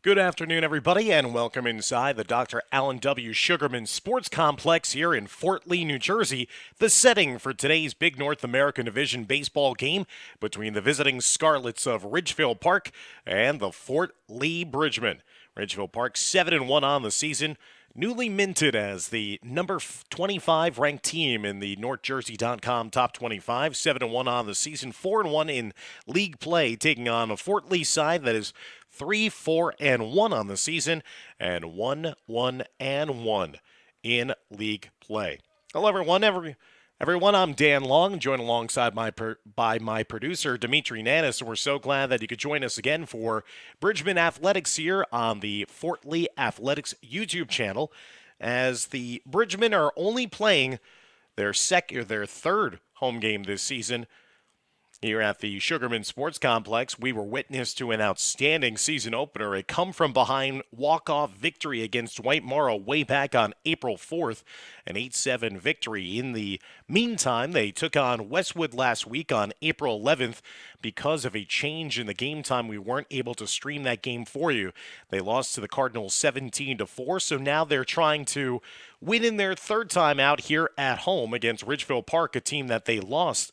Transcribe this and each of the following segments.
Good afternoon, everybody, and welcome inside the Dr. Alan W. Sugarman Sports Complex here in Fort Lee, New Jersey, the setting for today's big North American Division baseball game between the visiting Scarlets of Ridgefield Park and the Fort Lee Bridgemen. Ridgefield Park 7-1 on the season, newly minted as the number 25 ranked team in the NorthJersey.com Top 25, 7-1 on the season, 4-1 in league play, taking on a Fort Lee side that is 3-4-1 on the season and 1-1-1 in league play. Hello, everyone. I'm Dan Long, joined alongside by my producer Dimitri Nanis, and we're so glad that you could join us again for Bridgman Athletics here on the Fort Lee Athletics YouTube channel, as the Bridgemen are only playing their third home game this season. Here at the Sugarman Sports Complex, we were witness to an outstanding season opener, a come-from-behind walk-off victory against White Morrow way back on April 4th, an 8-7 victory. In the meantime, they took on Westwood last week on April 11th. Because of a change in the game time, we weren't able to stream that game for you. They lost to the Cardinals 17-4, so now they're trying to win in their third time out here at home against Ridgefield Park, a team that they lost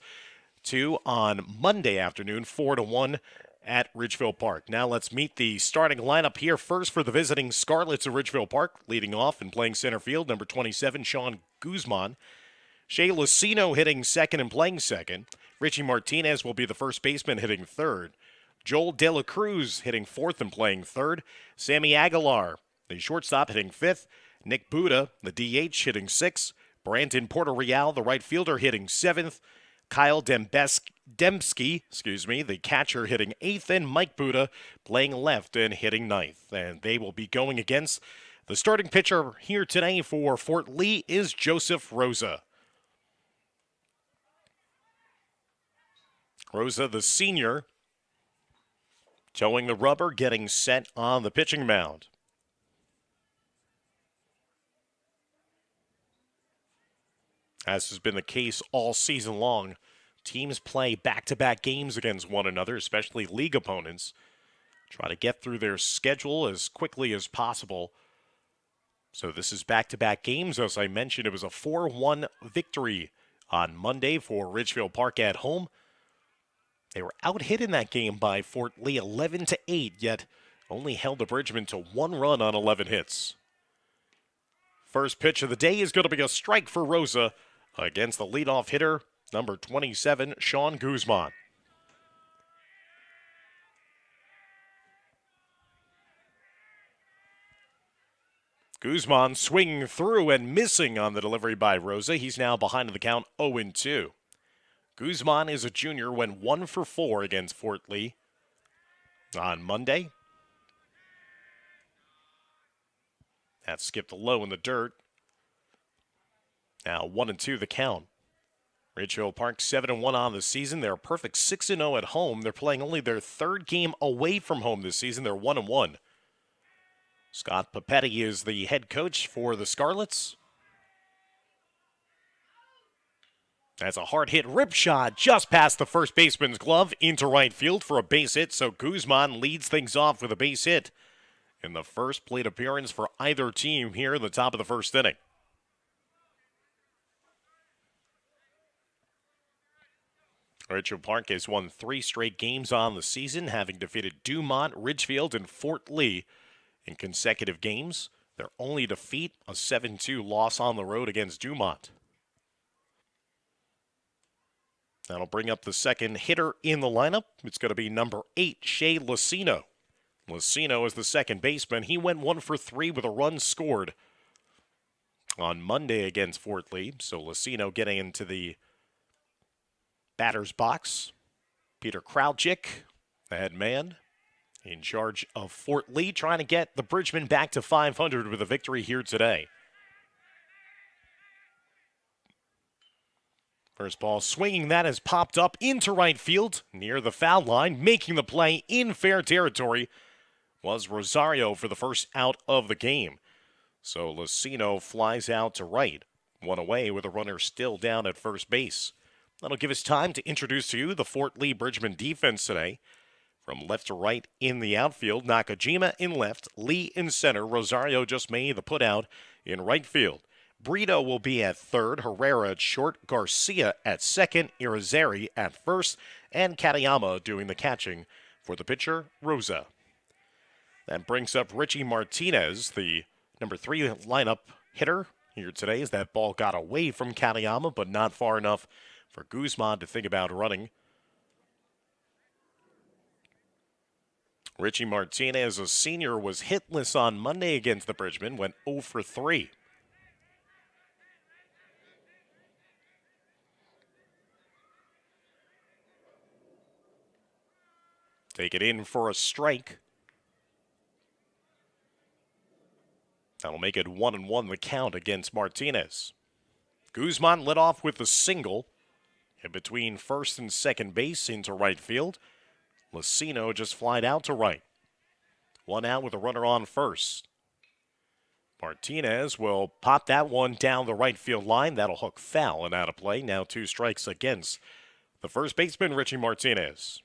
to on Monday afternoon, 4-1 at Ridgefield Park. Now let's meet the starting lineup here. First for the visiting Scarlets of Ridgefield Park, leading off and playing center field, number 27, Sean Guzman. Shea Lucino hitting second and playing second. Richie Martinez will be the first baseman, hitting third. Joel De La Cruz hitting fourth and playing third. Sammy Aguilar, the shortstop, hitting fifth. Nick Buda, the DH, hitting sixth. Brandon Porter Real, the right fielder, hitting seventh. Kyle Dembski, the catcher, hitting eighth, and Mike Buda playing left and hitting ninth. And they will be going against the starting pitcher here today for Fort Lee is Joseph Rosa. Rosa, the senior, towing the rubber, getting set on the pitching mound. As has been the case all season long, teams play back-to-back games against one another, especially league opponents. Try to get through their schedule as quickly as possible. So this is back-to-back games. As I mentioned, it was a 4-1 victory on Monday for Ridgefield Park at home. They were out-hit in that game by Fort Lee 11-8, yet only held the Bridgemen to one run on 11 hits. First pitch of the day is going to be a strike for Rosa against the leadoff hitter, number 27, Sean Guzman. Guzman swinging through and missing on the delivery by Rosa. He's now behind in the count 0-2. Guzman is a junior, went 1 for 4 against Fort Lee on Monday. That skipped low in the dirt. Now 1-2 the count. Ridgefield Park 7-1 on the season. They're a perfect 6-0 at home. They're playing only their third game away from home this season. They're 1-1. Scott Papetti is the head coach for the Scarlets. That's a hard hit rip shot just past the first baseman's glove into right field for a base hit. So Guzman leads things off with a base hit in the first plate appearance for either team here in the top of the first inning. Ridgefield Park has won 3 straight games on the season, having defeated Dumont, Ridgefield, and Fort Lee in consecutive games. Their only defeat, a 7-2 loss on the road against Dumont. That'll bring up the second hitter in the lineup. It's going to be number 8, Shea Lucino. Lucino is the second baseman. He went 1 for 3 with a run scored on Monday against Fort Lee. So Lucino getting into the batter's box. Peter Krautchik, the head man, in charge of Fort Lee, trying to get the Bridgemen back to 500 with a victory here today. First ball swinging, that has popped up into right field near the foul line. Making the play in fair territory was Rosario for the first out of the game. So Lucino flies out to right. One away with a runner still down at first base. That'll give us time to introduce to you the Fort Lee Bridgeman defense today. From left to right in the outfield, Nakajima in left, Lee in center, Rosario just made the putout in right field. Brito will be at third, Herrera at short, Garcia at second, Irizarry at first, and Katayama doing the catching for the pitcher, Rosa. That brings up Richie Martinez, the number 3 lineup hitter here today, as that ball got away from Katayama, but not far enough for Guzman to think about running. Richie Martinez, a senior, was hitless on Monday against the Bridgemen, went 0 for 3. Take it in for a strike. That'll make it 1-1 the count against Martinez. Guzman led off with a single in between first and second base into right field. Lucino just flied out to right. One out with a runner on first. Martinez will pop that one down the right field line. That'll hook foul and out of play. Now 2 strikes against the first baseman, Richie Martinez.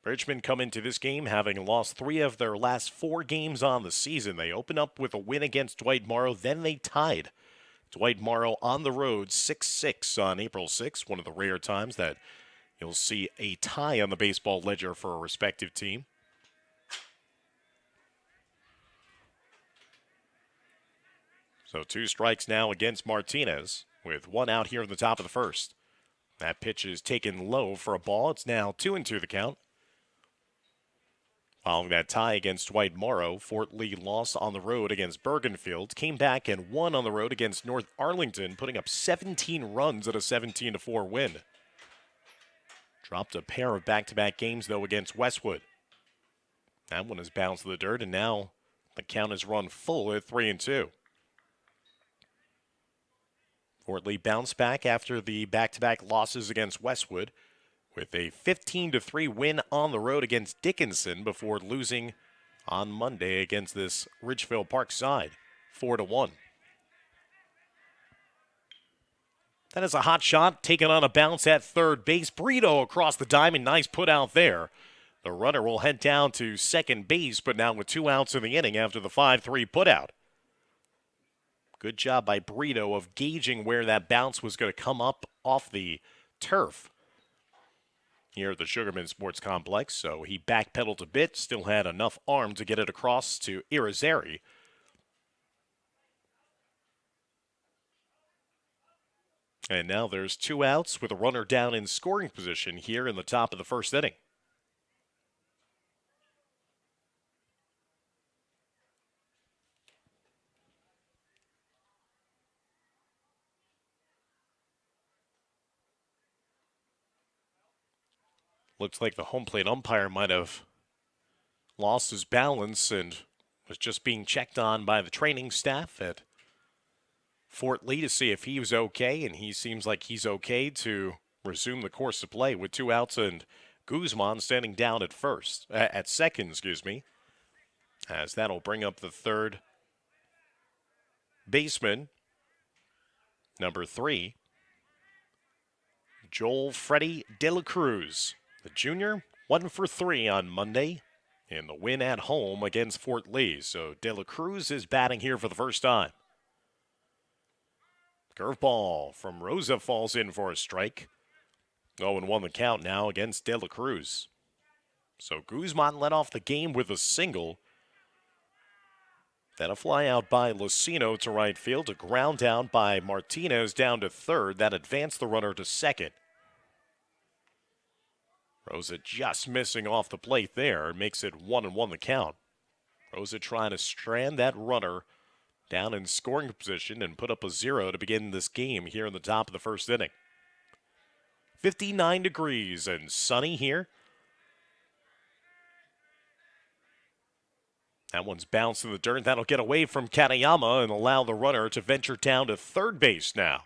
Bridgemen come into this game having lost 3 of their last 4 games on the season. They open up with a win against Dwight Morrow, then they tied Dwight Morrow on the road 6-6 on April 6th, one of the rare times that you'll see a tie on the baseball ledger for a respective team. So 2 strikes now against Martinez with 1 out here in the top of the first. That pitch is taken low for a ball. It's now 2-2 the count. Following that tie against Dwight Morrow, Fort Lee lost on the road against Bergenfield, came back and won on the road against North Arlington, putting up 17 runs at a 17-4 win. Dropped a pair of back-to-back games, though, against Westwood. That one has bounced to the dirt, and now the count is run full at 3-2. Fort Lee bounced back after the back-to-back losses against Westwood, with a 15-3 win on the road against Dickinson before losing on Monday against this Ridgefield Park side, 4-1. That is a hot shot taken on a bounce at third base. Brito across the diamond, nice put out there. The runner will head down to second base, but now with 2 outs in the inning after the 5-3 putout. Good job by Brito of gauging where that bounce was going to come up off the turf here at the Sugarman Sports Complex, so he backpedaled a bit, still had enough arm to get it across to Irizarry. And now there's 2 outs with a runner down in scoring position here in the top of the first inning. Looks like the home plate umpire might have lost his balance and was just being checked on by the training staff at Fort Lee to see if he was okay, and he seems like he's okay to resume the course of play with 2 outs and Guzman standing down at second, as that'll bring up the third baseman, number 3, Joel Freddy De La Cruz. The junior, 1 for 3 on Monday in the win at home against Fort Lee. So De La Cruz is batting here for the first time. Curveball from Rosa falls in for a strike. 0-1 the count now against De La Cruz. So Guzman led off the game with a single. Then a fly out by Lucino to right field. A ground down by Martinez down to third. That advanced the runner to second. Rosa just missing off the plate there. Makes it 1-1 the count. Rosa trying to strand that runner down in scoring position and put up a 0 to begin this game here in the top of the first inning. 59 degrees and sunny here. That one's bounced in the dirt. That'll get away from Katayama and allow the runner to venture down to third base now.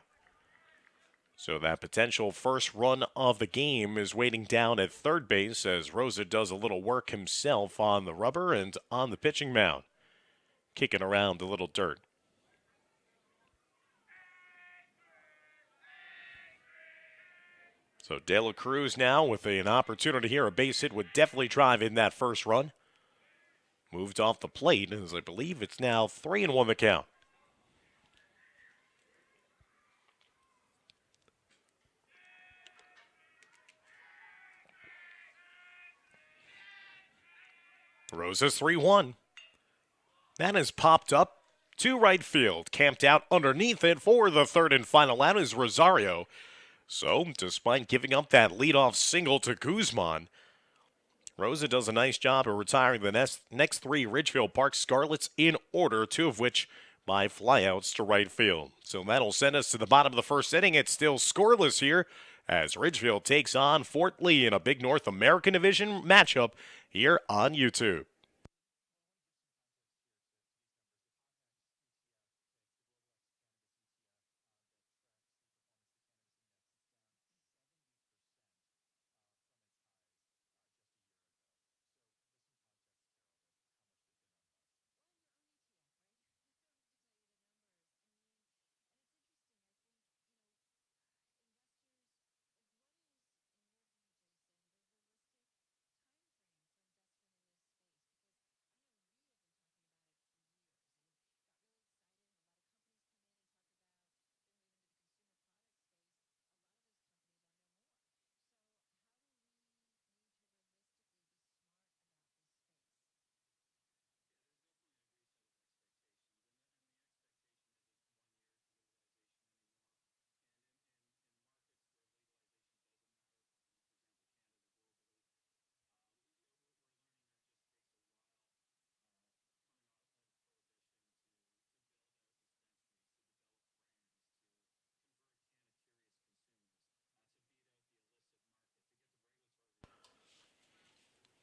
So that potential first run of the game is waiting down at third base as Rosa does a little work himself on the rubber and on the pitching mound, kicking around a little dirt. So De La Cruz now with an opportunity here. A base hit would definitely drive in that first run. Moved off the plate, as I believe it's now 3-1 the count. Rosa's 3-1. That has popped up to right field. Camped out underneath it for the third and final out is Rosario. So, despite giving up that leadoff single to Guzman, Rosa does a nice job of retiring the next three Ridgefield Park Scarlets in order, two of which by flyouts to right field. So that'll send us to the bottom of the first inning. It's still scoreless here as Ridgefield takes on Fort Lee in a big North American Division matchup here on YouTube.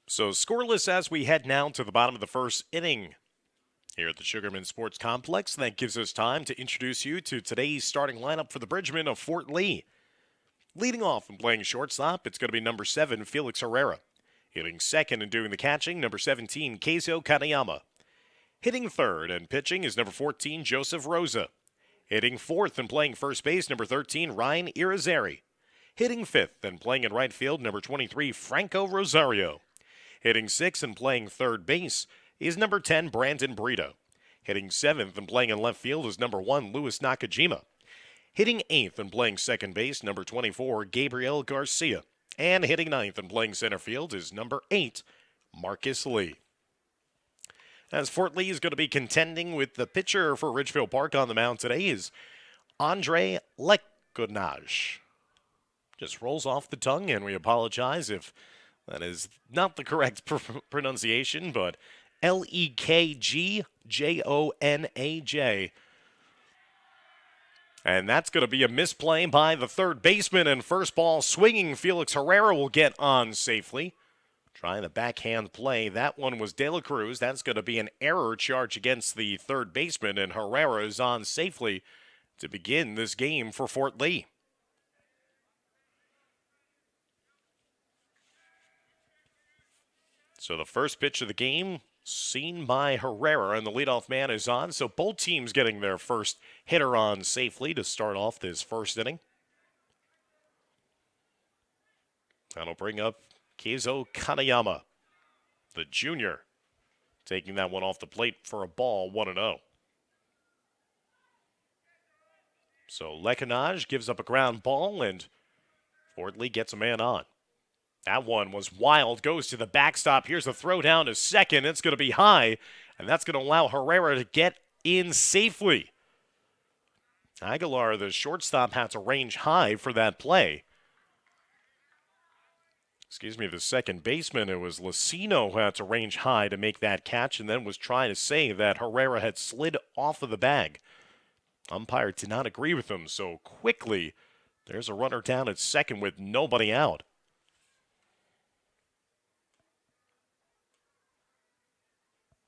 So scoreless as we head now to the bottom of the first inning here at the Sugarman Sports Complex. That gives us time to introduce you to today's starting lineup for the Bridgmen of Fort Lee. Leading off and playing shortstop, it's going to be number 7, Felix Herrera. Hitting second and doing the catching, number 17, Keizo Kanayama. Hitting third and pitching is number 14, Joseph Rosa. Hitting fourth and playing first base, number 13, Ryan Irizarry. Hitting fifth and playing in right field, number 23, Franco Rosario. Hitting sixth and playing third base is number 10, Brandon Brito. Hitting seventh and playing in left field is number 1, Luis Nakajima. Hitting eighth and playing second base, number 24, Gabriel Garcia. And hitting ninth and playing center field is number 8, Marcus Lee. As Fort Lee is going to be contending with the pitcher for Ridgefield Park on the mound today is Andre Lekonaj. Just rolls off the tongue, and we apologize if that is not the correct pronunciation, but Lekgjonaj. And that's going to be a misplay by the third baseman, and first ball swinging Felix Herrera will get on safely. Trying the backhand play. That one was De La Cruz. That's going to be an error charge against the third baseman, and Herrera is on safely to begin this game for Fort Lee. So the first pitch of the game seen by Herrera, and the leadoff man is on. So both teams getting their first hitter on safely to start off this first inning. That'll bring up Keizo Kanayama, the junior, taking that one off the plate for a ball, 1-0. So Lekonaj gives up a ground ball, and Fort Lee gets a man on. That one was wild, goes to the backstop. Here's a throw down to second. It's going to be high, and that's going to allow Herrera to get in safely. Aguilar, the shortstop, had to range high for that play. The second baseman, it was Lucino who had to range high to make that catch, and then was trying to say that Herrera had slid off of the bag. Umpire did not agree with him, so quickly there's a runner down at second with nobody out.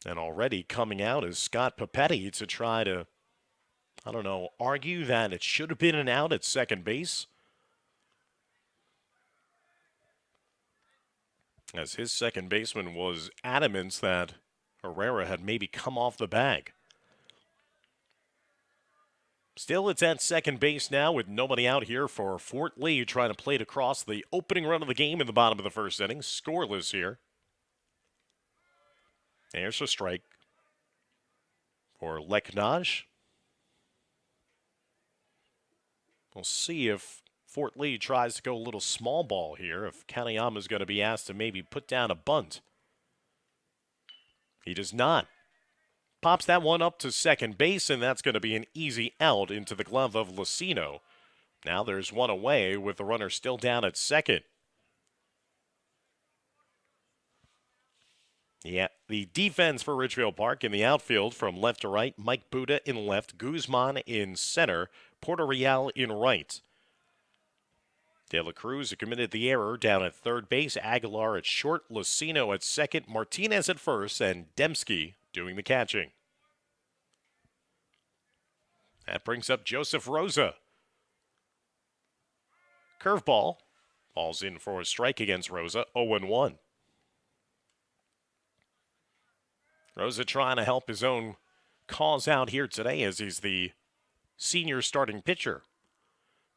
And already coming out is Scott Papetti to try to, argue that it should have been an out at second base. As his second baseman was adamant that Herrera had maybe come off the bag. Still, it's at second base now with nobody out here for Fort Lee trying to plate across the opening run of the game in the bottom of the first inning. Scoreless here. There's a strike for Leknaj. We'll see if Fort Lee tries to go a little small ball here, if Kanayama's going to be asked to maybe put down a bunt. He does not. Pops that one up to second base, and that's going to be an easy out into the glove of Lucino. Now there's one away with the runner still down at second. Yeah, the defense for Ridgefield Park in the outfield from left to right, Mike Buda in left, Guzman in center, Puerto Real in right. De La Cruz committed the error down at third base, Aguilar at short, Lucino at second, Martinez at first, and Dembski doing the catching. That brings up Joseph Rosa. Curveball. Falls in for a strike against Rosa, 0-1. Rosa trying to help his own cause out here today as he's the senior starting pitcher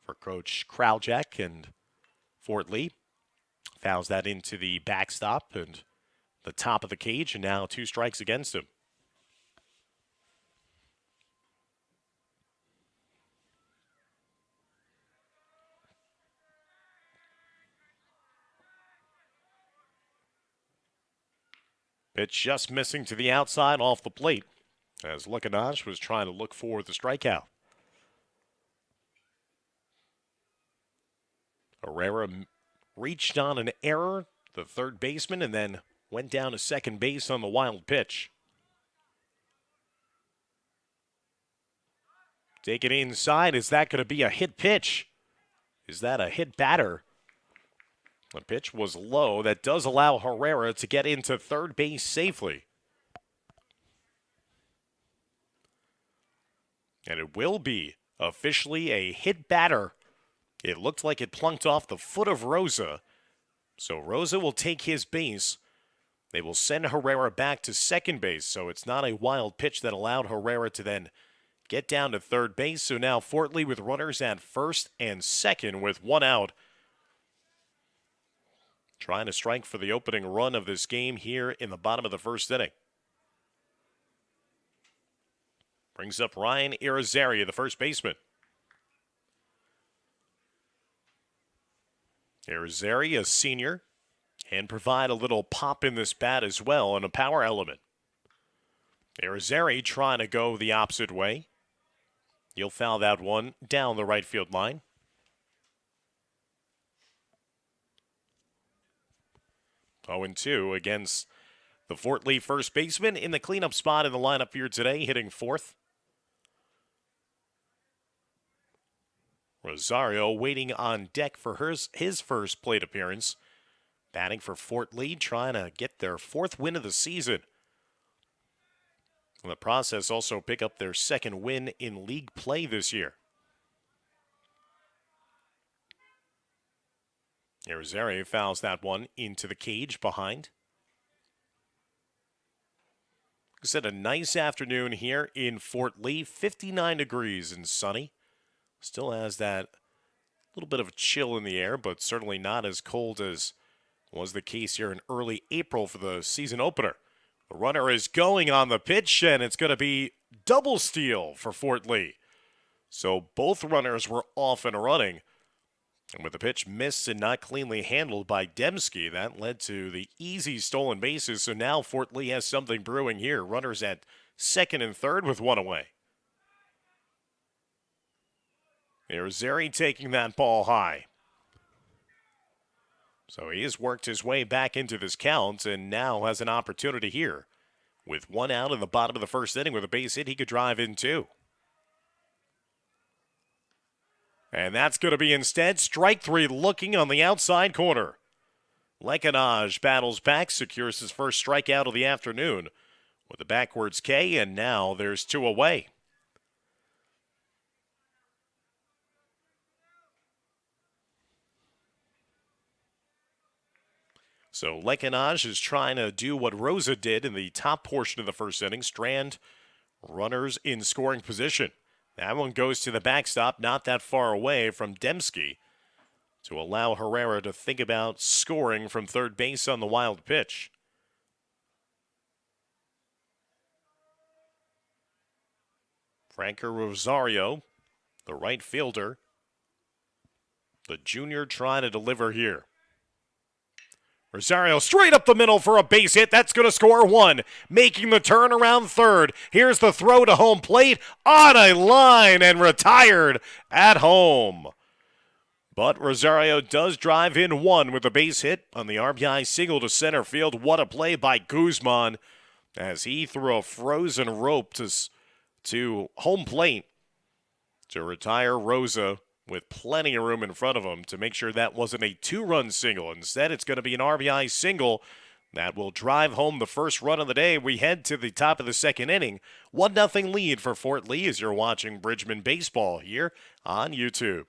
for Coach Kraljak and Fort Lee. Fouls that into the backstop and the top of the cage, and now 2 strikes against him. Pitch just missing to the outside off the plate as Leknaj was trying to look for the strikeout. Herrera reached on an error, the third baseman, and then went down to second base on the wild pitch. Take it inside. Is that going to be a hit pitch? Is that a hit batter? The pitch was low. That does allow Herrera to get into third base safely. And it will be officially a hit batter. It looked like it plunked off the foot of Rosa. So Rosa will take his base. They will send Herrera back to second base. So it's not a wild pitch that allowed Herrera to then get down to third base. So now Fort Lee with runners at first and second with 1 out. Trying to strike for the opening run of this game here in the bottom of the first inning. Brings up Ryan Irizarry, the first baseman. Irizarry, a senior, and provide a little pop in this bat as well and a power element. Irizarry trying to go the opposite way. He'll foul that one down the right field line. 0-2 against the Fort Lee first baseman in the cleanup spot in the lineup here today, hitting fourth. Rosario waiting on deck for his first plate appearance. Batting for Fort Lee, trying to get their 4th win of the season. In the process, also pick up their 2nd win in league play this year. Irizarry fouls that one into the cage behind. Like I said, a nice afternoon here in Fort Lee. 59 degrees and sunny. Still has that little bit of a chill in the air, but certainly not as cold as was the case here in early April for the season opener. The runner is going on the pitch, and it's going to be double steal for Fort Lee. So both runners were off and running. And with the pitch missed and not cleanly handled by Dembski, that led to the easy stolen bases. So now Fort Lee has something brewing here. Runners at second and third with 1 away. Irizarry taking that ball high. So he has worked his way back into this count and now has an opportunity here. With 1 out in the bottom of the first inning with a base hit, he could drive in 2. And that's going to be instead strike 3 looking on the outside corner. Leknaj battles back, secures his first strikeout of the afternoon with a backwards K, and now there's 2 away. So Leknaj is trying to do what Rosa did in the top portion of the first inning, strand runners in scoring position. That one goes to the backstop, not that far away from Dembski, to allow Herrera to think about scoring from third base on the wild pitch. Franco Rosario, the right fielder, the junior trying to deliver here. Rosario straight up the middle for a base hit. That's going to score one. Making the turn around third. Here's the throw to home plate. On a line and retired at home. But Rosario does drive in one with a base hit on the RBI single to center field. What a play by Guzman as he threw a frozen rope to home plate to retire Rosa with plenty of room in front of him to make sure that wasn't a two-run single. Instead, it's going to be an RBI single that will drive home the first run of the day. We head to the top of the second inning. 1-0 lead for Fort Lee as you're watching Bridgman Baseball here on YouTube.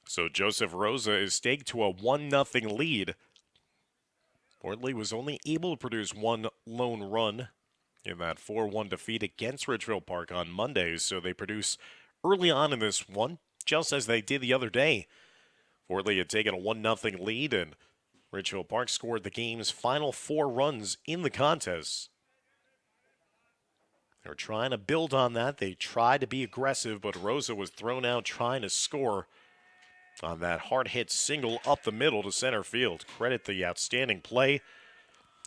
So Joseph Rosa is staked to a 1-0 lead. Fort Lee was only able to produce one lone run in that 4-1 defeat against Ridgefield Park on Monday, so they produce early on in this one, just as they did the other day. Fort Lee had taken a 1-0 lead, and Ridgefield Park scored the game's final 4 runs in the contest. They're trying to build on that. They tried to be aggressive, but Rosa was thrown out trying to score on that hard-hit single up the middle to center field. Credit the outstanding play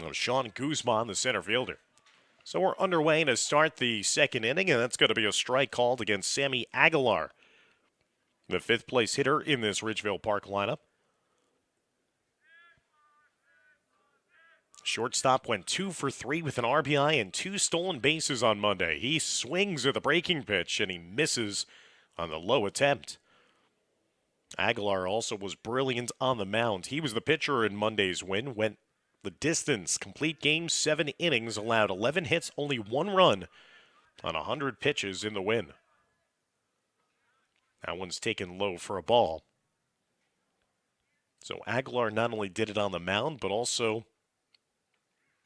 of Sean Guzman, the center fielder. So we're underway to start the second inning, and that's going to be a strike called against Sammy Aguilar, the fifth-place hitter in this Ridgefield Park lineup. Shortstop went 2 for 3 with an RBI and 2 stolen bases on Monday. He swings at the breaking pitch, and he misses on the low attempt. Aguilar also was brilliant on the mound. He was the pitcher in Monday's win, went the distance, complete game, 7 innings, allowed 11 hits, only 1 run on 100 pitches in the win. That one's taken low for a ball. So Aguilar not only did it on the mound, but also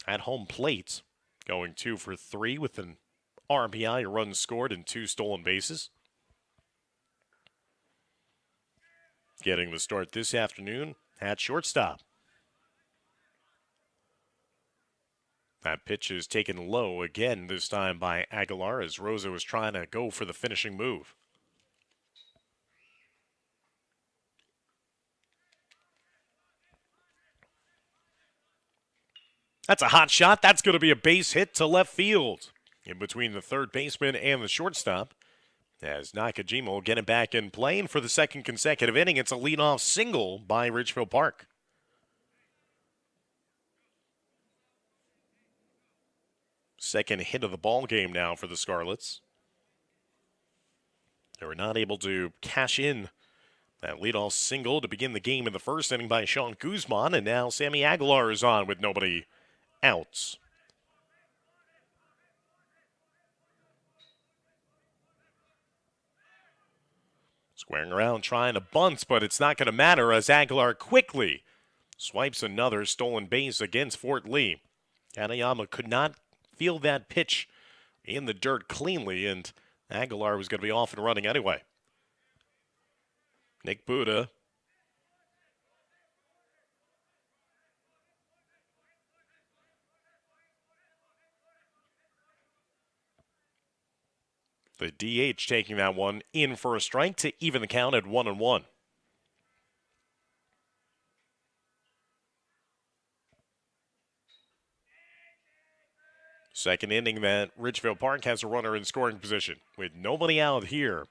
at home plate, going 2 for 3 with an RBI, a run scored, and 2 stolen bases. Getting the start this afternoon at shortstop. That pitch is taken low again, this time by Aguilar, as Rosa was trying to go for the finishing move. That's a hot shot. That's going to be a base hit to left field. In between the third baseman and the shortstop, as Nakajima will get it back in play, and for the second consecutive inning, it's a leadoff single by Ridgefield Park. Second hit of the ball game now for the Scarlets. They were not able to cash in that leadoff single to begin the game in the first inning by Sean Guzman, and now Sammy Aguilar is on with nobody out. Squaring around trying to bunt, but it's not going to matter as Aguilar quickly swipes another stolen base against Fort Lee. Kanayama could not feel that pitch in the dirt cleanly, and Aguilar was going to be off and running anyway. Nick Buda The DH taking that one in for a strike to even the count at 1-1. Second inning that Ridgefield Park has a runner in scoring position with nobody out here.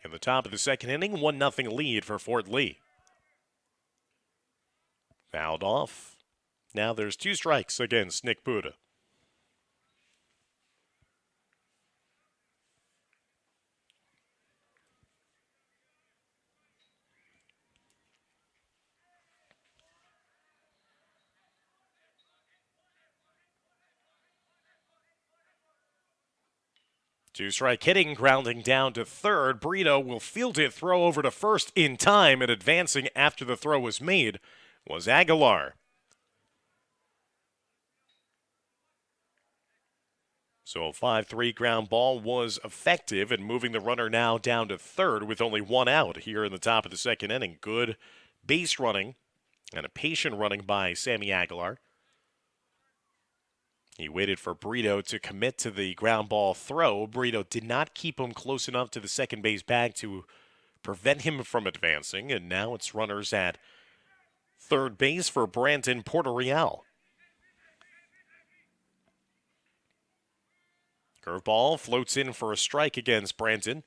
In the top of the second inning, 1-0 lead for Fort Lee. Fouled off. Now there's 2 strikes against Nick Buda. Two-strike hitting, grounding down to third. Brito will field it, throw over to first in time, and advancing after the throw was made was Aguilar. So a 5-3 ground ball was effective in moving the runner now down to third with only 1 out here in the top of the second inning. Good base running and a patient running by Sammy Aguilar. He waited for Brito to commit to the ground ball throw. Brito did not keep him close enough to the second base bag to prevent him from advancing, and now it's runners at third base for Brandon Porter-Real. Curveball floats in for a strike against Brandon,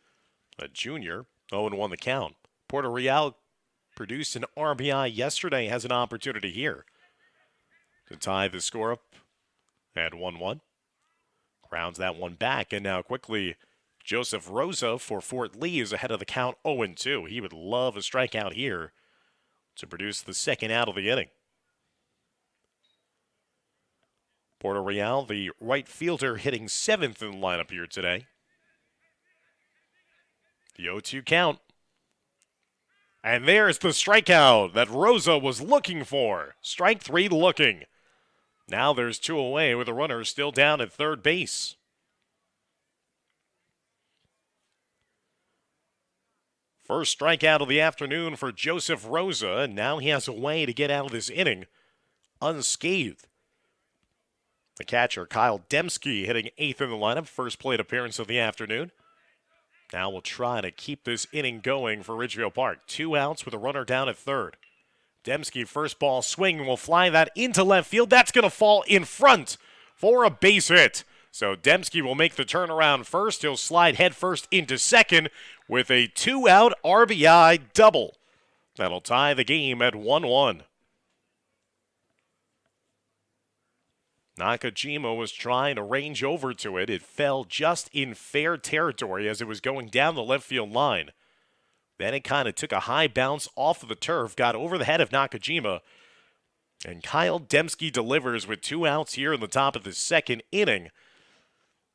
a junior, 0-1 the count. Porter-Real produced an RBI yesterday, has an opportunity here to tie the score up at 1-1. Grounds that one back, and now quickly Joseph Rosa for Fort Lee is ahead of the count 0-2. He would love a strikeout here to produce the second out of the inning. Porter-Real, the right fielder, hitting 7th in the lineup here today. The 0-2 count. And there's the strikeout that Rosa was looking for. Strike 3 looking. Now there's 2 away with the runner still down at third base. First strikeout of the afternoon for Joseph Rosa, and now he has a way to get out of this inning unscathed. The catcher, Kyle Dembski, hitting 8th in the lineup, first plate appearance of the afternoon. Now we'll try to keep this inning going for Ridgefield Park. 2 outs with a runner down at third. Dembski, first ball swing, will fly that into left field. That's going to fall in front for a base hit. So Dembski will make the turnaround first. He'll slide headfirst into second with a 2-out RBI double. That'll tie the game at 1-1. Nakajima was trying to range over to it. It fell just in fair territory as it was going down the left field line. Then it kind of took a high bounce off of the turf, got over the head of Nakajima, and Kyle Dembski delivers with 2 outs here in the top of the second inning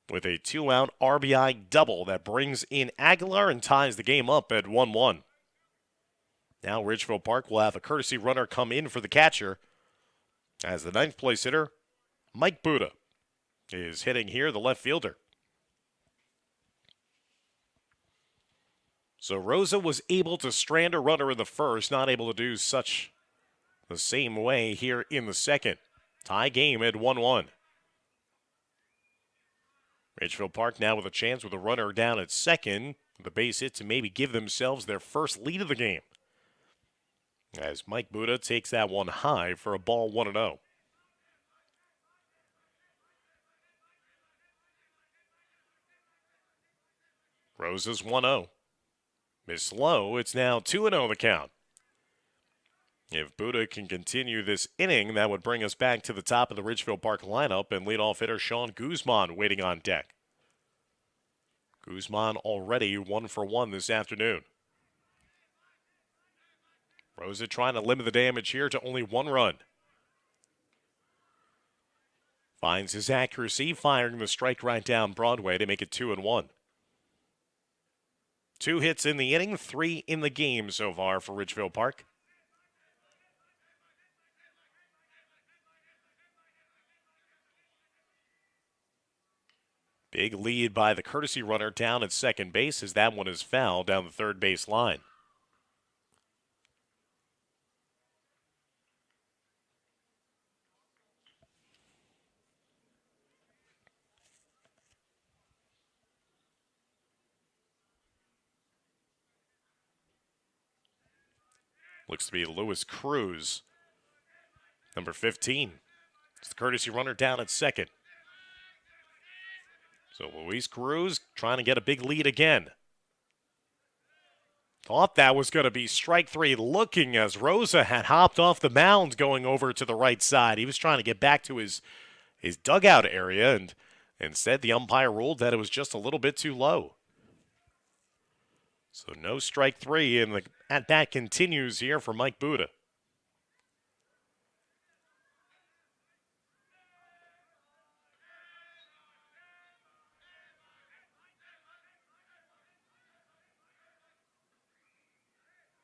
with a 2-out RBI double that brings in Aguilar and ties the game up at 1-1. Now Ridgefield Park will have a courtesy runner come in for the catcher as the 9th place hitter, Mike Buda, is hitting here, the left fielder. So Rosa was able to strand a runner in the first, not able to do such the same way here in the second. Tie game at 1-1. Ridgefield Park now with a chance with a runner down at second. The base hit to maybe give themselves their first lead of the game. As Mike Buda takes that one high for a ball 1-0. Rosa's 1-0. Miss low, it's now 2-0 the count. If Buda can continue this inning, that would bring us back to the top of the Ridgefield Park lineup and leadoff hitter Sean Guzman waiting on deck. Guzman already 1 for 1 this afternoon. Rosa trying to limit the damage here to only 1 run. Finds his accuracy, firing the strike right down Broadway to make it 2-1. 2 hits in the inning, 3 in the game so far for Ridgefield Park. Big lead by the courtesy runner down at second base as that one is fouled down the third base line. Looks to be Lewis Cruz, number 15. It's the courtesy runner down at second. So Luis Cruz trying to get a big lead again. Thought that was going to be strike three, looking as Rosa had hopped off the mound going over to the right side. He was trying to get back to his dugout area, and instead the umpire ruled that it was just a little bit too low. So no strike three, and the at-bat continues here for Mike Buddha.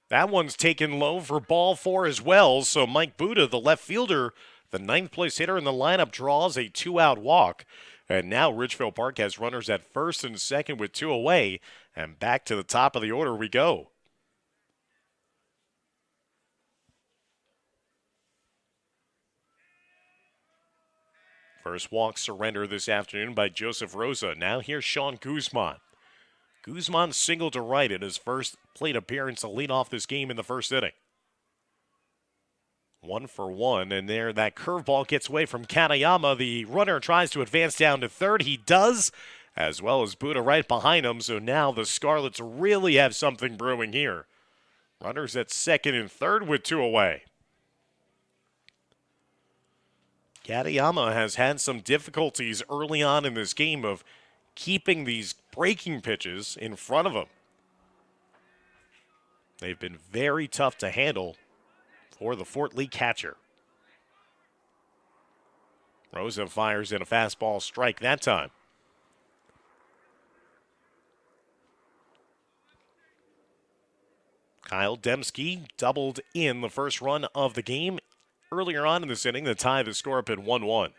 That one's taken low for ball four as well, so Mike Buddha, the left fielder, the ninth place hitter in the lineup, draws a two-out walk. And now Ridgefield Park has runners at first and second with two away, and back to the top of the order we go. First walk surrender this afternoon by Joseph Rosa. Now here's Sean Guzman. Guzman singled to right in his first plate appearance to lead off this game in the first inning. 1-for-1, and there that curveball gets away from Katayama. The runner tries to advance down to third. He does, as well as Buddha right behind him. So now the Scarlets really have something brewing here. Runners at second and third with two away. Katayama has had some difficulties early on in this game of keeping these breaking pitches in front of him. They've been very tough to handle for the Fort Lee catcher. Rosa fires in a fastball strike that time. Kyle Dembski doubled in the first run of the game earlier on in this inning to tie the score up at 1-1.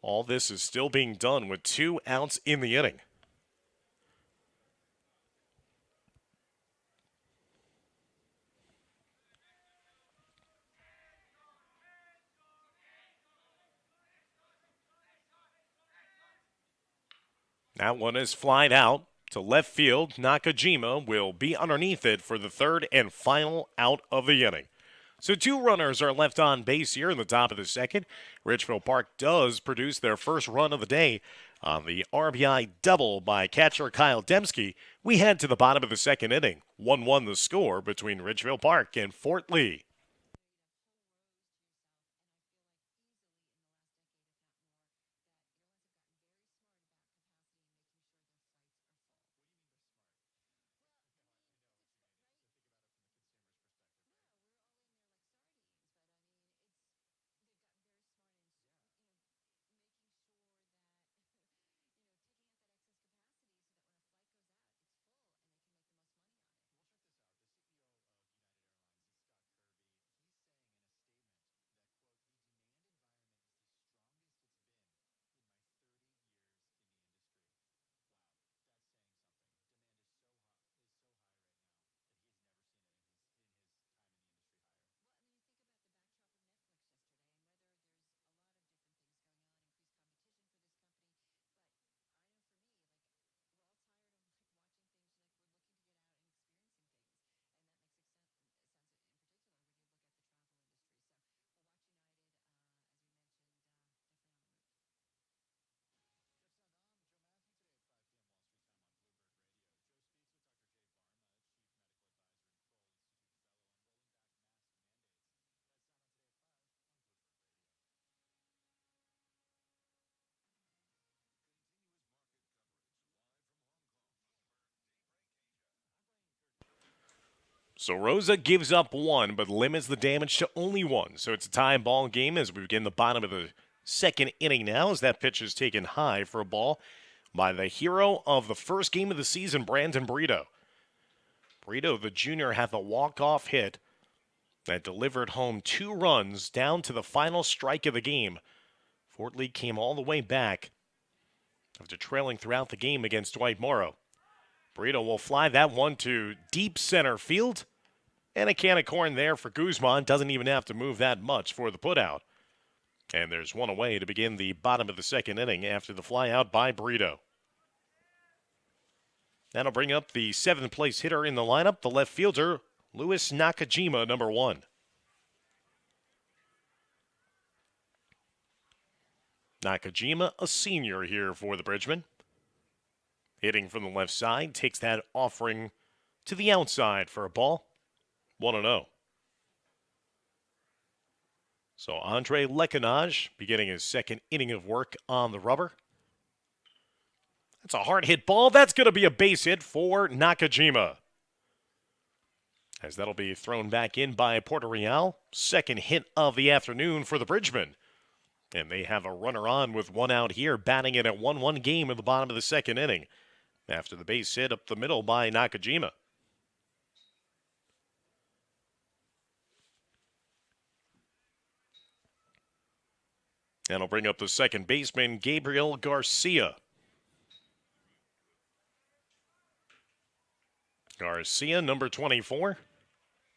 All this is still being done with 2 outs in the inning. That one is flied out to left field. Nakajima will be underneath it for the third and final out of the inning. So 2 runners are left on base here in the top of the second. Ridgefield Park does produce their first run of the day on the RBI double by catcher Kyle Dembski. We head to the bottom of the second inning. 1-1 the score between Ridgefield Park and Fort Lee. So Rosa gives up 1, but limits the damage to only 1. So it's a tie ball game as we begin the bottom of the second inning now, as that pitch is taken high for a ball by the hero of the first game of the season, Brandon Brito. Brito, the junior, had the walk-off hit that delivered home 2 runs down to the final strike of the game. Fort Lee came all the way back after trailing throughout the game against Dwight Morrow. Brito will fly that one to deep center field. And a can of corn there for Guzman. Doesn't even have to move that much for the putout. And there's one away to begin the bottom of the second inning after the fly out by Brito. That'll bring up the 7th place hitter in the lineup, the left fielder, Luis Nakajima, number 1. Nakajima, a senior here for the Bridgemen. Hitting from the left side, takes that offering to the outside for a ball. 1-0. So Andre Lekanaj beginning his second inning of work on the rubber. That's a hard hit ball. That's going to be a base hit for Nakajima, as that'll be thrown back in by Puerto Real. Second hit of the afternoon for the Bridgemen. And they have a runner on with 1 out here, batting it at 1-1 game in the bottom of the second inning after the base hit up the middle by Nakajima. And I'll bring up the second baseman, Gabriel Garcia. Garcia, number 24,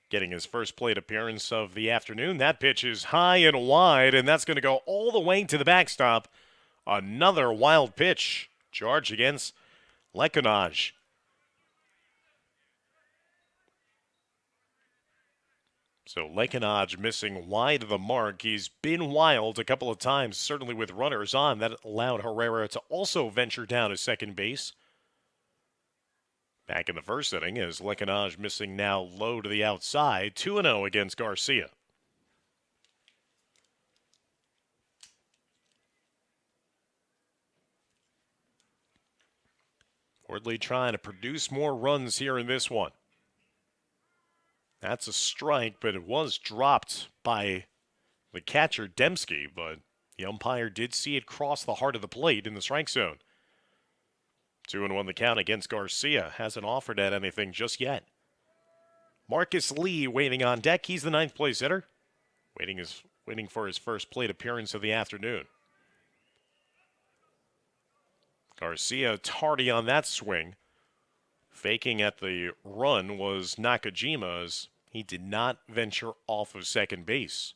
getting his first plate appearance of the afternoon. That pitch is high and wide, and that's going to go all the way to the backstop. Another wild pitch charged against Lekanaj. So Lekanaj missing wide of the mark. He's been wild a couple of times, certainly with runners on. That allowed Herrera to also venture down to second base. Back in the first inning, as Lekanaj missing now low to the outside. 2-0 against Garcia. Wardley trying to produce more runs here in this one. That's a strike, but it was dropped by the catcher, Dembski, but the umpire did see it cross the heart of the plate in the strike zone. 2-1 the count against Garcia. Hasn't offered at anything just yet. Marcus Lee waiting on deck. He's the 9th place hitter. Waiting for his first plate appearance of the afternoon. Garcia tardy on that swing. Faking at the run was Nakajima, as he did not venture off of second base.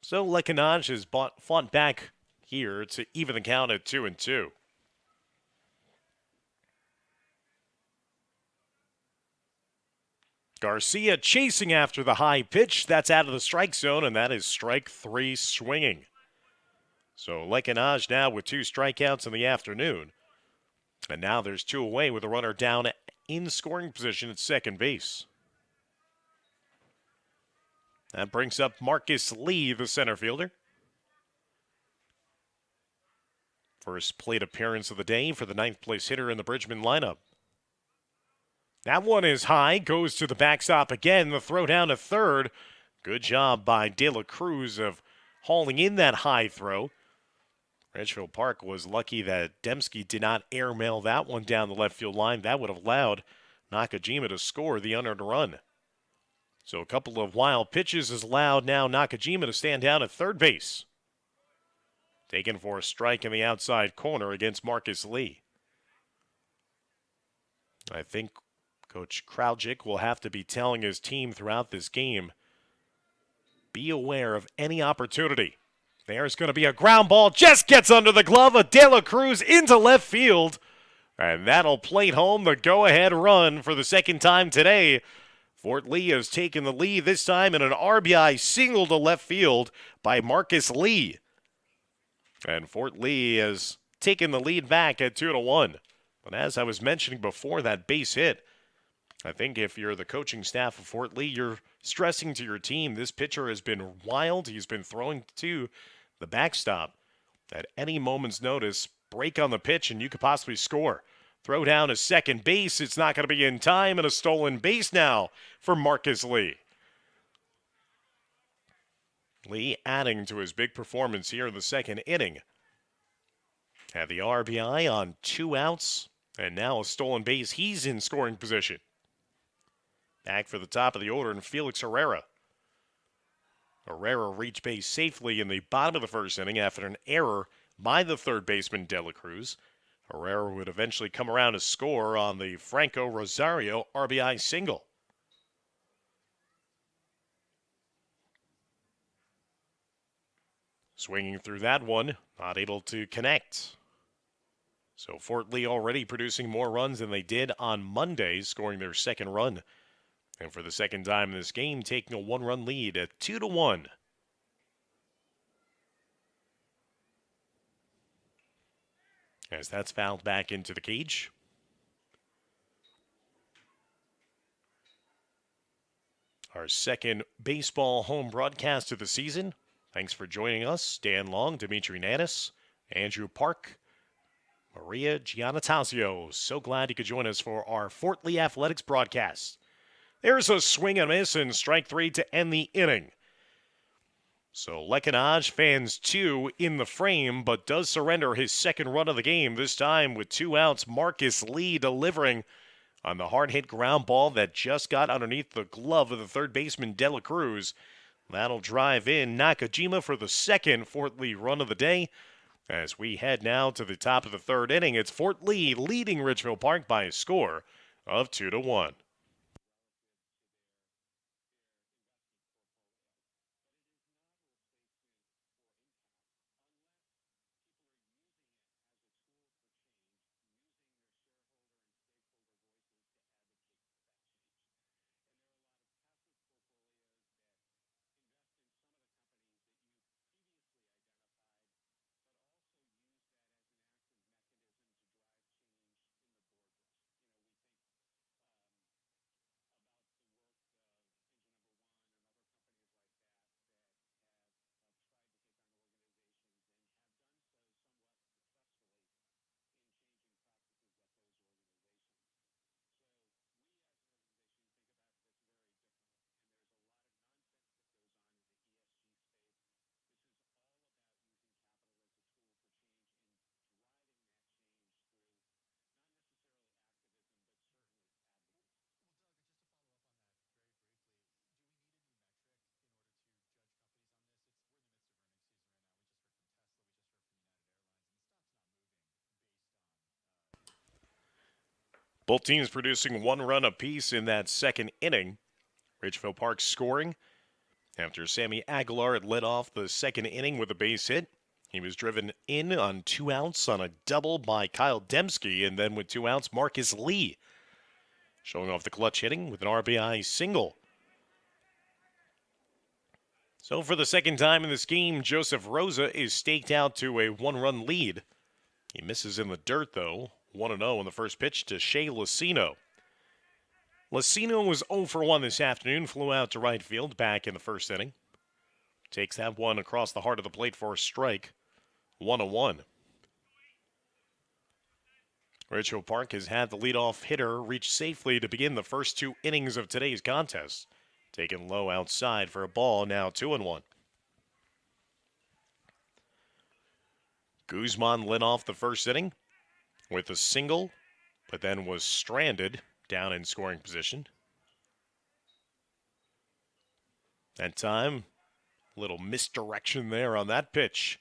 So Lekanaj has fought back here to even the count at 2-2. Garcia chasing after the high pitch. That's out of the strike zone, and that is strike 3 swinging. So Lekanaj now with 2 strikeouts in the afternoon. And now there's 2 away with a runner down in scoring position at second base. That brings up Marcus Lee, the center fielder. First plate appearance of the day for the 9th place hitter in the Bridgeman lineup. That one is high, goes to the backstop again. The throw down to third. Good job by De La Cruz of hauling in that high throw. Ridgefield Park was lucky that Dembski did not airmail that one down the left field line. That would have allowed Nakajima to score the unearned run. So a couple of wild pitches has allowed now Nakajima to stand down at third base. Taken for a strike in the outside corner against Marcus Lee. I think Coach Kraljic will have to be telling his team throughout this game, be aware of any opportunity. There's going to be a ground ball, just gets under the glove of De La Cruz into left field. And that'll plate home the go-ahead run for the second time today. Fort Lee has taken the lead, this time in an RBI single to left field by Marcus Lee. And Fort Lee has taken the lead back at 2-1. But as I was mentioning before that base hit, I think if you're the coaching staff of Fort Lee, you're stressing to your team, this pitcher has been wild. He's been throwing to the backstop. At any moment's notice, break on the pitch and you could possibly score. Throw down to second base. It's not going to be in time, and a stolen base now for Marcus Lee. Lee adding to his big performance here in the second inning. Had the RBI on 2 outs, and now a stolen base. He's in scoring position. Back for the top of the order, and Felix Herrera. Herrera reached base safely in the bottom of the first inning after an error by the third baseman, De La Cruz. Herrera would eventually come around to score on the Franco Rosario RBI single. Swinging through that one, not able to connect. So Fort Lee already producing more runs than they did on Monday, scoring their second run. And for the second time in this game, taking a one-run lead at 2-1. As that's fouled back into the cage. Our second baseball home broadcast of the season. Thanks for joining us, Dan Long, Dimitri Nanis, Andrew Park, Maria Giannatasio. So glad you could join us for our Fort Lee Athletics broadcast. There's a swing and miss and strike three to end the inning. So Lekanaj fans two in the frame, but does surrender his second run of the game, this time with 2 outs. Marcus Lee delivering on the hard-hit ground ball that just got underneath the glove of the third baseman, De La Cruz. That'll drive in Nakajima for the second Fort Lee run of the day. As we head now to the top of the third inning, it's Fort Lee leading Ridgefield Park by a score of 2-1. Both teams producing 1 run apiece in that second inning. Ridgefield Park scoring after Sammy Aguilar had led off the second inning with a base hit. He was driven in on 2 outs on a double by Kyle Dembski, and then with 2 outs, Marcus Lee showing off the clutch hitting with an RBI single. So for the second time in this game, Joseph Rosa is staked out to a 1-run lead. He misses in the dirt, though. 1-0 in the first pitch to Shea Lucino. Lucino was 0 for 1 this afternoon, flew out to right field back in the first inning. Takes that one across the heart of the plate for a strike. 1-1. Ridgefield Park has had the leadoff hitter reach safely to begin the first 2 innings of today's contest. Taken low outside for a ball, now 2-1. Guzman led off the first inning with a single, but then was stranded down in scoring position. That time, a little misdirection there on that pitch.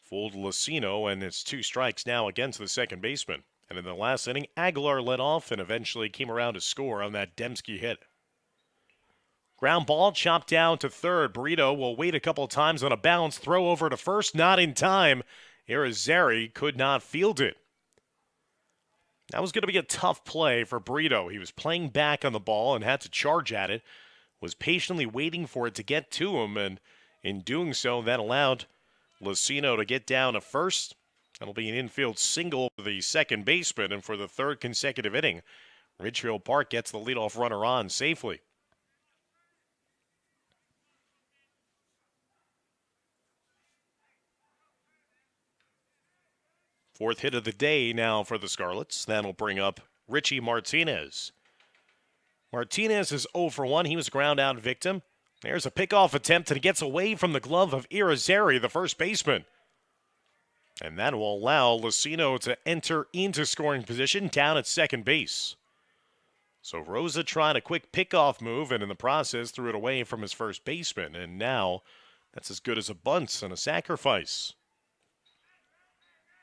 Fooled Lucino, and it's 2 strikes now against the second baseman. And in the last inning, Aguilar led off and eventually came around to score on that Dembski hit. Ground ball chopped down to third. Burrito will wait a couple times on a bounce. Throw over to first, not in time. Irizarry could not field it. That was going to be a tough play for Burrito. He was playing back on the ball and had to charge at it. Was patiently waiting for it to get to him, and in doing so, that allowed Lucino to get down to first. That'll be an infield single for the second baseman, and for the third consecutive inning, Ridgefield Park gets the leadoff runner on safely. Fourth hit of the day now for the Scarlets. That'll bring up Richie Martinez. Martinez is 0 for 1. He was a ground out victim. There's a pickoff attempt, and he gets away from the glove of Irizarry, the first baseman. And that will allow Lucino to enter into scoring position down at second base. So Rosa tried a quick pickoff move, and in the process threw it away from his first baseman. And now that's as good as a bunt and a sacrifice.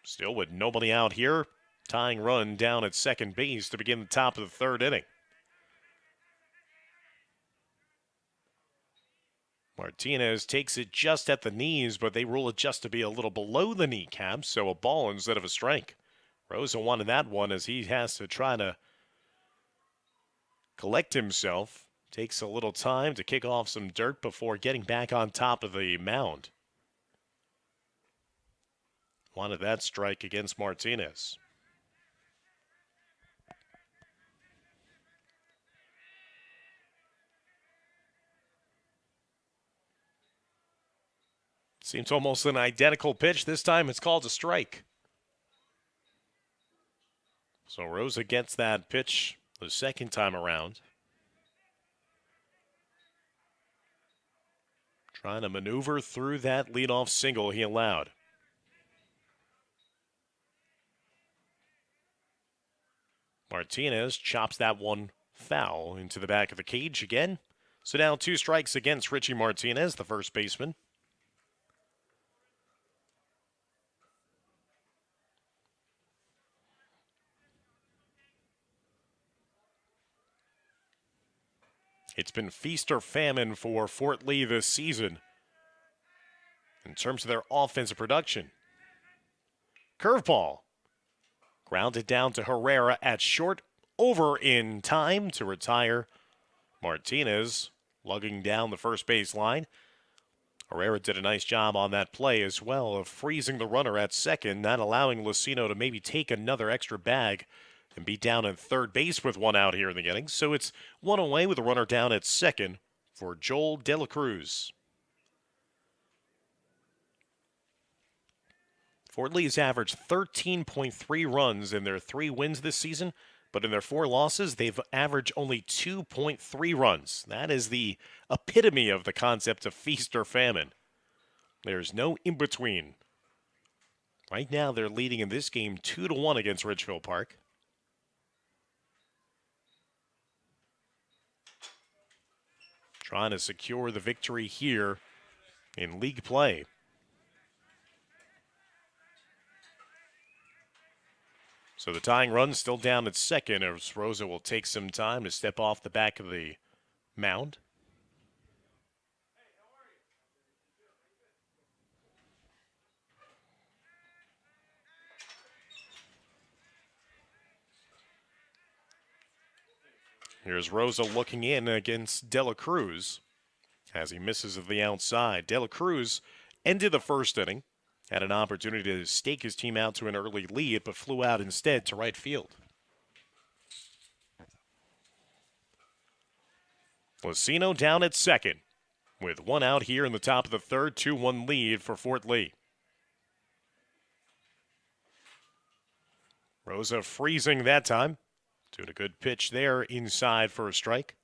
Still with nobody out here, tying run down at second base to begin the top of the third inning. Martinez takes it just at the knees, but they rule it just to be a little below the kneecap, so a ball instead of a strike. Rosa wanted that one as he has to try to collect himself. Takes a little time to kick off some dirt before getting back on top of the mound. Wanted that strike against Martinez. Seems almost an identical pitch. This time it's called a strike. So Rosa gets that pitch the second time around. Trying to maneuver through that leadoff single he allowed. Martinez chops that one foul into the back of the cage again. So now 2 strikes against Richie Martinez, the first baseman. It's been feast or famine for Fort Lee this season in terms of their offensive production. Curveball. Grounded down to Herrera at short, over in time to retire. Martinez lugging down the first base line. Herrera did a nice job on that play as well of freezing the runner at second, not allowing Lucino to maybe take another extra bag and be down at third base with 1 out here in the inning. So it's 1 away with a runner down at second for Joel De La Cruz. Fort Lee has averaged 13.3 runs in their 3 wins this season, but in their 4 losses, they've averaged only 2.3 runs. That is the epitome of the concept of feast or famine. There's no in-between. Right now, they're leading in this game 2-1 against Ridgefield Park. Trying to secure the victory here in league play. So the tying run still down at second as Rosa will take some time to step off the back of the mound. Here's Rosa looking in against De La Cruz as he misses at the outside. De La Cruz ended the first inning, had an opportunity to stake his team out to an early lead, but flew out instead to right field. Lucino down at second with 1 out here in the top of the third, 2-1 lead for Fort Lee. Rosa freezing that time. Doing a good pitch there inside for a strike.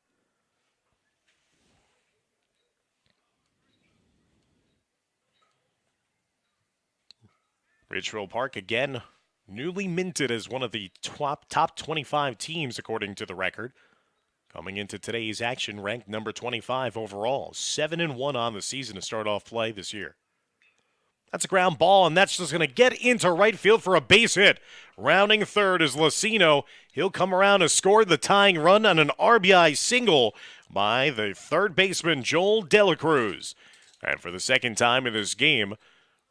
Ridgefield Park again newly minted as one of the top 25 teams according to the record. Coming into today's action ranked number 25 overall. 7-1 on the season to start off play this year. That's a ground ball, and that's just going to get into right field for a base hit. Rounding third is Lucino. He'll come around and score the tying run on an RBI single by the third baseman, Joel De La Cruz. And for the second time in this game,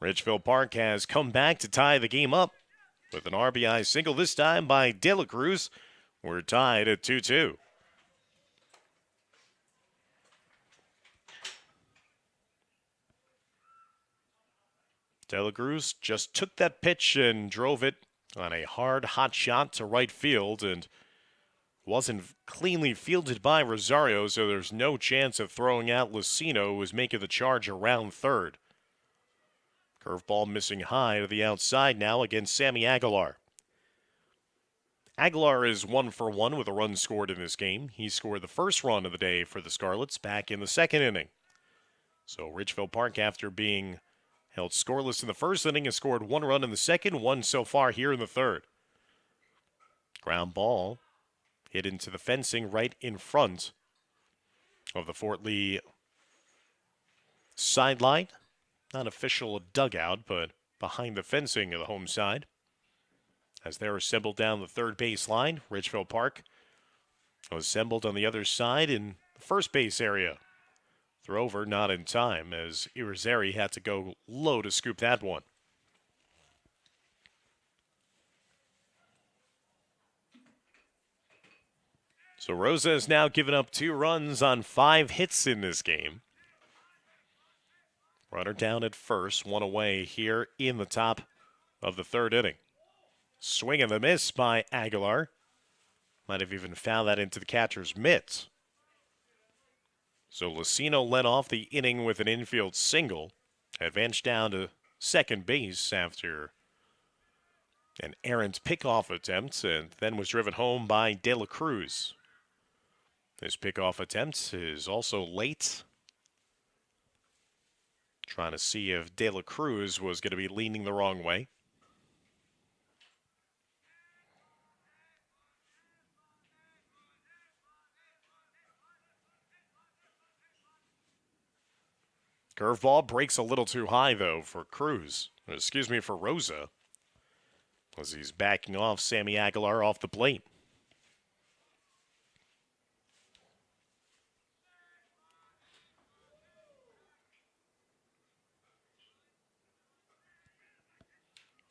Ridgefield Park has come back to tie the game up with an RBI single, this time by De La Cruz. We're tied at 2-2. De La Cruz just took that pitch and drove it on a hard, hot shot to right field and wasn't cleanly fielded by Rosario, so there's no chance of throwing out Lucino, who was making the charge around third. Curveball missing high to the outside now against Sammy Aguilar. Aguilar is 1 for 1 with a run scored in this game. He scored the first run of the day for the Scarlets back in the second inning. So Ridgefield Park, after being held scoreless in the first inning, has scored 1 run in the second, 1 so far here in the third. Ground ball hit into the fencing right in front of the Fort Lee sideline. Not official dugout, but behind the fencing of the home side. As they're assembled down the third base line, Ridgefield Park assembled on the other side in the first base area. Throw over not in time as Irizarry had to go low to scoop that one. So Rosa has now given up 2 runs on 5 hits in this game. Runner down at first, 1 away here in the top of the 3rd inning. Swing and the miss by Aguilar. Might have even fouled that into the catcher's mitts. So Lucino led off the inning with an infield single. Advanced down to second base after an errant pickoff attempt, and then was driven home by De La Cruz. This pickoff attempt is also late. Trying to see if De La Cruz was going to be leaning the wrong way. Curveball breaks a little too high, though, for Cruz. Excuse me, for Rosa. As he's backing off Sammy Aguilar off the plate.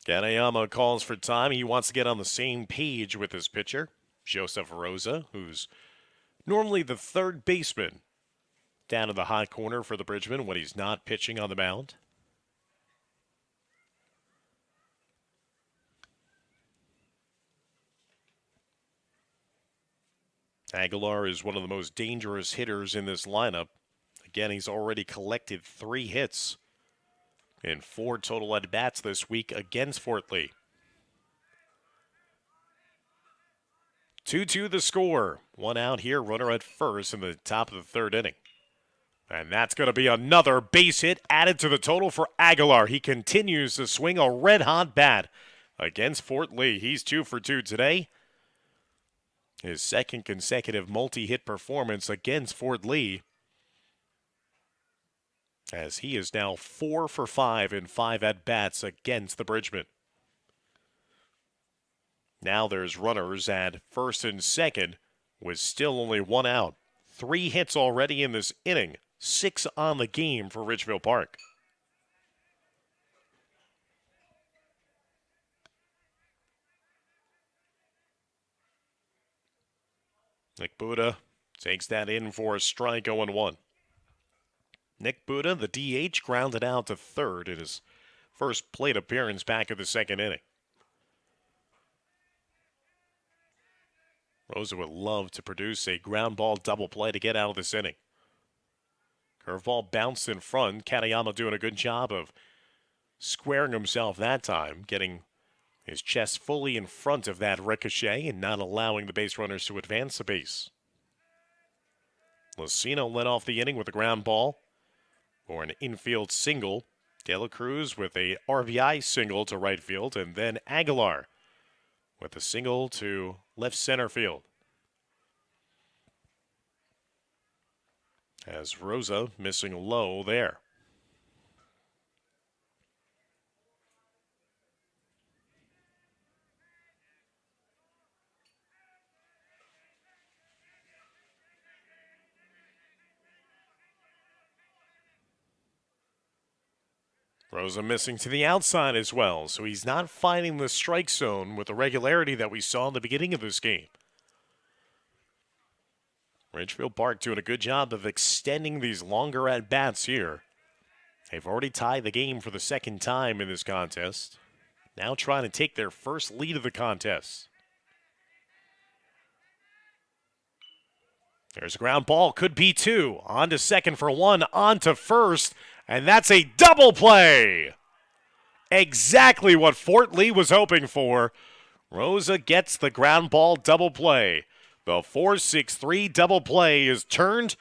Kaneyama calls for time. He wants to get on the same page with his pitcher, Joseph Rosa, who's normally the 3rd baseman down in the hot corner for the Bridgemen when he's not pitching on the mound. Aguilar is one of the most dangerous hitters in this lineup. Again, he's already collected 3 hits in 4 total at-bats this week against Fort Lee. 2-2 the score. 1 out here, runner at first in the top of the 3rd inning. And that's going to be another base hit added to the total for Aguilar. He continues to swing a red-hot bat against Fort Lee. He's 2 for 2 today. His 2nd consecutive multi-hit performance against Fort Lee, as he is now 4 for 5 in 5 at-bats against the Bridgemen. Now there's runners at first and second with still only 1 out. 3 hits already in this inning. 6 on the game for Ridgefield Park. Nick Buda takes that in for a strike, 0-1. Nick Buda, the DH, grounded out to 3rd in his first plate appearance back in the 2nd inning. Rosa would love to produce a ground ball double play to get out of this inning. Curveball bounced in front. Kaneyama doing a good job of squaring himself that time, getting his chest fully in front of that ricochet and not allowing the base runners to advance the base. Lucino led off the inning with a ground ball or an infield single. De La Cruz with a RBI single to right field, and then Aguilar with a single to left center field. As Rosa missing low there. Rosa missing to the outside as well, so he's not finding the strike zone with the regularity that we saw in the beginning of this game. Ridgefield Park doing a good job of extending these longer at-bats here. They've already tied the game for the 2nd time in this contest. Now trying to take their first lead of the contest. There's a ground ball, could be 2. On to second for 1, on to first, and that's a double play. Exactly what Fort Lee was hoping for. Rosa gets the ground ball double play. The 4-6-3 double play is turned,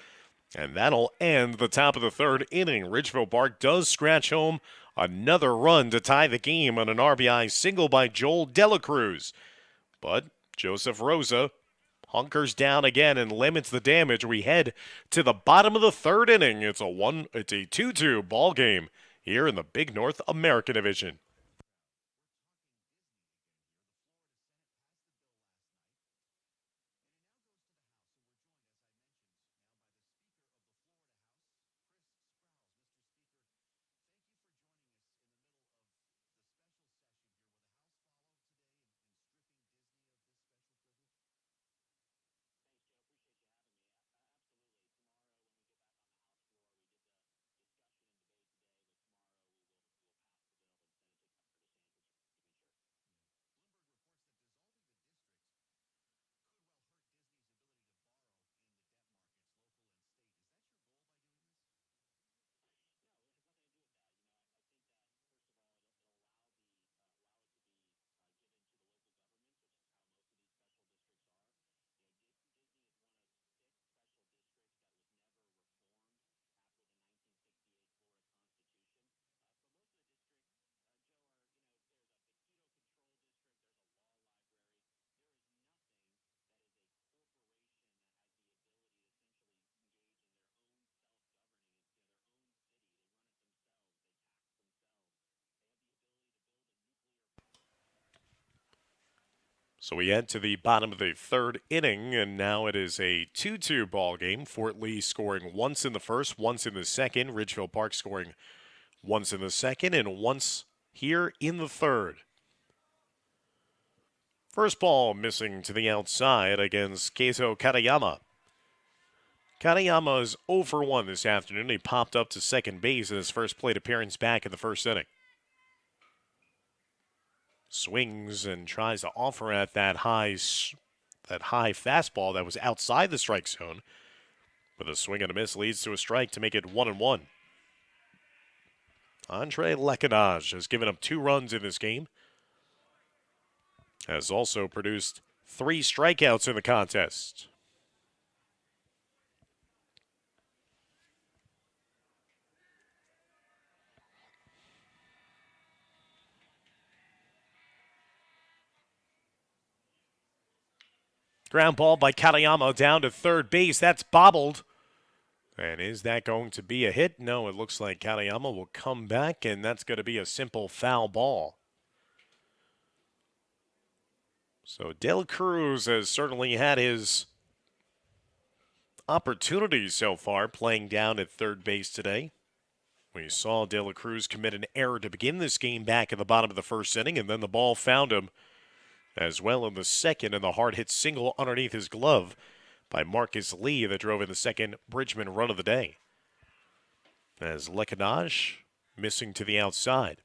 and that'll end the top of the 3rd inning. Ridgefield Park does scratch home another run to tie the game on an RBI single by Joel De La Cruz. But Joseph Rosa hunkers down again and limits the damage. We head to the bottom of the 3rd inning. It's a 2-2 ball game here in the Big North American Division. So we head to the bottom of the third inning, and now it is a 2-2 ball game. Fort Lee scoring once in the first, once in the second. Ridgefield Park scoring once in the second, and once here in the third. First ball missing to the outside against Keizo Katayama. Katayama is 0 for 1 this afternoon. He popped up to second base in his first plate appearance back in the first inning. Swings and tries to offer at that high fastball that was outside the strike zone. But a swing and a miss leads to a strike to make it 1-1. Andre Lecanage has given up 2 runs in this game. Has also produced 3 strikeouts in the contest. Ground ball by Katayama down to third base. That's bobbled. And is that going to be a hit? No, it looks like Katayama will come back, and that's going to be a simple foul ball. So De La Cruz has certainly had his opportunities so far playing down at third base today. We saw De La Cruz commit an error to begin this game back in the bottom of the first inning, and then the ball found him as well in the second, and the hard-hit single underneath his glove by Marcus Lee that drove in the second Bridgman run of the day. As Lecanage missing to the outside.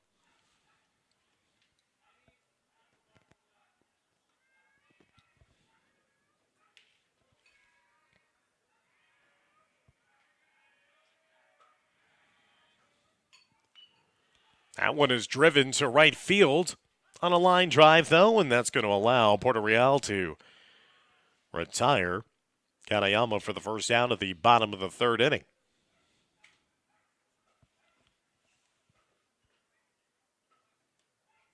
That one is driven to right field on a line drive, though, and that's going to allow Puerto Real to retire Katayama for the first out at the bottom of the third inning.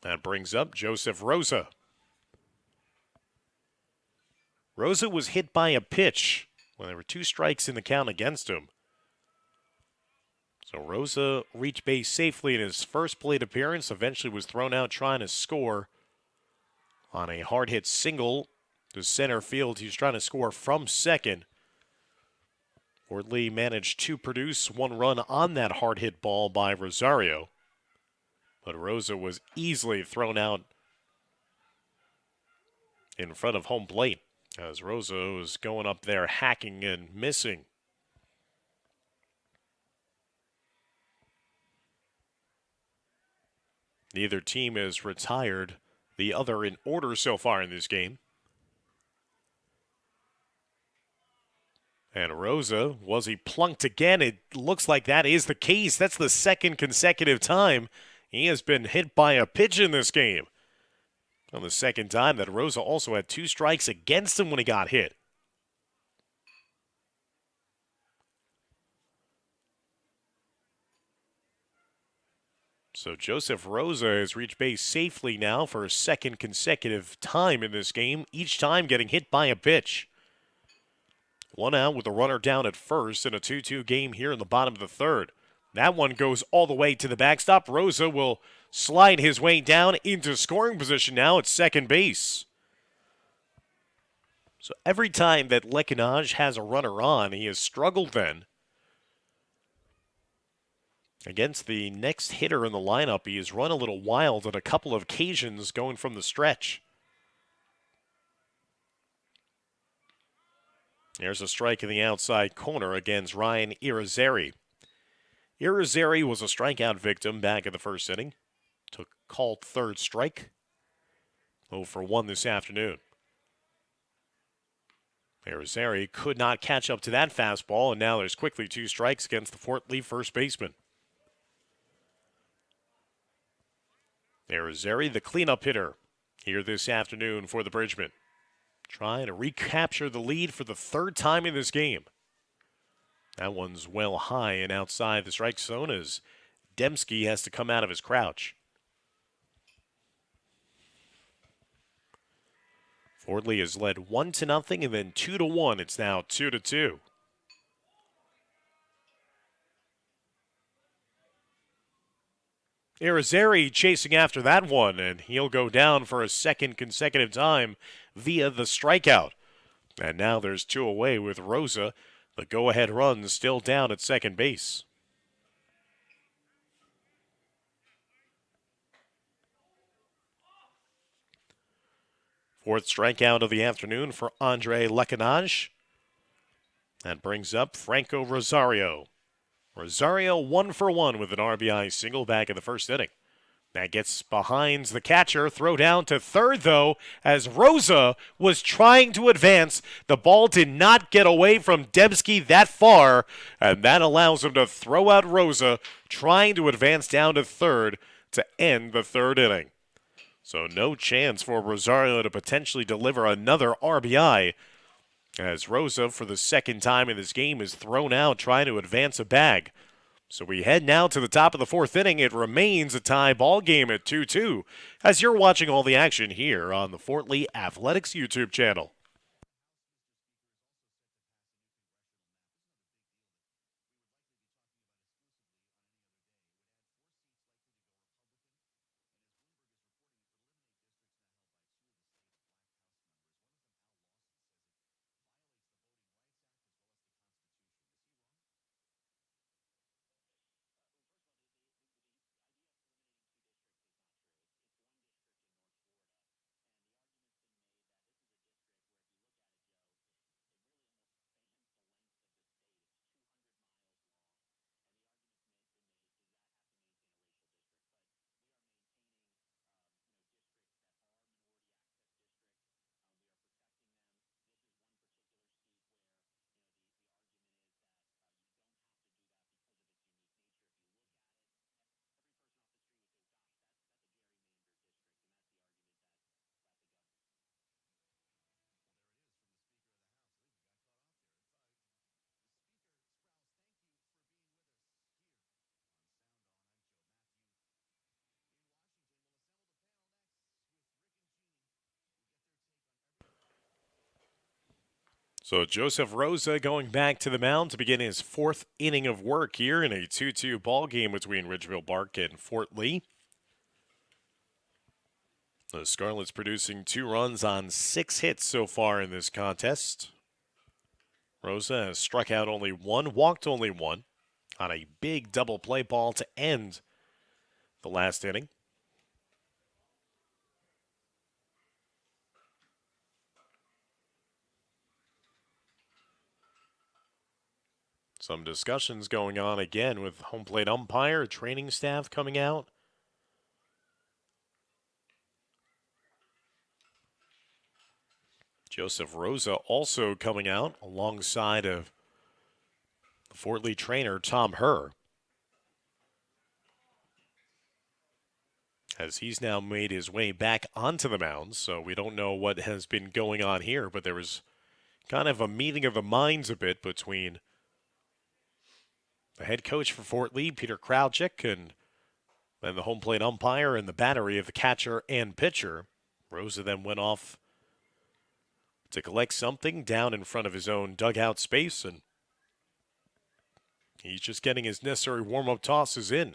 That brings up Joseph Rosa. Rosa was hit by a pitch when there were 2 strikes in the count against him. So Rosa reached base safely in his first plate appearance, eventually was thrown out trying to score on a hard-hit single to center field. He was trying to score from second. Fort Lee managed to produce 1 run on that hard-hit ball by Rosario. But Rosa was easily thrown out in front of home plate as Rosa was going up there hacking and missing. Neither team has retired the other in order so far in this game. And Rosa, was he plunked again? It looks like that is the case. That's the second consecutive time he has been hit by a pitch in this game. On the second time that Rosa also had 2 strikes against him when he got hit. So Joseph Rosa has reached base safely now for a second consecutive time in this game, each time getting hit by a pitch. 1 out with a runner down at first in a 2-2 game here in the bottom of the third. That one goes all the way to the backstop. Rosa will slide his way down into scoring position now at second base. So every time that Lecanage has a runner on, he has struggled then. Against the next hitter in the lineup, he has run a little wild on a couple of occasions going from the stretch. There's a strike in the outside corner against Ryan Irizarry. Irizarry was a strikeout victim back in the first inning. Took called third strike. 0 for 1 this afternoon. Irizarry could not catch up to that fastball, and now there's quickly 2 strikes against the Fort Lee first baseman. Irizarry, the cleanup hitter, here this afternoon for the Bridgman. Trying to recapture the lead for the 3rd time in this game. That one's well high and outside the strike zone as Dembski has to come out of his crouch. Fort Lee has led 1-0 and then 2-1. It's now 2-2. Irizarry chasing after that one, and he'll go down for a second consecutive time via the strikeout. And now there's two away with Rosa. The go-ahead run still down at second base. Fourth strikeout of the afternoon for Andre Lecanage. That brings up Franco Rosario. Rosario 1 for 1 with an RBI single back in the first inning. That gets behind the catcher. Throw down to third, though, as Rosa was trying to advance. The ball did not get away from Dembski that far, and that allows him to throw out Rosa, trying to advance down to third to end the third inning. So no chance for Rosario to potentially deliver another RBI, as Rosa, for the second time in this game, is thrown out trying to advance a bag. So we head now to the top of the fourth inning. It remains a tie ball game at 2-2 as you're watching all the action here on the Fort Lee Athletics YouTube channel. So Joseph Rosa going back to the mound to begin his fourth inning of work here in a 2-2 ball game between Ridgefield Park and Fort Lee. The Scarlets producing 2 runs on 6 hits so far in this contest. Rosa has struck out only 1, walked only 1 on a big double play ball to end the last inning. Some discussions going on again with home plate umpire, training staff coming out. Joseph Rosa also coming out alongside of the Fort Lee trainer, Tom Herr, as he's now made his way back onto the mound. So we don't know what has been going on here, but there was kind of a meeting of the minds a bit between the head coach for Fort Lee, Peter Krawczyk, and then the home plate umpire and the battery of the catcher and pitcher. Rosa then went off to collect something down in front of his own dugout space, and he's just getting his necessary warm-up tosses in.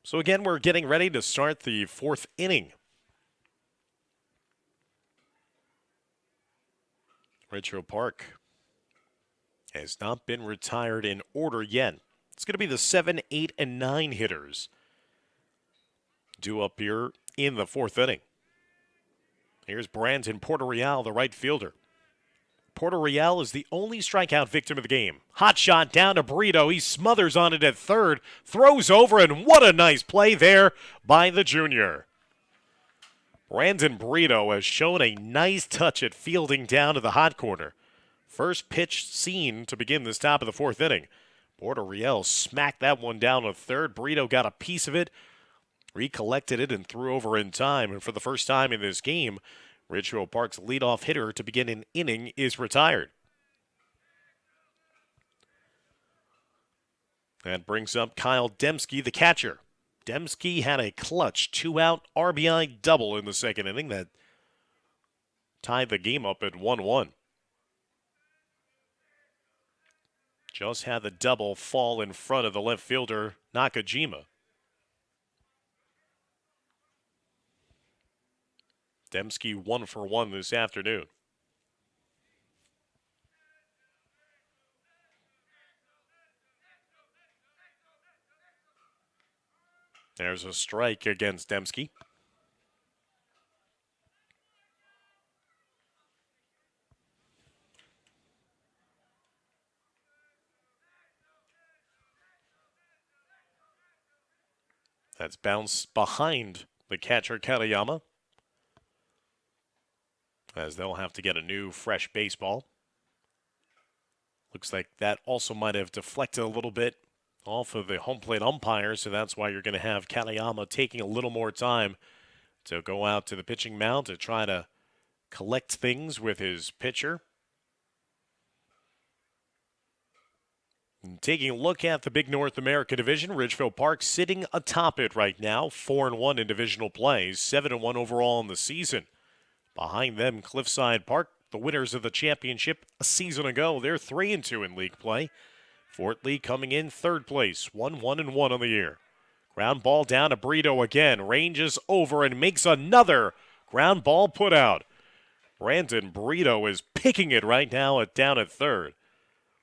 So again, we're getting ready to start the fourth inning. Ridgefield Park has not been retired in order yet. It's going to be the 7, 8, and 9 hitters due up here in the fourth inning. Here's Brandon Porter-Real, the right fielder. Porter-Real is the only strikeout victim of the game. Hot shot down to Brito. He smothers on it at third, throws over, and what a nice play there by the junior. Brandon Brito has shown a nice touch at fielding down to the hot corner. First pitch seen to begin this top of the fourth inning. Porter-Real smacked that one down to third. Brito got a piece of it, recollected it, and threw over in time. And for the first time in this game, Ridgefield Park's leadoff hitter to begin an inning is retired. That brings up Kyle Dembski, the catcher. Dembski had a clutch 2-out RBI double in the second inning that tied the game up at 1-1. Just had the double fall in front of the left fielder, Nakajima. Dembski 1 for 1 this afternoon. There's a strike against Dembski. That's bounced behind the catcher Katayama, as they'll have to get a new fresh baseball. Looks like that also might have deflected a little bit off of the home plate umpire, so that's why you're going to have Katayama taking a little more time to go out to the pitching mound to try to collect things with his pitcher. And taking a look at the Big North America Division, Ridgefield Park sitting atop it right now, 4-1 in divisional play, 7-1 overall in the season. Behind them, Cliffside Park, the winners of the championship a season ago. They're 3-2 in league play. Fort Lee coming in third place, 1-1-1 on the year. Ground ball down to Brito again, ranges over and makes another ground ball put out. Brandon Brito is picking it right now down at third.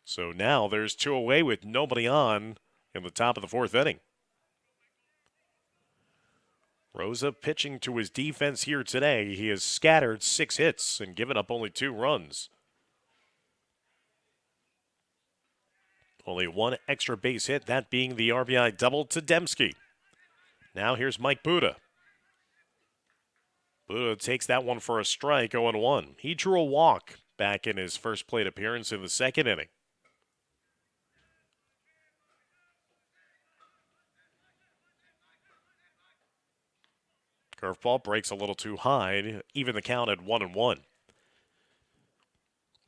So now there's 2 away with nobody on in the top of the 4th inning. Rosa pitching to his defense here today. He has scattered 6 hits and given up only 2 runs. Only 1 extra base hit, that being the RBI double to Dembski. Now here's Mike Buda. Buda takes that one for a strike, 0-1. He drew a walk back in his first plate appearance in the 2nd inning. Curveball breaks a little too high, even the count at 1-1.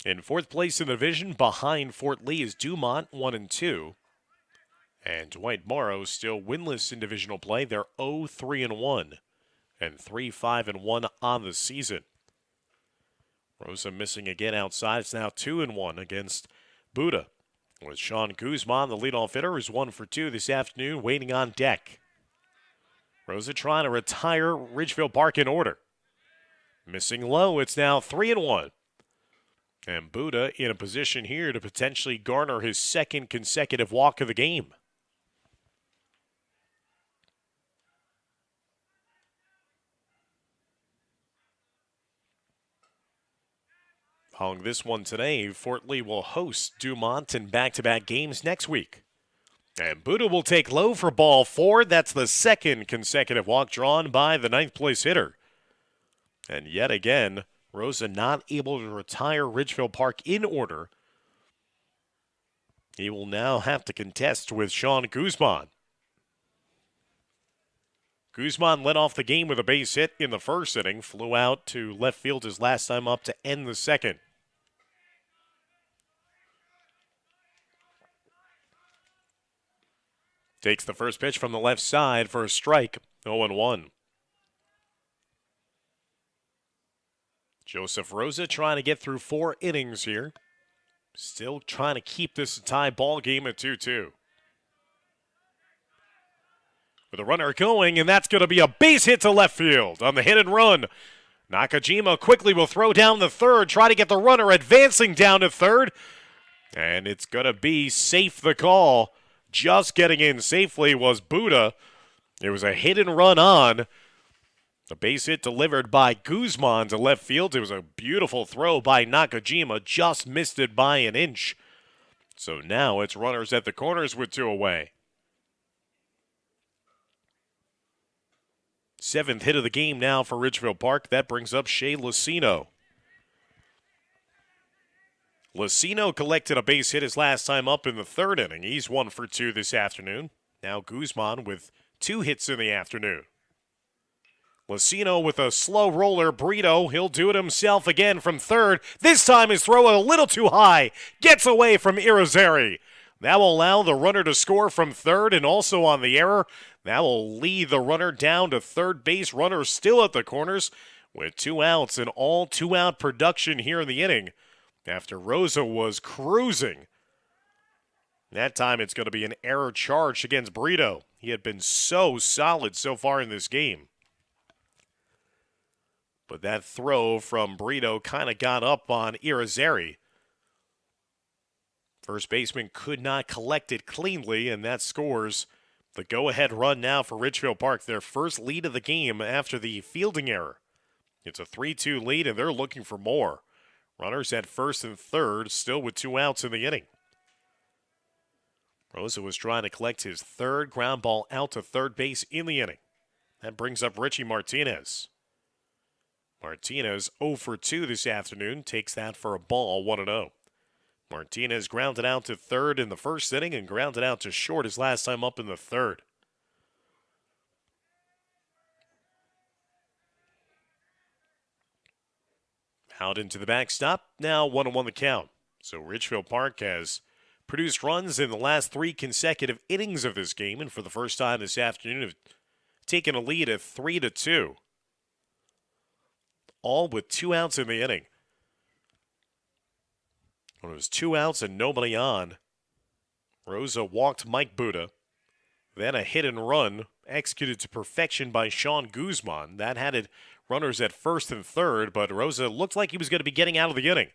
In 4th place in the division, behind Fort Lee, is Dumont, 1-2. And Dwight Morrow still winless in divisional play. They're 0-3-1 and 3-5-1 on the season. Rosa missing again outside. It's now 2-1 against Buda. With Sean Guzman, the leadoff hitter, is 1 for 2 this afternoon, waiting on deck. Rosa trying to retire Ridgefield Park in order. Missing low, it's now 3-1. And Buda in a position here to potentially garner his 2nd consecutive walk of the game. Following this one today, Fort Lee will host Dumont in back-to-back games next week. And Buda will take low for ball 4. That's the 2nd consecutive walk drawn by the 9th place hitter. And yet again, Rosa not able to retire Ridgefield Park in order. He will now have to contest with Sean Guzman. Guzman led off the game with a base hit in the 1st inning, flew out to left field his last time up to end the 2nd. Takes the first pitch from the left side for a strike, 0-1. Joseph Rosa trying to get through 4 innings here. Still trying to keep this a tie ball game at 2-2. With a runner going, and that's going to be a base hit to left field on the hit and run. Nakajima quickly will throw down the 3rd, try to get the runner advancing down to 3rd. And it's going to be safe the call. Just getting in safely was Buda. It was a hit and run on. The base hit delivered by Guzman to left field. It was a beautiful throw by Nakajima. Just missed it by an inch. So now it's runners at the corners with 2 away. 7th hit of the game now for Ridgefield Park. That brings up Shea Lucino. Lucino collected a base hit his last time up in the 3rd inning. He's 1 for 2 this afternoon. Now Guzman with 2 hits in the afternoon. Lucino with a slow roller. Brito, he'll do it himself again from 3rd. This time his throw a little too high. Gets away from Irizarry. That will allow the runner to score from 3rd, and also on the error, that will lead the runner down to 3rd base. Runner still at the corners with 2 outs and all 2-out production here in the inning. After Rosa was cruising. That time it's going to be an error charged against Brito. He had been so solid so far in this game. But that throw from Brito kind of got up on Irizarry. First baseman could not collect it cleanly, and that scores the go-ahead run now for Ridgefield Park, their first lead of the game after the fielding error. It's a 3-2 lead, and they're looking for more. Runners at first and third, still with 2 outs in the inning. Rosa was trying to collect his third ground ball out to third base in the inning. That brings up Richie Martinez. Martinez 0 for 2 this afternoon, takes that for a ball, 1-0. Martinez grounded out to third in the first inning and grounded out to short his last time up in the third. Out into the backstop, now 1-1 the count. So Ridgefield Park has produced runs in the last 3 consecutive innings of this game, and for the first time this afternoon have taken a lead at 3-2. All with 2 outs in the inning. When it was 2 outs and nobody on, Rosa walked Mike Buda. Then a hit and run executed to perfection by Sean Guzman. That had it runners at first and third, but Rosa looked like he was going to be getting out of the inning.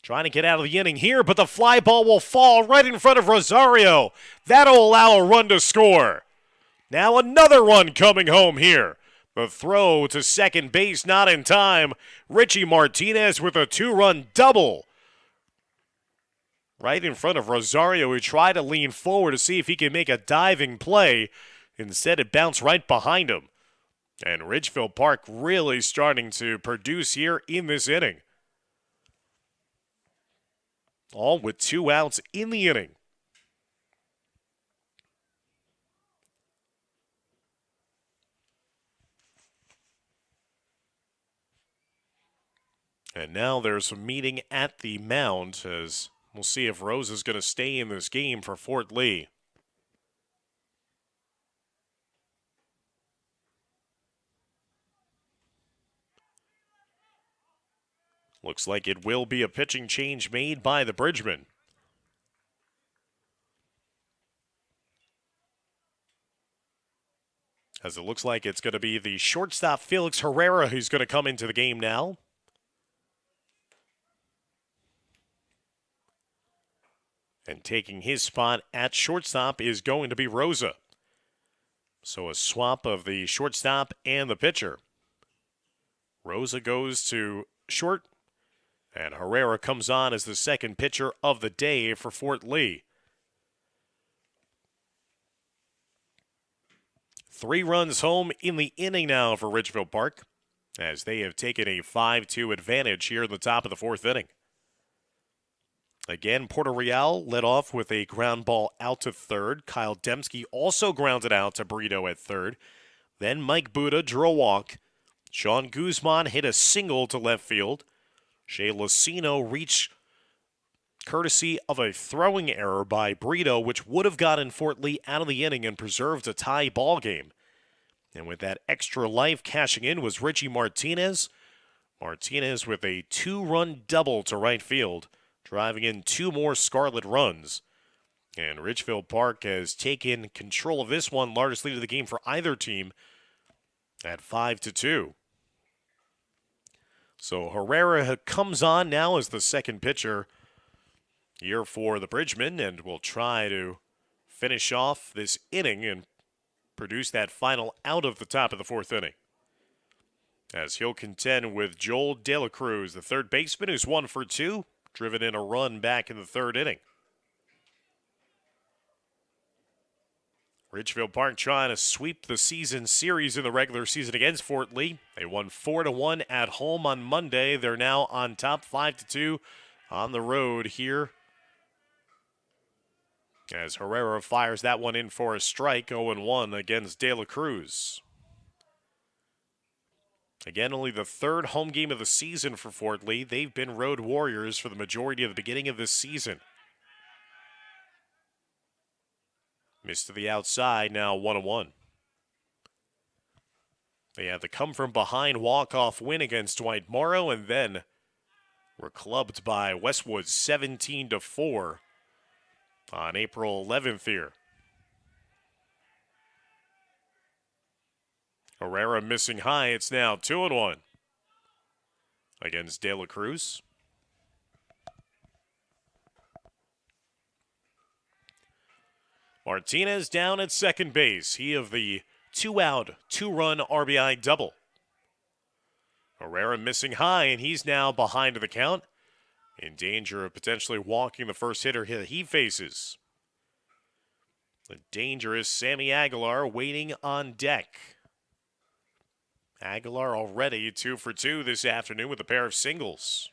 Trying to get out of the inning here, but the fly ball will fall right in front of Rosario. That'll allow a run to score. Now another run coming home here. The throw to second base not in time. Richie Martinez with a 2-run double. Right in front of Rosario, who tried to lean forward to see if he could make a diving play. Instead, it bounced right behind him. And Ridgefield Park really starting to produce here in this inning. All with 2 outs in the inning. And now there's a meeting at the mound as we'll see if Rose is going to stay in this game for Fort Lee. Looks like it will be a pitching change made by the Bridgemen. As it looks like it's going to be the shortstop Felix Herrera who's going to come into the game now. And taking his spot at shortstop is going to be Rosa. So a swap of the shortstop and the pitcher. Rosa goes to short, and Herrera comes on as the second pitcher of the day for Fort Lee. 3 runs home in the inning now for Ridgefield Park, as they have taken a 5-2 advantage here in the top of the 4th inning. Again, Puerto Real led off with a ground ball out to third. Kyle Dembski also grounded out to Brito at third. Then Mike Buda drew a walk. Sean Guzman hit a single to left field. Shea Lucino reached courtesy of a throwing error by Brito, which would have gotten Fort Lee out of the inning and preserved a tie ball game. And with that extra life cashing in was Richie Martinez. Martinez with a 2-run double to right field, driving in 2 more Scarlet runs. And Ridgefield Park has taken control of this one, largest lead of the game for either team at 5-2. So Herrera comes on now as the second pitcher here for the Bridgemen, and will try to finish off this inning and produce that final out of the top of the 4th inning. As he'll contend with Joel De La Cruz, the third baseman, who's 1 for 2, driven in a run back in the 3rd inning. Ridgefield Park trying to sweep the season series in the regular season against Fort Lee. They won 4-1 at home on Monday. They're now on top 5-2 on the road here. As Herrera fires that one in for a strike, 0-1 against De La Cruz. Again, only the 3rd home game of the season for Fort Lee. They've been road warriors for the majority of the beginning of this season. Missed to the outside, now 1-1. They had the come-from-behind walk-off win against Dwight Morrow, and then were clubbed by Westwood 17-4 on April 11th here. Herrera missing high. It's now 2-1. against De La Cruz. Martinez down at second base. He of the 2-out, 2-run RBI double. Herrera missing high, and he's now behind the count, in danger of potentially walking the first hitter he faces. The dangerous Sammy Aguilar waiting on deck. Aguilar already 2 for 2 this afternoon with a pair of singles.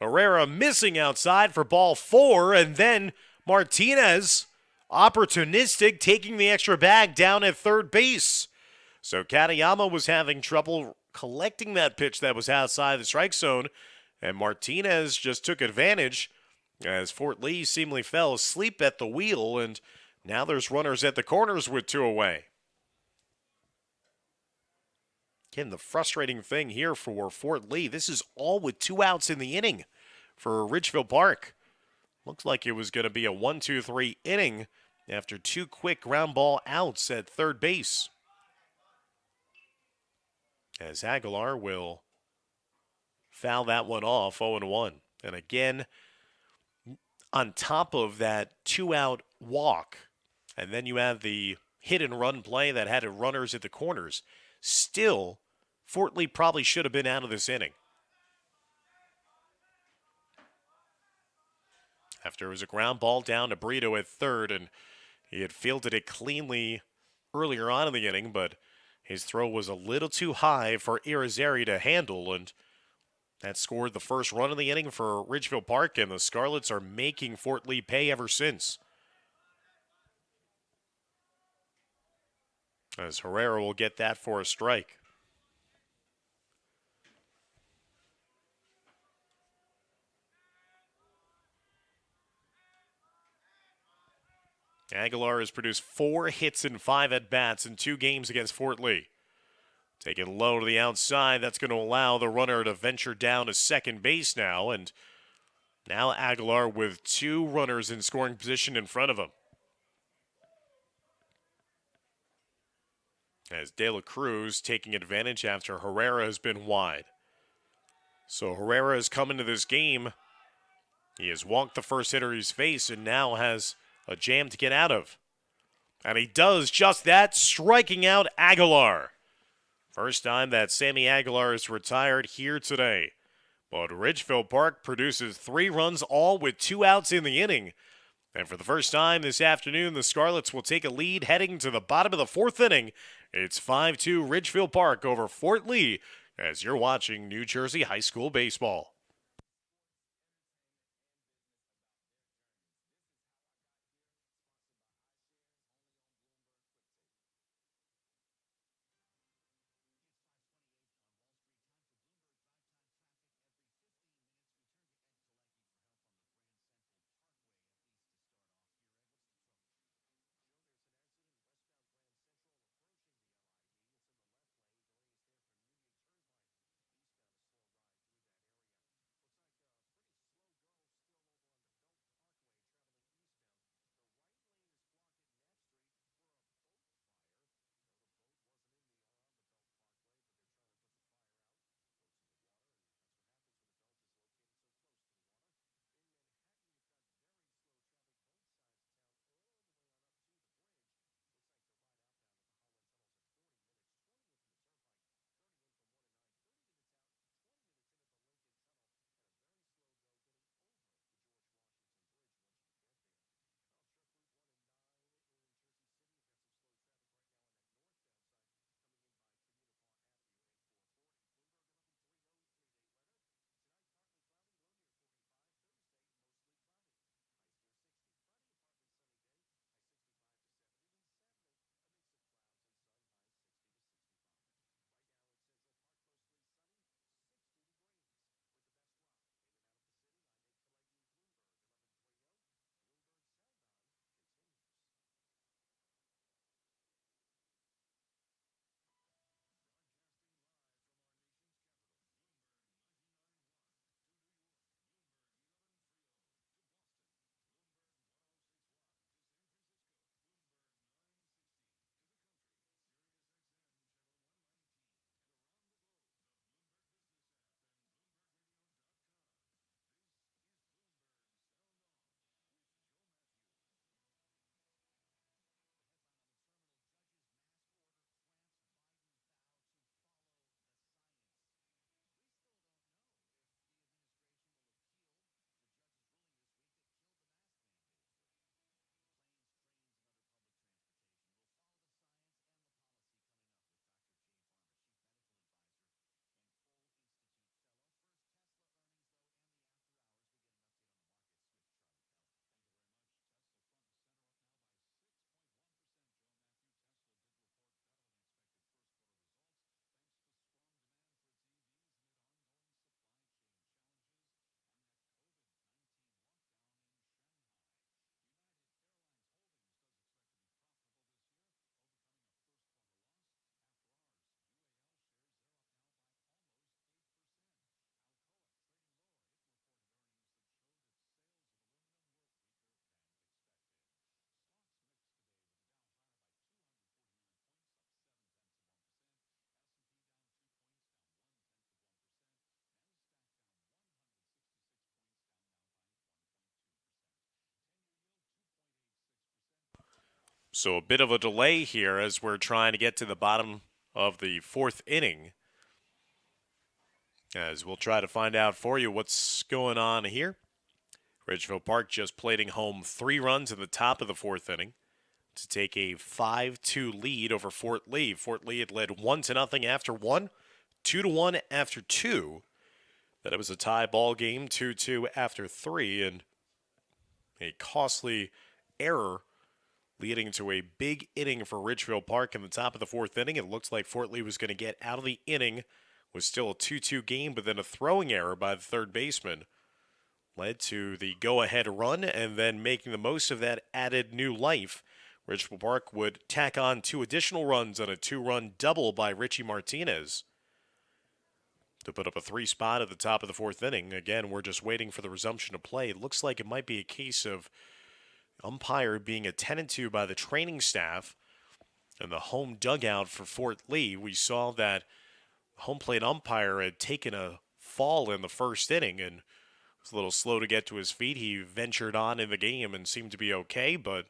Herrera missing outside for ball 4, and then Martinez, opportunistic, taking the extra bag down at third base. So Katayama was having trouble collecting that pitch that was outside the strike zone, and Martinez just took advantage as Fort Lee seemingly fell asleep at the wheel, and now there's runners at the corners with 2 away. Again, the frustrating thing here for Fort Lee, this is all with 2 outs in the inning for Ridgefield Park. Looks like it was going to be a 1-2-3 inning after 2 quick ground ball outs at third base. As Aguilar will foul that one off, 0-1. And again, on top of that 2-out walk, and then you have the hit and run play that had runners at the corners, still, Fort Lee probably should have been out of this inning. After it was a ground ball down to Brito at third, and he had fielded it cleanly earlier on in the inning, but his throw was a little too high for Irizarry to handle, and that scored the first run of the inning for Ridgefield Park, and the Scarlets are making Fort Lee pay ever since. As Herrera will get that for a strike. Aguilar has produced 4 hits and 5 at-bats in 2 games against Fort Lee. Taken low to the outside, that's going to allow the runner to venture down to second base now, and now Aguilar with 2 runners in scoring position in front of him. As De La Cruz taking advantage after Herrera has been wide. So Herrera has come into this game. He has walked the first hitter he's faced and now has a jam to get out of. And he does just that, striking out Aguilar. First time that Sammy Aguilar is retired here today. But Ridgefield Park produces 3 runs, all with 2 outs in the inning. And for the first time this afternoon, the Scarlets will take a lead heading to the bottom of the 4th inning. It's 5-2 Ridgefield Park over Fort Lee as you're watching New Jersey High School Baseball. So a bit of a delay here as we're trying to get to the bottom of the fourth inning. As we'll try to find out for you what's going on here. Ridgefield Park just plating home 3 runs in the top of the fourth inning to take a 5-2 lead over Fort Lee. Fort Lee had led 1-0 after 1, 2-1 after 2. Then it was a tie ball game, 2-2 after 3, and a costly error leading to a big inning for Ridgefield Park in the top of the fourth inning. It looks like Fort Lee was going to get out of the inning. It was still a 2-2 game, but then a throwing error by the third baseman led to the go-ahead run, and then making the most of that added new life, Ridgefield Park would tack on 2 additional runs on a 2-run double by Richie Martinez to put up a 3 spot at the top of the fourth inning. Again, we're just waiting for the resumption of play. It looks like it might be a case of umpire being attended to by the training staff and the home dugout for Fort Lee. We saw that home plate umpire had taken a fall in the first inning and was a little slow to get to his feet. He ventured on in the game and seemed to be okay, but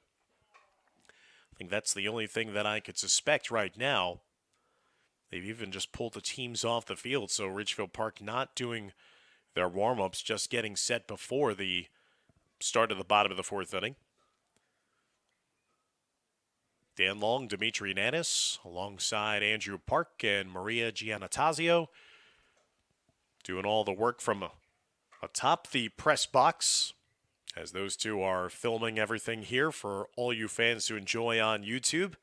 I think that's the only thing that I could suspect right now. They've even just pulled the teams off the field, so Ridgefield Park not doing their warm-ups, just getting set before the start of the bottom of the fourth inning. Dan Long, Dimitri Nanis, alongside Andrew Park and Maria Giannattasio, doing all the work from atop the press box, as those two are filming everything here for all you fans to enjoy on YouTube.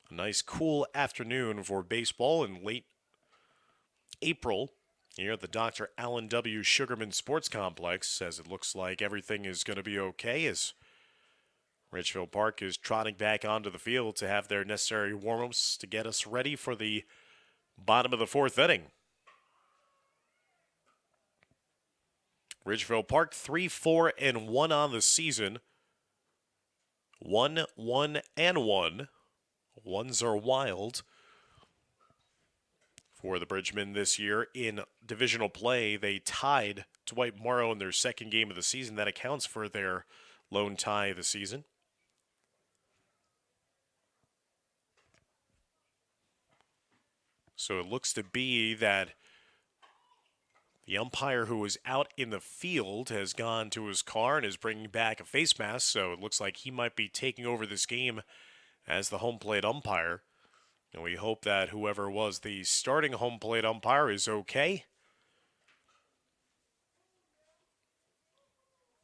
A nice cool afternoon for baseball in late April here at the Dr. Allen W. Sugarman Sports Complex, as it looks like everything is going to be okay as Ridgefield Park is trotting back onto the field to have their necessary warm-ups to get us ready for the bottom of the fourth inning. Ridgefield Park 3-4-1 on the season. 1-1-1. Ones are wild for the Bridgemen this year in divisional play. They tied Dwight Morrow in their second game of the season. That accounts for their lone tie of the season. So it looks to be that the umpire who was out in the field has gone to his car and is bringing back a face mask, so it looks like he might be taking over this game as the home plate umpire. And we hope that whoever was the starting home plate umpire is okay.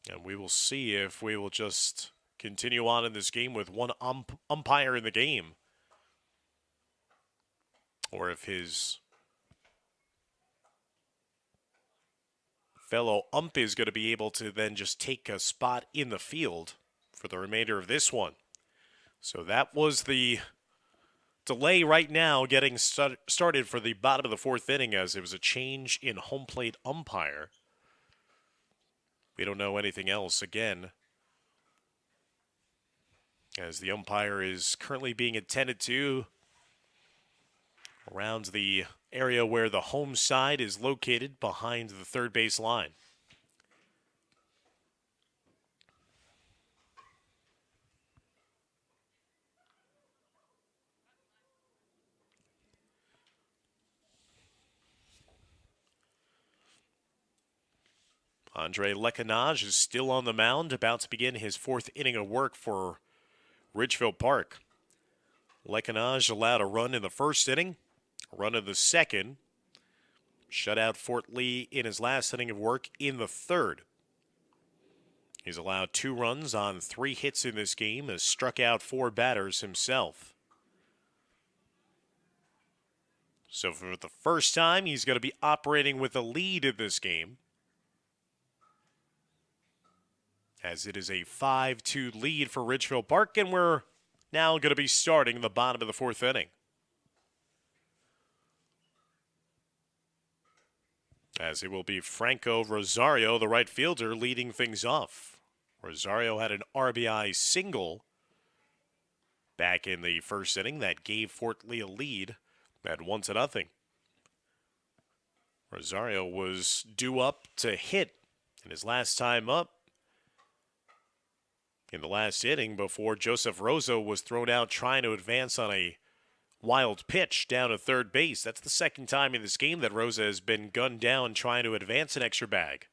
And we will see if we will just continue on in this game with one umpire in the game, or if his fellow ump is going to be able to then just take a spot in the field for the remainder of this one. So that was the delay right now getting started for the bottom of the fourth inning, as it was a change in home plate umpire. We don't know anything else again, as the umpire is currently being attended to around the area where the home side is located behind the third base line. Andre Lecanage is still on the mound, about to begin his fourth inning of work for Ridgefield Park. Lecanage allowed a run in the first inning, a run in the second, shut out Fort Lee in his last inning of work in the third. He's allowed 2 runs on 3 hits in this game, has struck out 4 batters himself. So for the first time, he's going to be operating with a lead in this game, as it is a 5-2 lead for Ridgefield Park, and we're now going to be starting the bottom of the fourth inning. As it will be Franco Rosario, the right fielder, leading things off. Rosario had an RBI single back in the first inning that gave Fort Lee a lead at 1-0. Rosario was due up to hit in his last time up. in the last inning before Joseph Rosa was thrown out trying to advance on a wild pitch down to third base. That's the second time in this game that Rosa has been gunned down trying to advance an extra bag.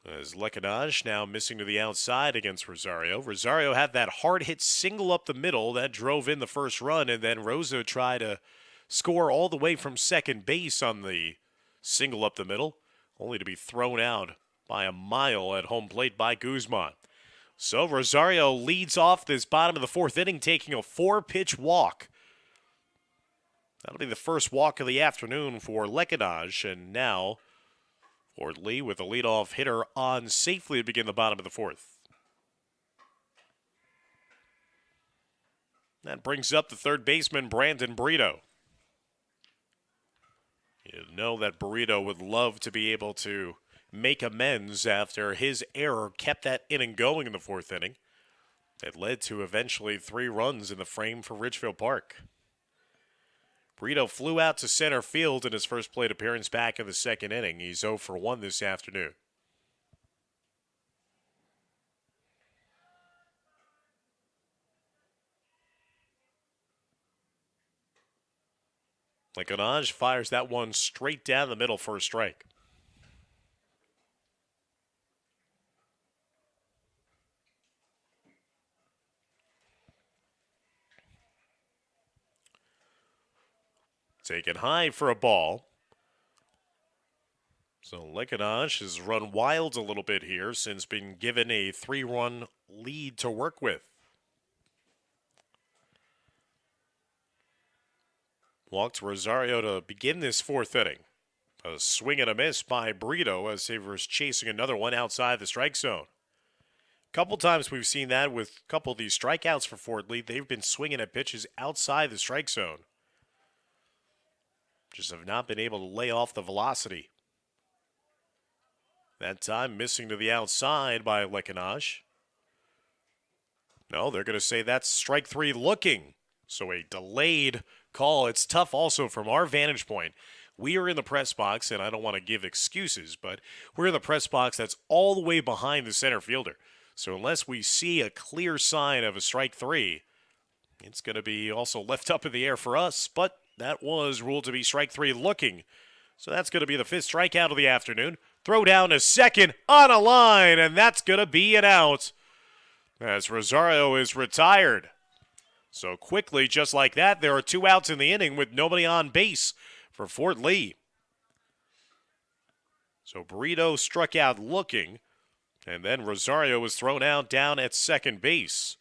As Lecanage now missing to the outside against Rosario. Rosario had that hard hit single up the middle that drove in the first run, and then Rosa tried to score all the way from second base on the single up the middle, only to be thrown out by a mile at home plate by Guzman. So Rosario leads off this bottom of the fourth inning, taking a 4-pitch walk. That'll be the first walk of the afternoon for Lecanage, and now Fort Lee with a leadoff hitter on safely to begin the bottom of the fourth. That brings up the third baseman, Brandon Brito. You know that Burrito would love to be able to make amends after his error kept that inning going in the fourth inning. It led to eventually 3 runs in the frame for Ridgefield Park. Burrito flew out to center field in his first plate appearance back in the second inning. He's 0 for 1 this afternoon. Lecanage fires that one straight down the middle for a strike. Taken high for a ball. So Lecanage has run wild a little bit here since being given a 3-run lead to work with. Walked Rosario to begin this fourth inning. A swing and a miss by Brito as he was chasing another one outside the strike zone. A couple times we've seen that with a couple of these strikeouts for Fort Lee. They've been swinging at pitches outside the strike zone. Just have not been able to lay off the velocity. That time missing to the outside by Lecanage. No, they're going to say that's strike 3 looking. So a delayed call. It's tough also from our vantage point. We are in the press box, and I don't want to give excuses, but we're in the press box that's all the way behind the center fielder. So unless we see a clear sign of a strike 3, it's going to be also left up in the air for us, but that was ruled to be strike 3 looking. So that's going to be the 5th strikeout of the afternoon. Throw down to second on a line, and that's going to be an out as Rosario is retired. So quickly, just like that, there are 2 outs in the inning with nobody on base for Fort Lee. So Burrito struck out looking, and then Rosario was thrown out down at second base.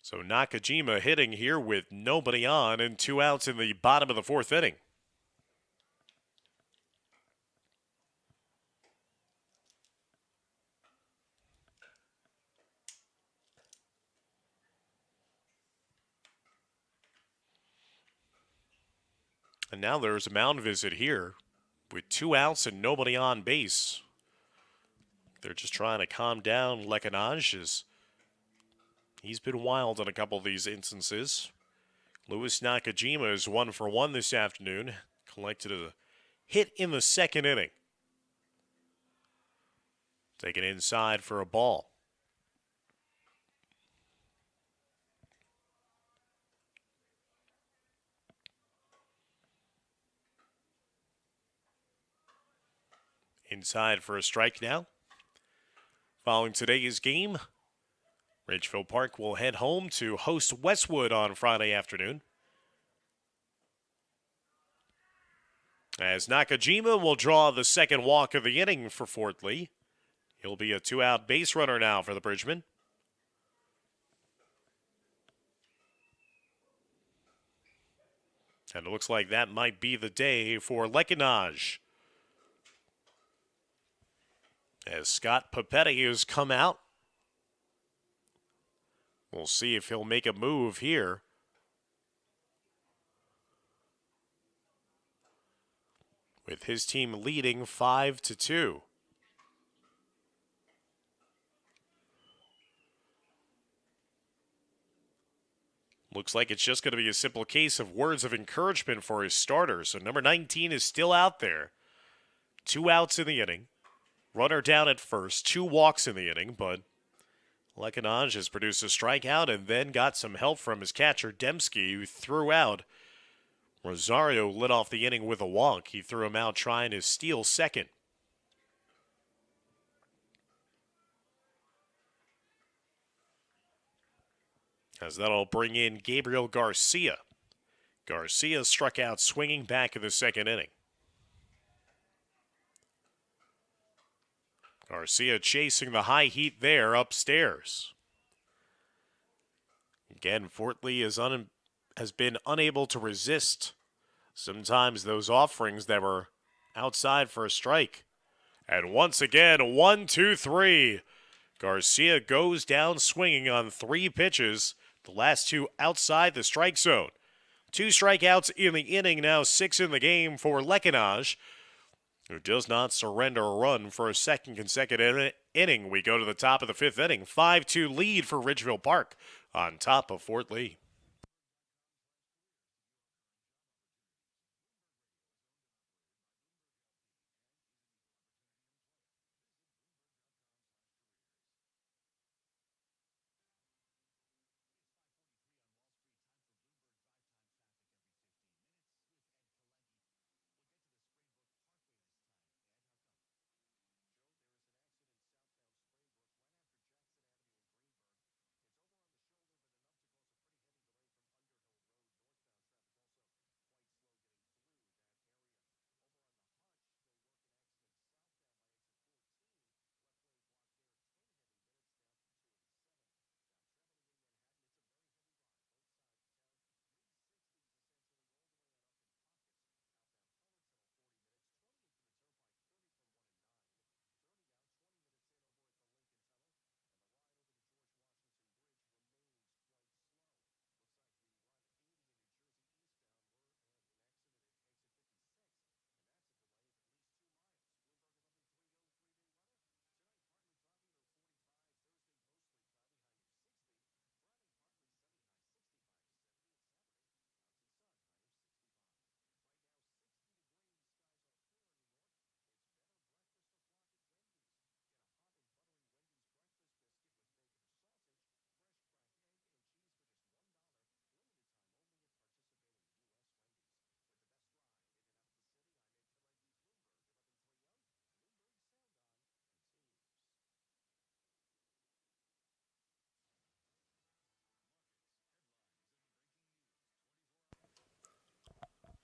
So Nakajima hitting here with nobody on and 2 outs in the bottom of the fourth inning. And now there's a mound visit here with 2 outs and nobody on base. They're just trying to calm down Lecanage as he's been wild on a couple of these instances. Luis Nakajima is 1 for 1 this afternoon. Collected a hit in the second inning. Taken inside for a ball. Inside for a strike now. Following today's game, Ridgefield Park will head home to host Westwood on Friday afternoon. As Nakajima will draw the second walk of the inning for Fort Lee. He'll be a 2-out base runner now for the Bridgemen. And it looks like that might be the day for Lecanage. As Scott Papetti has come out. We'll see if he'll make a move here. With his team leading 5-2. Looks like it's just going to be a simple case of words of encouragement for his starters. So number 19 is still out there. 2 outs in the inning. Runner down at first, 2 walks in the inning, but Lekanaj has produced a strikeout and then got some help from his catcher, Dembski, who threw out. Rosario lit off the inning with a walk. He threw him out trying to steal second. As that'll bring in Gabriel Garcia. Garcia struck out swinging back in the second inning. Garcia chasing the high heat there upstairs. Again, Fort Lee has been unable to resist sometimes those offerings that were outside for a strike. And once again, 1, 2, 3. Garcia goes down swinging on 3 pitches, the last 2 outside the strike zone. 2 strikeouts in the inning, now 6 in the game for Lekanaj, who does not surrender a run for a second consecutive inning. We go to the top of the 5th inning. 5-2 lead for Ridgefield Park on top of Fort Lee.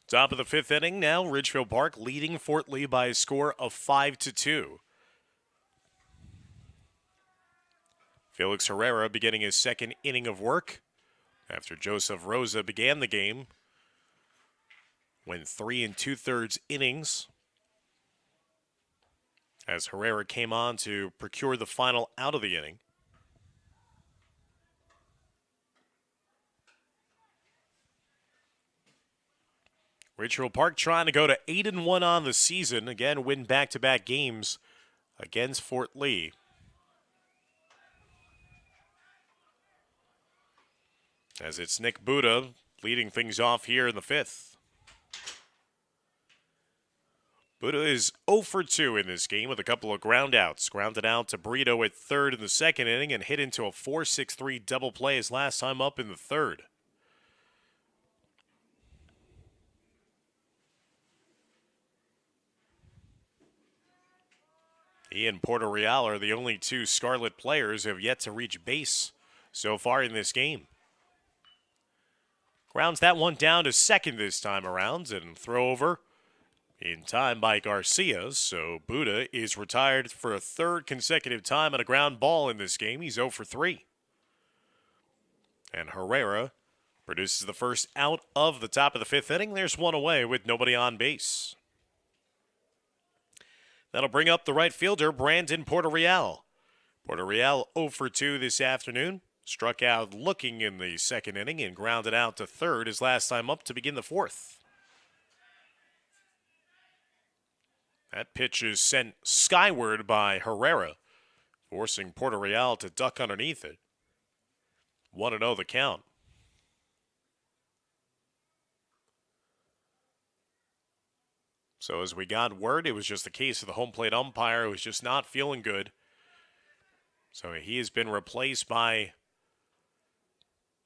Top of the 5th inning now, Ridgefield Park leading Fort Lee by a score of 5-2. Felix Herrera beginning his second inning of work after Joseph Rosa began the game. Went 3 2/3 innings as Herrera came on to procure the final out of the inning. Ridgefield Park trying to go to 8-1 on the season. Again, win back-to-back games against Fort Lee. As it's Nick Buddha leading things off here in the 5th. Buddha is 0 for 2 in this game with a couple of ground outs. Grounded out to Brito at third in the second inning and hit into a 4-6-3 double play his last time up in the third. He and Puerto Real are the only 2 Scarlet players who have yet to reach base so far in this game. Grounds that one down to second this time around and throw over in time by Garcia. So Buddha is retired for a 3rd consecutive time on a ground ball in this game. He's 0 for 3. And Herrera produces the first out of the top of the 5th inning. There's one away with nobody on base. That'll bring up the right fielder, Brandon Puerto Real. Puerto Real 0 for 2 this afternoon. Struck out looking in the second inning and grounded out to third his last time up to begin the 4th. That pitch is sent skyward by Herrera, forcing Puerto Real to duck underneath it. 1-0 the count. So as we got word, it was just the case of the home plate umpire who was just not feeling good. So he has been replaced by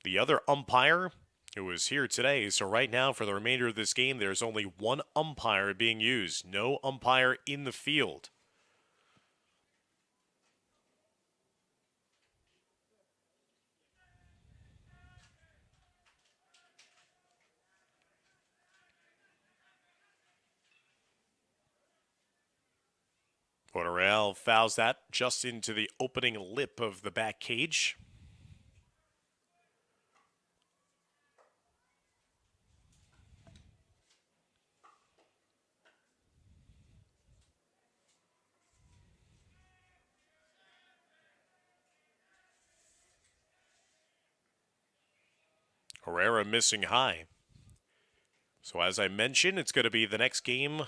the other umpire who was here today. So right now, for the remainder of this game, there's only one umpire being used. No umpire in the field. Porterell fouls that just into the opening lip of the back cage. Herrera missing high. So as I mentioned, it's going to be the next game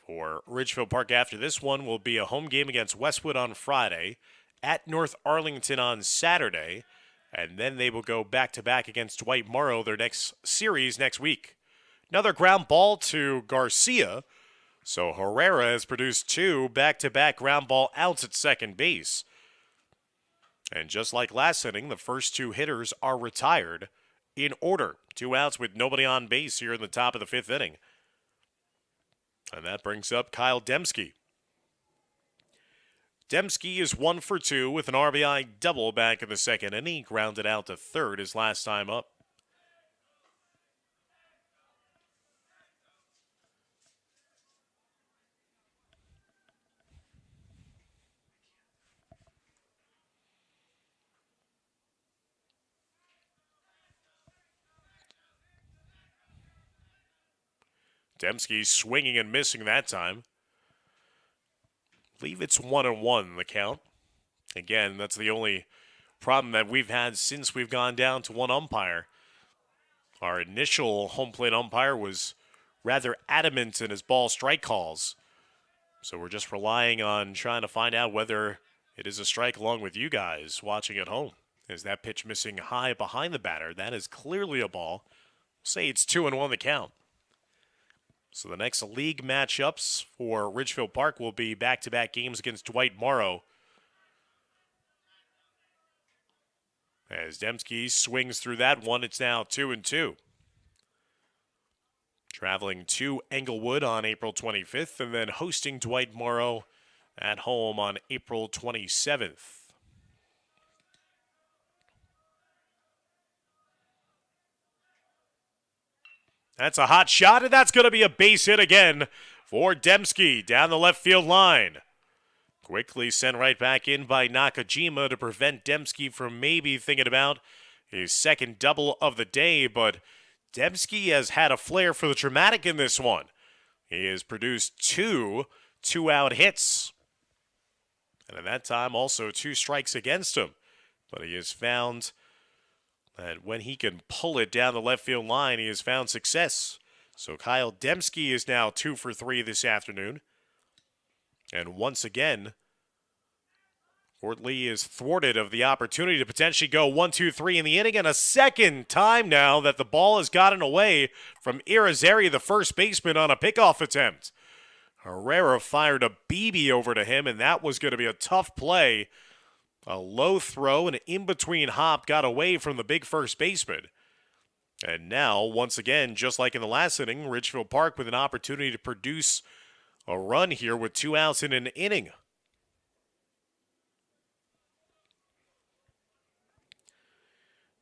for Ridgefield Park after this one will be a home game against Westwood on Friday, at North Arlington on Saturday, and then they will go back-to-back against Dwight Morrow their next series next week. Another ground ball to Garcia, so Herrera has produced 2 back-to-back ground ball outs at second base. And just like last inning, the first 2 hitters are retired in order. 2 outs with nobody on base here in the top of the 5th inning. And that brings up Kyle Dembski. Dembski is 1 for 2 with an RBI double back in the second inning. He grounded out to third his last time up. Dembski swinging and missing that time. I believe it's 1-1 the count. Again, that's the only problem that we've had since we've gone down to one umpire. Our initial home plate umpire was rather adamant in his ball strike calls. So we're just relying on trying to find out whether it is a strike along with you guys watching at home. Is that pitch missing high behind the batter? That is clearly a ball. Say it's 2-1 the count. So the next league matchups for Ridgefield Park will be back-to-back games against Dwight Morrow. As Dembski swings through that one, it's now 2-2. Traveling to Englewood on April 25th and then hosting Dwight Morrow at home on April 27th. That's a hot shot, and that's going to be a base hit again for Dembski down the left field line. Quickly sent right back in by Nakajima to prevent Dembski from maybe thinking about his second double of the day, but Dembski has had a flair for the dramatic in this one. He has produced 2 two-out hits, and at that time also 2 strikes against him, but he has found that when he can pull it down the left field line, he has found success. So Kyle Dembski is now 2 for 3 this afternoon. And once again, Fort Lee is thwarted of the opportunity to potentially go 1-2-3 in the inning. And a second time now that the ball has gotten away from Irizarry, the first baseman, on a pickoff attempt. Herrera fired a BB over to him, and that was going to be a tough play. A low throw and an in-between hop got away from the big first baseman. And now, once again, just like in the last inning, Ridgefield Park with an opportunity to produce a run here with 2 outs in an inning.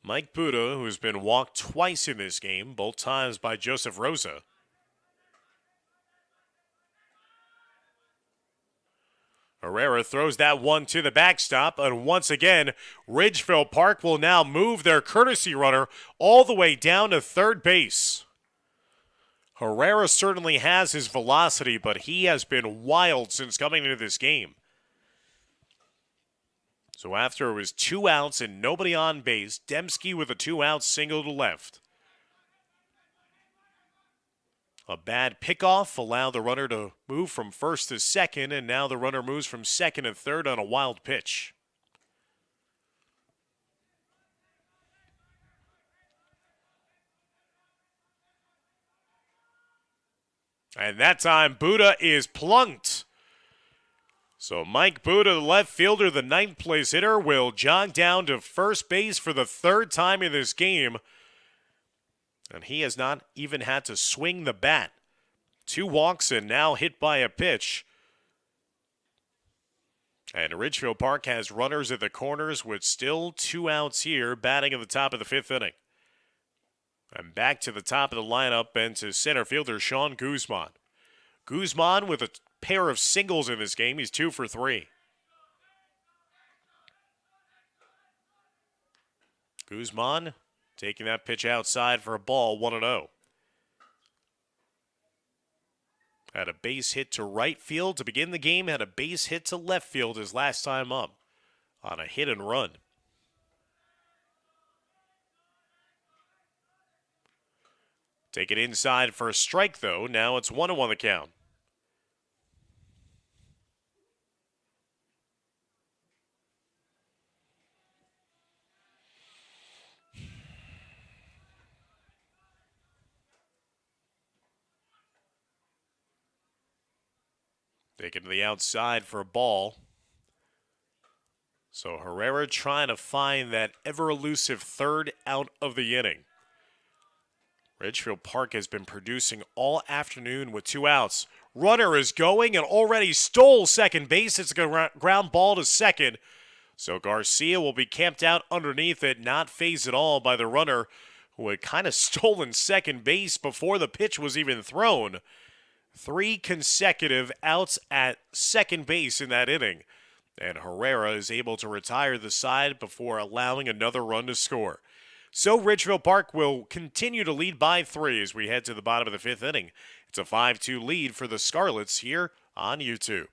Mike Buda, who's been walked twice in this game, both times by Joseph Rosa. Herrera throws that one to the backstop, and once again, Ridgefield Park will now move their courtesy runner all the way down to third base. Herrera certainly has his velocity, but he has been wild since coming into this game. So after it was 2 outs and nobody on base, Dembski with a 2-out single to left. A bad pickoff allowed the runner to move from first to second, and now the runner moves from second to third on a wild pitch. And that time, Buddha is plunked. So Mike Buddha, the left fielder, the ninth place hitter, will jog down to first base for the third time in this game. And he has not even had to swing the bat. 2 walks and now hit by a pitch. And Ridgefield Park has runners at the corners with still 2 outs here, batting at the top of the 5th inning. And back to the top of the lineup and to center fielder Sean Guzman. Guzman with a pair of singles in this game. He's 2 for 3. Guzman taking that pitch outside for a ball, 1-0. Had a base hit to right field to begin the game. Had a base hit to left field his last time up on a hit and run. Take it inside for a strike, though. Now it's 1-1 the count. Taken to the outside for a ball. So Herrera trying to find that ever-elusive third out of the inning. Ridgefield Park has been producing all afternoon with 2 outs. Runner is going and already stole second base. It's a ground ball to second. So Garcia will be camped out underneath it, not phased at all by the runner who had kind of stolen second base before the pitch was even thrown. 3 consecutive outs at second base in that inning. And Herrera is able to retire the side before allowing another run to score. So Ridgefield Park will continue to lead by 3 as we head to the bottom of the 5th inning. It's a 5-2 lead for the Scarlets here on YouTube.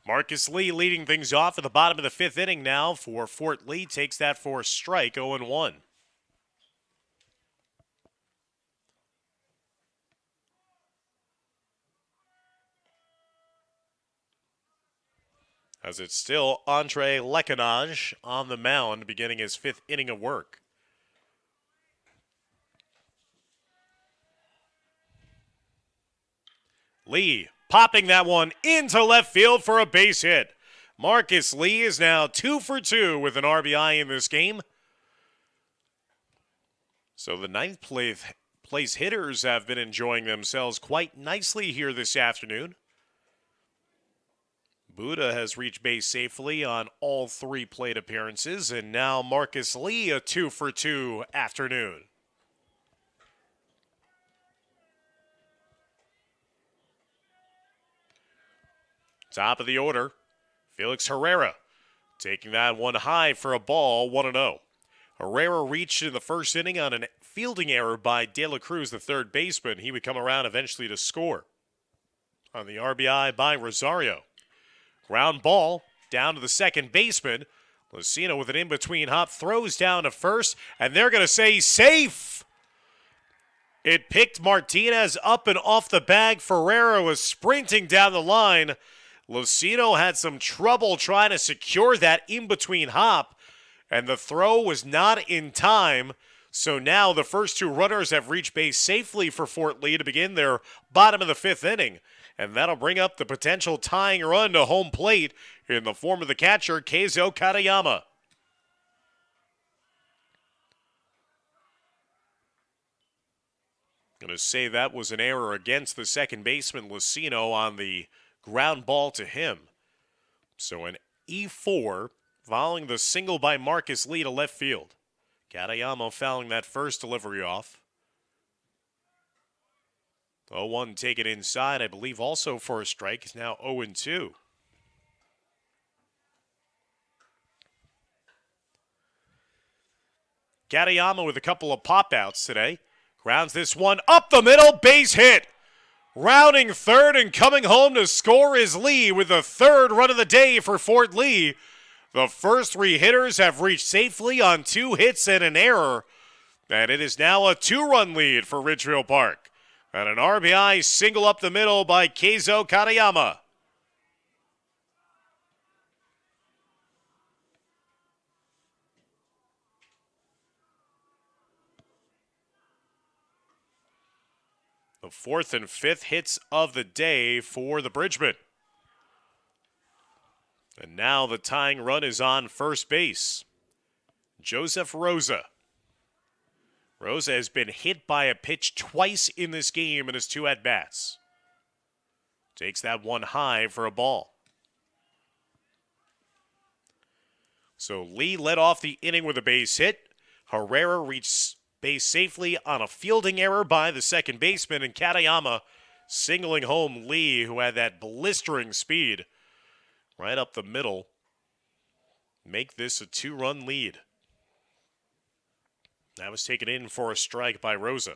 Marcus Lee leading things off at the bottom of the 5th inning now for Fort Lee. Takes that for a strike, 0-1. As it's still Andre Lecanage on the mound beginning his 5th inning of work. Lee popping that one into left field for a base hit. Marcus Lee is now 2 for 2 with an RBI in this game. So the 9th place hitters have been enjoying themselves quite nicely here this afternoon. Buddha has reached base safely on all 3 plate appearances, and now Marcus Lee a 2 for 2 afternoon. Top of the order, Felix Herrera taking that one high for a ball, 1-0. Herrera reached in the first inning on a fielding error by De La Cruz, the third baseman. He would come around eventually to score on the RBI by Rosario. Ground ball down to the second baseman. Lucino with an in-between hop throws down to first, and they're going to say safe. It picked Martinez up and off the bag. Ferreira was sprinting down the line. Lucino had some trouble trying to secure that in between hop, and the throw was not in time. So now the first two runners have reached base safely for Fort Lee to begin their bottom of the fifth inning. And that'll bring up the potential tying run to home plate in the form of the catcher, Keizo Katayama. Going to say that was an error against the second baseman, Lucino, on the ground ball to him. So an E4 following the single by Marcus Lee to left field. Katayama fouling that first delivery off. 0-1 taken inside, I believe also for a strike. He's now 0-2. Katayama with a couple of pop-outs today. Grounds this one up the middle, base hit. Rounding third and coming home to score is Lee with the third run of the day for Fort Lee. The first three hitters have reached safely on 2 hits and an error. And it is now a 2-run lead for Ridgefield Park. And an RBI single up the middle by Keizo Katayama. The fourth and fifth hits of the day for the Bridgemen. And now the tying run is on first base. Joseph Rosa. Rosa has been hit by a pitch twice in this game in his 2 at-bats. Takes that one high for a ball. So Lee led off the inning with a base hit. Herrera reached base safely on a fielding error by the second baseman, and Katayama singling home Lee, who had that blistering speed right up the middle. Make this a 2-run lead. That was taken in for a strike by Rosa.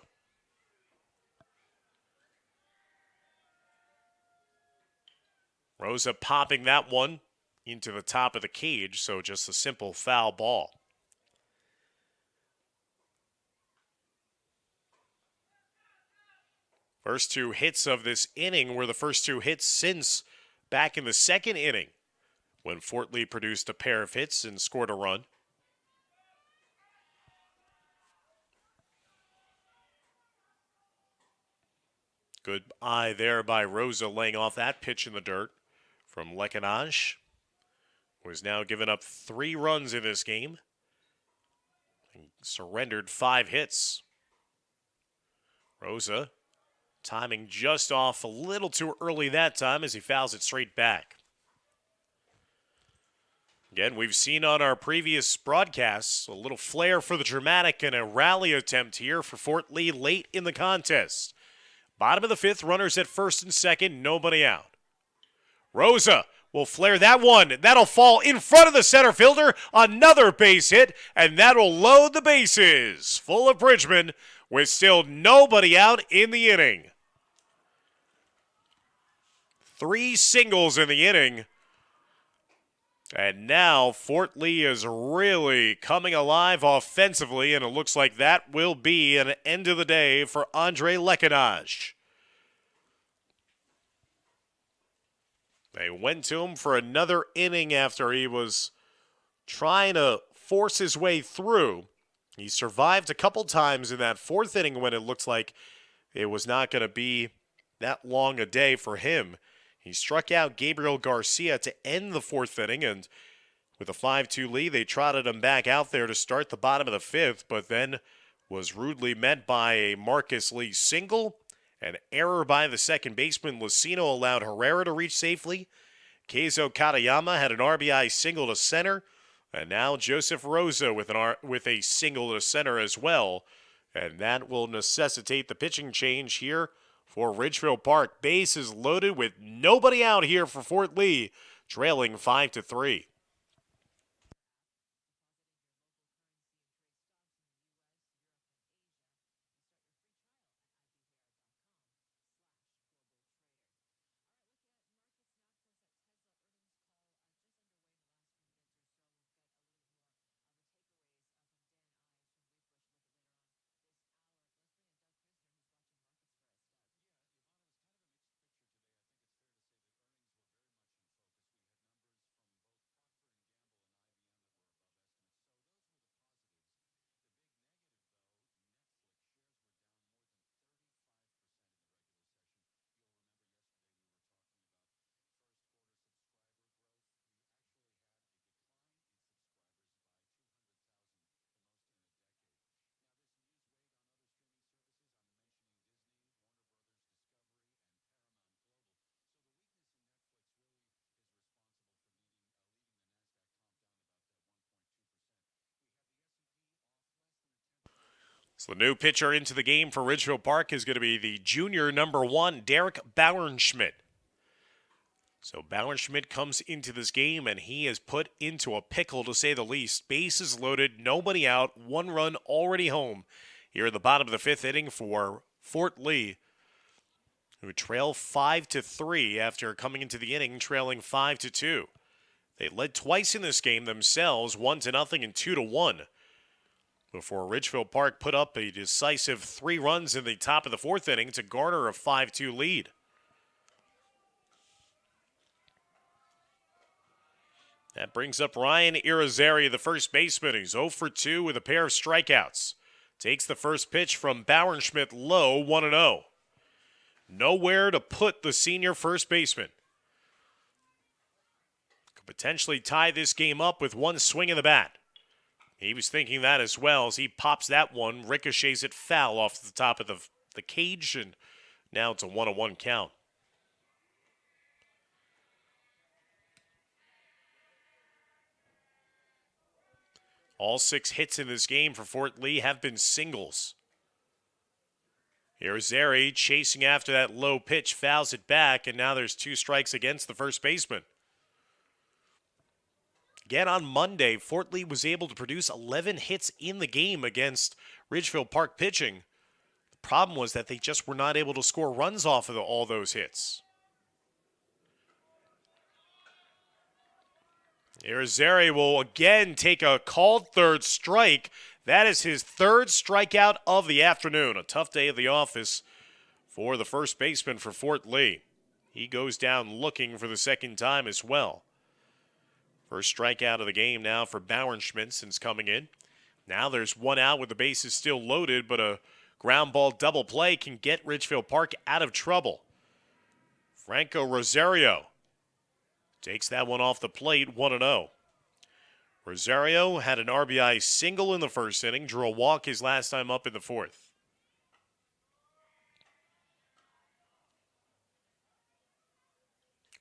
Rosa popping that one into the top of the cage, so just a simple foul ball. First 2 hits of this inning were the first 2 hits since back in the second inning when Fort Lee produced a pair of hits and scored a run. Good eye there by Rosa laying off that pitch in the dirt from Lekanaj, who has now given up 3 runs in this game and surrendered 5 hits. Rosa timing just off a little too early that time as he fouls it straight back. Again, we've seen on our previous broadcasts a little flair for the dramatic and a rally attempt here for Fort Lee late in the contest. Bottom of the fifth, runners at first and second, nobody out. Rosa will flare that one. That'll fall in front of the center fielder. Another base hit, and that'll load the bases. Full of Bridgemen with still nobody out in the inning. 3 singles in the inning. And now Fort Lee is really coming alive offensively, and it looks like that will be an end of the day for Andre Lekanaj. They went to him for another inning after he was trying to force his way through. He survived a couple times in that 4th inning when it looked like it was not going to be that long a day for him. He struck out Gabriel Garcia to end the 4th inning, and with a 5-2 lead, they trotted him back out there to start the bottom of the 5th, but then was rudely met by a Marcus Lee single. An error by the second baseman, Lucino, allowed Herrera to reach safely. Keizo Katayama had an RBI single to center, and now Joseph Rosa with a single to center as well, and that will necessitate the pitching change here for Ridgefield Park. Bases loaded with nobody out here for Fort Lee, trailing 5-3. So the new pitcher into the game for Ridgefield Park is going to be the junior number 1, Derek Bauernschmidt. So Bauernschmidt comes into this game, and he is put into a pickle, to say the least. Bases loaded, nobody out, 1 run already home here in the bottom of the 5th inning for Fort Lee, who trail 5-3 after coming into the inning trailing 5-2. They led twice in this game themselves, 1-0 and 2-1. Before Ridgefield Park put up a decisive 3 runs in the top of the 4th inning to garner a 5-2 lead. That brings up Ryan Irizarry, the first baseman. He's 0 for 2 with a pair of strikeouts. Takes the first pitch from Bauernschmidt low, 1-0. Nowhere to put the senior first baseman. Could potentially tie this game up with 1 swing of the bat. He was thinking that as well as he pops that one, ricochets it foul off the top of the cage, and now it's a 1-1 count. All 6 hits in this game for Fort Lee have been singles. Here's Zeri chasing after that low pitch, fouls it back, and now there's 2 strikes against the first baseman. Again on Monday, Fort Lee was able to produce 11 hits in the game against Ridgefield Park pitching. The problem was that they just were not able to score runs off of all those hits. Irizarry will again take a called third strike. That is his 3rd strikeout of the afternoon. A tough day at the office for the first baseman for Fort Lee. He goes down looking for the 2nd time as well. First strikeout of the game now for Bauernschmidt since coming in. Now there's 1 out with the bases still loaded, but a ground ball double play can get Ridgefield Park out of trouble. Franco Rosario takes that one off the plate, 1-0. Rosario had an RBI single in the 1st inning, drew a walk his last time up in the 4th.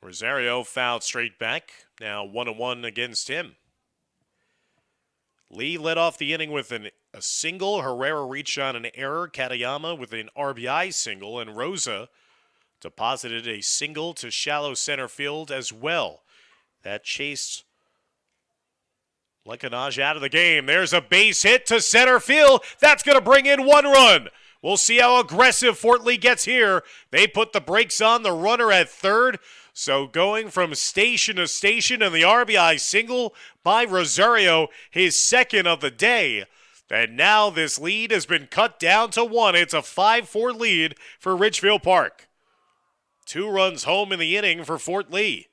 Rosario fouled straight back, now 1-1 against him. Lee led off the inning with a single. Herrera reached on an error. Katayama with an RBI single, and Rosa deposited a single to shallow center field as well. That chased Lekanaj out of the game. There's a base hit to center field. That's going to bring in 1 run. We'll see how aggressive Fort Lee gets here. They put the brakes on the runner at 3rd. So going from station to station, and the RBI single by Rosario, his 2nd of the day. And now this lead has been cut down to 1. It's a 5-4 lead for Ridgefield Park. 2 runs home in the inning for Fort Lee.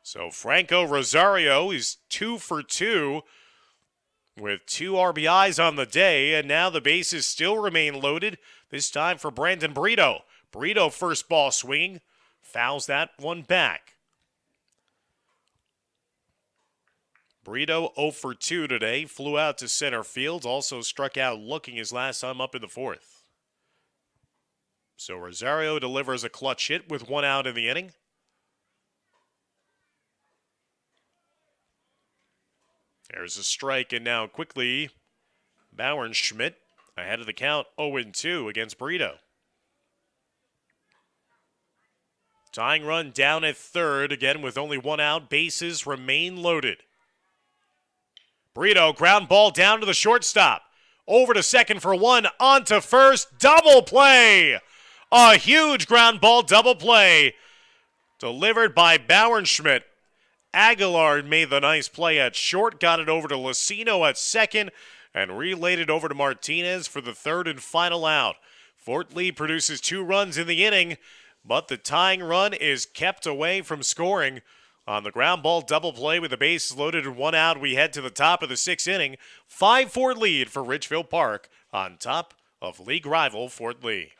So Franco Rosario is 2 for 2 with 2 RBIs on the day, and now the bases still remain loaded, this time for Brandon Brito. Brito first ball swinging, fouls that one back. Brito 0 for 2 today, flew out to center field, also struck out looking his last time up in the 4th. So Rosario delivers a clutch hit with 1 out in the inning. There's a strike, and now quickly Bauernschmidt ahead of the count, 0-2 against Brito. Tying run down at 3rd, again with only 1 out. Bases remain loaded. Brito, ground ball down to the shortstop. Over to 2nd for 1, on to 1st, double play! A huge ground ball double play delivered by Bauernschmidt. Aguilar made the nice play at short, got it over to Lucino at 2nd, and relayed it over to Martinez for the 3rd and final out. Fort Lee produces 2 runs in the inning, but the tying run is kept away from scoring. On the ground ball double play with the bases loaded and 1 out, we head to the top of the 6th inning. 5-4 lead for Ridgefield Park on top of league rival Fort Lee.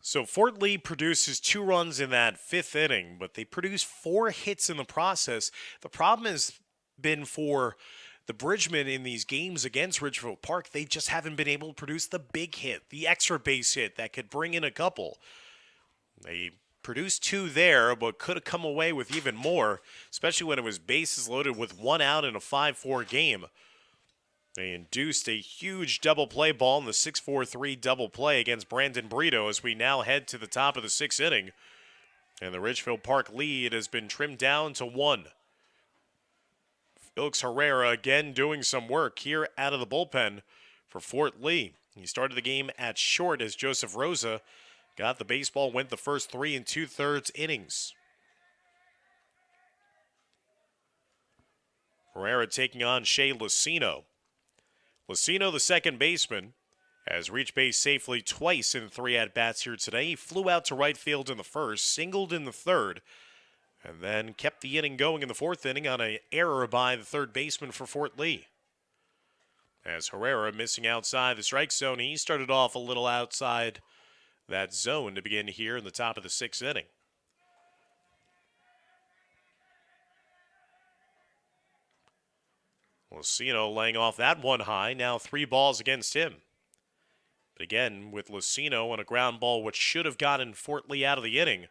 So Fort Lee produces 2 runs in that 5th inning, but they produce 4 hits in the process. The problem has been for the Bridgemen in these games against Ridgefield Park, they just haven't been able to produce the big hit, the extra base hit that could bring in a couple. They produced 2 there, but could have come away with even more, especially when it was bases loaded with 1 out in a 5-4 game. They induced a huge double play ball in the 6-4-3 double play against Brandon Brito as we now head to the top of the 6th inning. And the Ridgefield Park lead has been trimmed down to 1. Felix Herrera again doing some work here out of the bullpen for Fort Lee. He started the game at short as Joseph Rosa got the baseball, went the first 3 2/3 innings. Herrera taking on Shea Lucino. Lucino, the second baseman, has reached base safely twice in 3 at-bats here today. He flew out to right field in the first, singled in the third, and then kept the inning going in the 4th inning on an error by the third baseman for Fort Lee. As Herrera missing outside the strike zone, he started off a little outside that zone to begin here in the top of the 6th inning. Lucino laying off that one high, now 3 balls against him. But again, with Lucino on a ground ball which should have gotten Fort Lee out of the inning.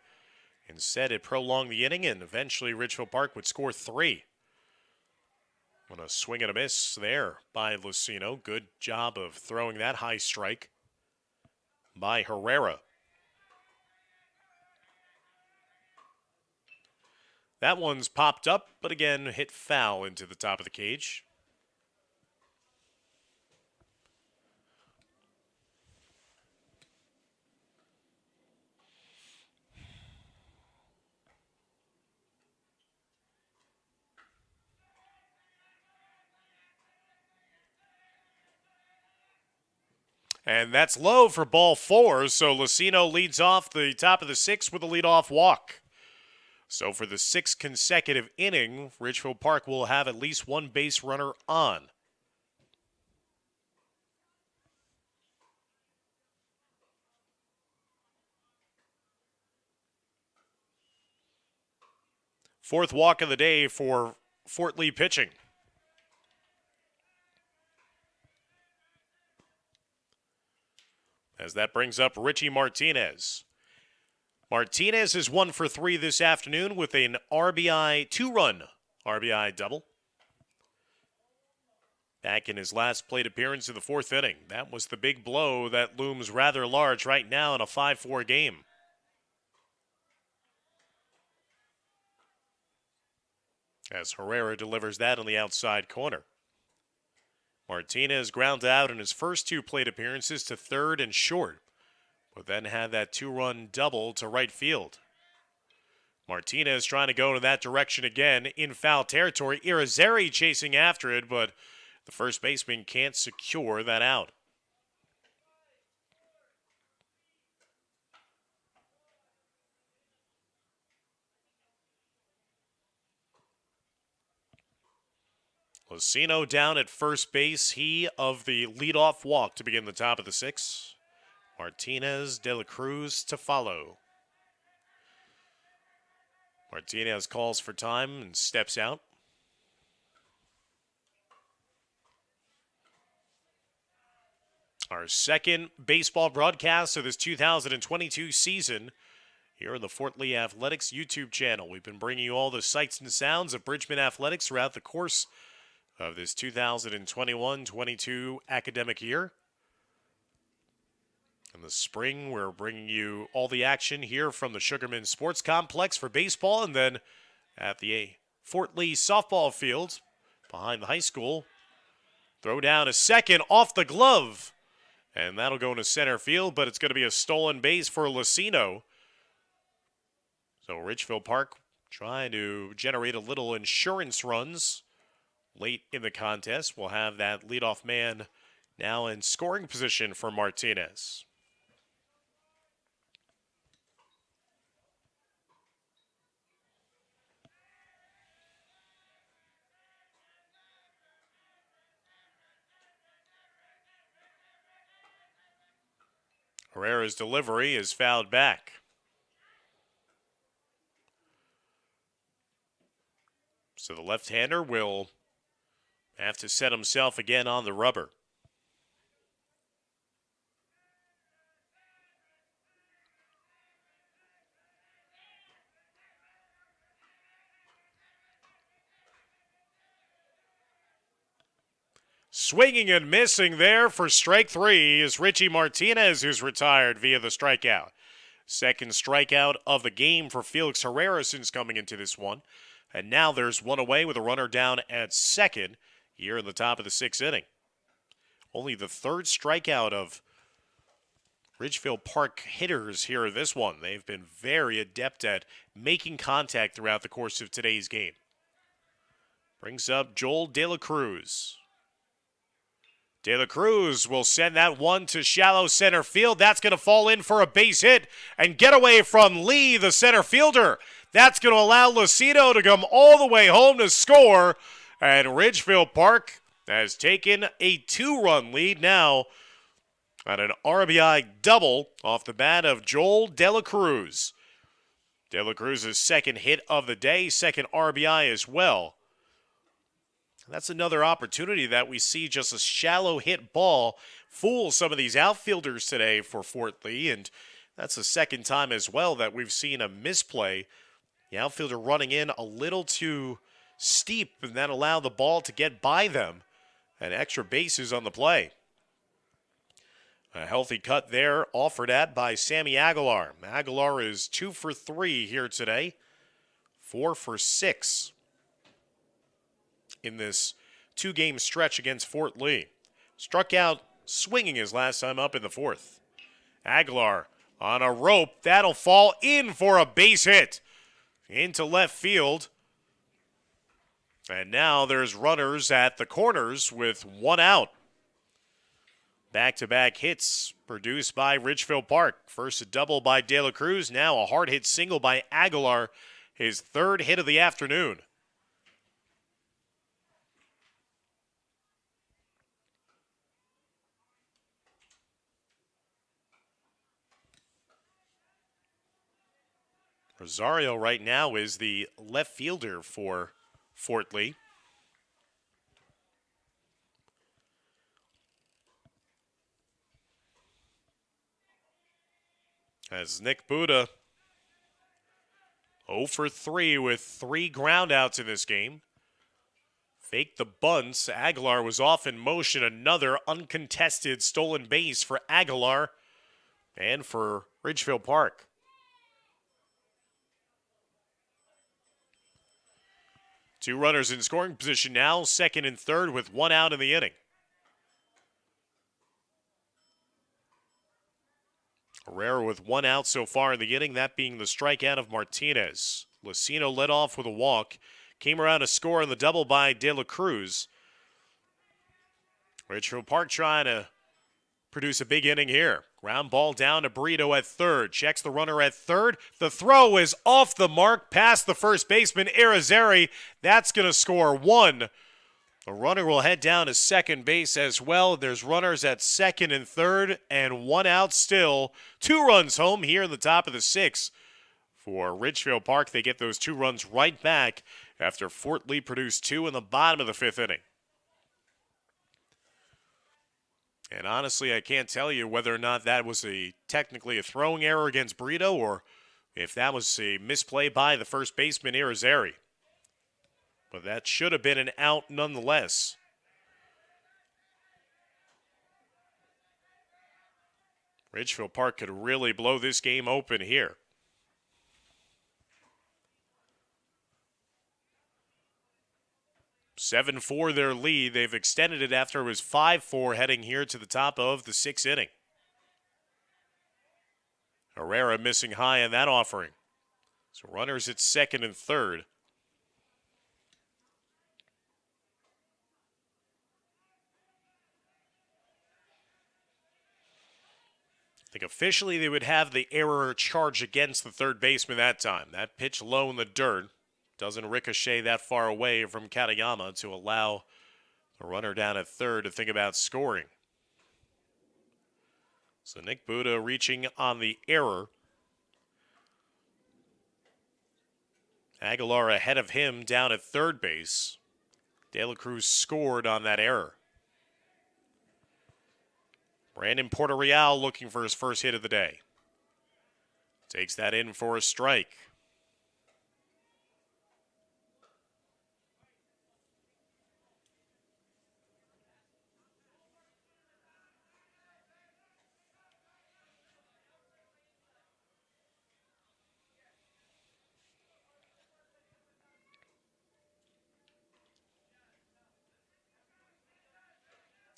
Instead, it prolonged the inning, and eventually Ridgefield Park would score 3. On a swing and a miss there by Lucino. Good job of throwing that high strike by Herrera. That one's popped up, but again, hit foul into the top of the cage. And that's low for ball 4, so Lucino leads off the top of the 6th with a leadoff walk. So for the 6th consecutive inning, Ridgefield Park will have at least one base runner on. Fourth walk of the day for Fort Lee pitching. As that brings up Richie Martinez. Martinez is 1 for 3 this afternoon with an RBI, 2-run RBI double. Back in his last plate appearance in the 4th inning. That was the big blow that looms rather large right now in a 5-4 game. As Herrera delivers that on the outside corner. Martinez grounded out in his first 2 plate appearances to third and short, but then had that 2-run double to right field. Martinez trying to go in that direction again in foul territory. Irizarry chasing after it, but the first baseman can't secure that out. Lucino down at first base. He of the leadoff walk to begin the top of the 6th. Martinez, De La Cruz to follow. Martinez calls for time and steps out. Our second baseball broadcast of this 2022 season here on the Fort Lee Athletics YouTube channel. We've been bringing you all the sights and sounds of Bridgman Athletics throughout the course of this 2021-22 academic year. In the spring, we're bringing you all the action here from the Sugarman Sports Complex for baseball, and then at the Fort Lee softball field behind the high school. Throw down a second off the glove, and that'll go into center field, but it's going to be a stolen base for Lucino. So Ridgefield Park trying to generate a little insurance runs late in the contest. We'll have that leadoff man now in scoring position for Martinez. Herrera's delivery is fouled back. So the left-hander will have to set himself again on the rubber. Swinging and missing there for strike three is Richie Martinez, who's retired via the strikeout. Second strikeout of the game for Felix Herrera since coming into this one. And now there's one away with a runner down at second here in the top of the sixth inning. Only the third strikeout of Ridgefield Park hitters here in this one. They've been very adept at making contact throughout the course of today's game. Brings up Joel De La Cruz. De La Cruz will send that one to shallow center field. That's going to fall in for a base hit and get away from Lee, the center fielder. That's going to allow Lucido to come all the way home to score. And Ridgefield Park has taken a 2-run lead now on an RBI double off the bat of Joel De La Cruz. De La Cruz's second hit of the day, second RBI as well. That's another opportunity that we see just a shallow hit ball fool some of these outfielders today for Fort Lee, and that's the second time as well that we've seen a misplay. The outfielder running in a little too steep and then allow the ball to get by them, and extra bases on the play. A healthy cut there offered at by Sammy Aguilar. Aguilar is 2 for 3 here today, 4 for 6. In this 2-game stretch against Fort Lee. Struck out swinging his last time up in the fourth. Aguilar on a rope. That'll fall in for a base hit into left field. And now there's runners at the corners with one out. Back-to-back hits produced by Ridgefield Park. First a double by De La Cruz. Now a hard hit single by Aguilar. His third hit of the afternoon. Rosario right now is the left fielder for Fort Lee. As Nick Buda 0 for 3 with 3 groundouts in this game. Faked the bunts. Aguilar was off in motion. Another uncontested stolen base for Aguilar and for Ridgefield Park. Two runners in scoring position now, second and third with one out in the inning. Herrera with one out so far in the inning, that being the strikeout of Martinez. Lucino led off with a walk, came around to score on the double by De La Cruz. Ridgefield Park trying to produce a big inning here. Ground ball down to Brito at third. Checks the runner at third. The throw is off the mark past the first baseman, Irizarry. That's going to score one. The runner will head down to second base as well. There's runners at second and third and one out still. 2 runs home here in the top of the sixth. For Ridgefield Park, they get those 2 runs right back after Fort Lee produced 2 in the bottom of the 5th inning. And honestly, I can't tell you whether or not that was technically a throwing error against Brito or if that was a misplay by the first baseman, Irizarry. But that should have been an out nonetheless. Ridgefield Park could really blow this game open here. (7-4) their lead. They've extended it after it was 5-4 heading here to the top of the 6th inning. Herrera missing high on that offering. So runners at second and third. I think officially they would have the error charge against the third baseman that time. That pitch low in the dirt doesn't ricochet that far away from Katayama to allow the runner down at third to think about scoring. So Nick Buda reaching on the error. Aguilar ahead of him down at third base. De La Cruz scored on that error. Brandon Porter-Real looking for his first hit of the day. Takes that in for a strike.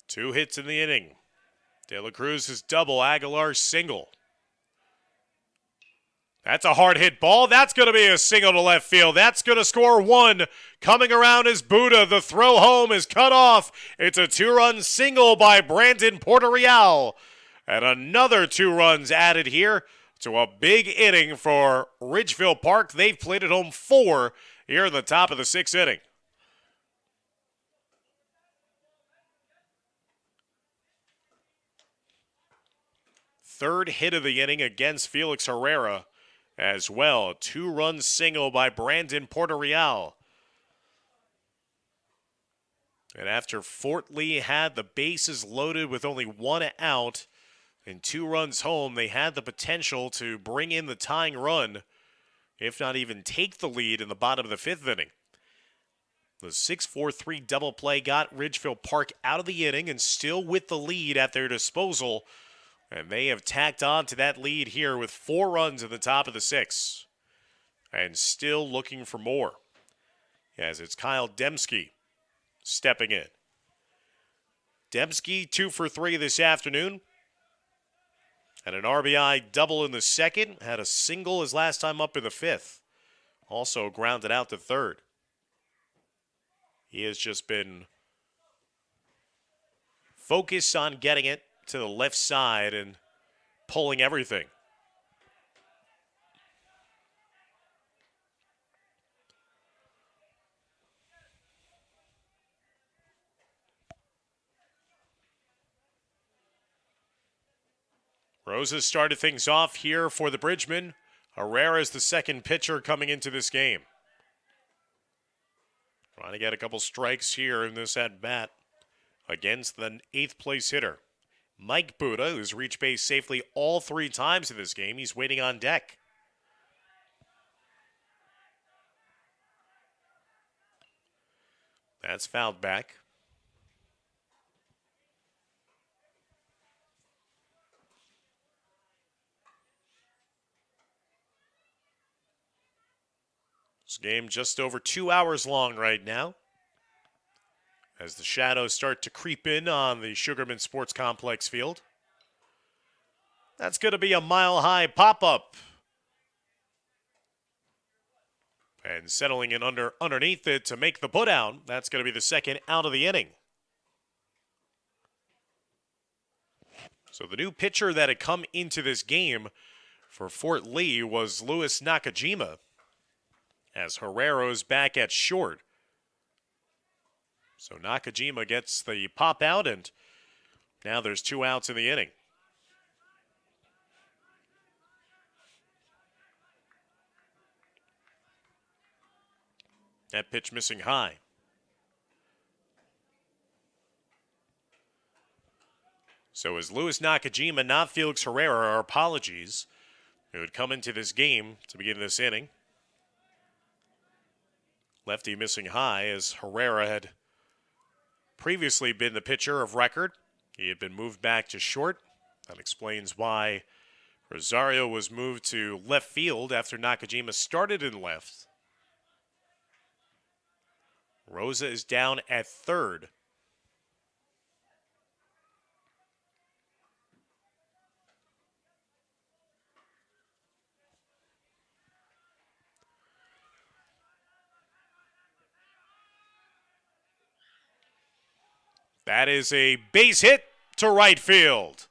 Two hits in the inning. De La Cruz's double, Aguilar's single. That's a hard hit ball. That's going to be a single to left field. That's going to score one. Coming around is Buda. The throw home is cut off. It's a two-run single by Brandon Porter-Real. And another 2 runs added here to a big inning for Ridgefield Park. They've played at home 4 here in the top of the 6th inning. Third hit of the inning against Felix Herrera as well. 2-run single by Brandon Porter-Real. And after Fort Lee had the bases loaded with only 1 out and 2 runs home, they had the potential to bring in the tying run, if not even take the lead in the bottom of the 5th inning. The 6-4-3 double play got Ridgefield Park out of the inning and still with the lead at their disposal. And they have tacked on to that lead here with 4 runs in the top of the 6th. And still looking for more. As it's Kyle Dembski stepping in. Dembski 2 for 3 this afternoon. Had an RBI double in the 2nd. Had a single his last time up in the 5th. Also grounded out to 3rd. He has just been focused on getting it to the left side and pulling everything. Rosa started things off here for the Bridgemen. Herrera is the second pitcher coming into this game. Trying to get a couple strikes here in this at-bat against the 8th place hitter. Mike Buda, who's reached base safely all 3 times in this game. He's waiting on deck. That's fouled back. This game just over 2 hours long right now, as the shadows start to creep in on the Sugarman Sports Complex field. That's going to be a mile-high pop-up. And settling in underneath it to make the put-out. That's going to be the second out of the inning. So the new pitcher that had come into this game for Fort Lee was Luis Nakajima, as Herrera's back at short. So Nakajima gets the pop out, and now there's 2 outs in the inning. That pitch missing high. So as Luis Nakajima, not Felix Herrera, our apologies, who would come into this game to begin this inning. Lefty missing high, as Herrera had previously been the pitcher of record. He had been moved back to short. That explains why Rosario was moved to left field after Nakajima started in left. Rosa is down at third. That is a base hit to right field.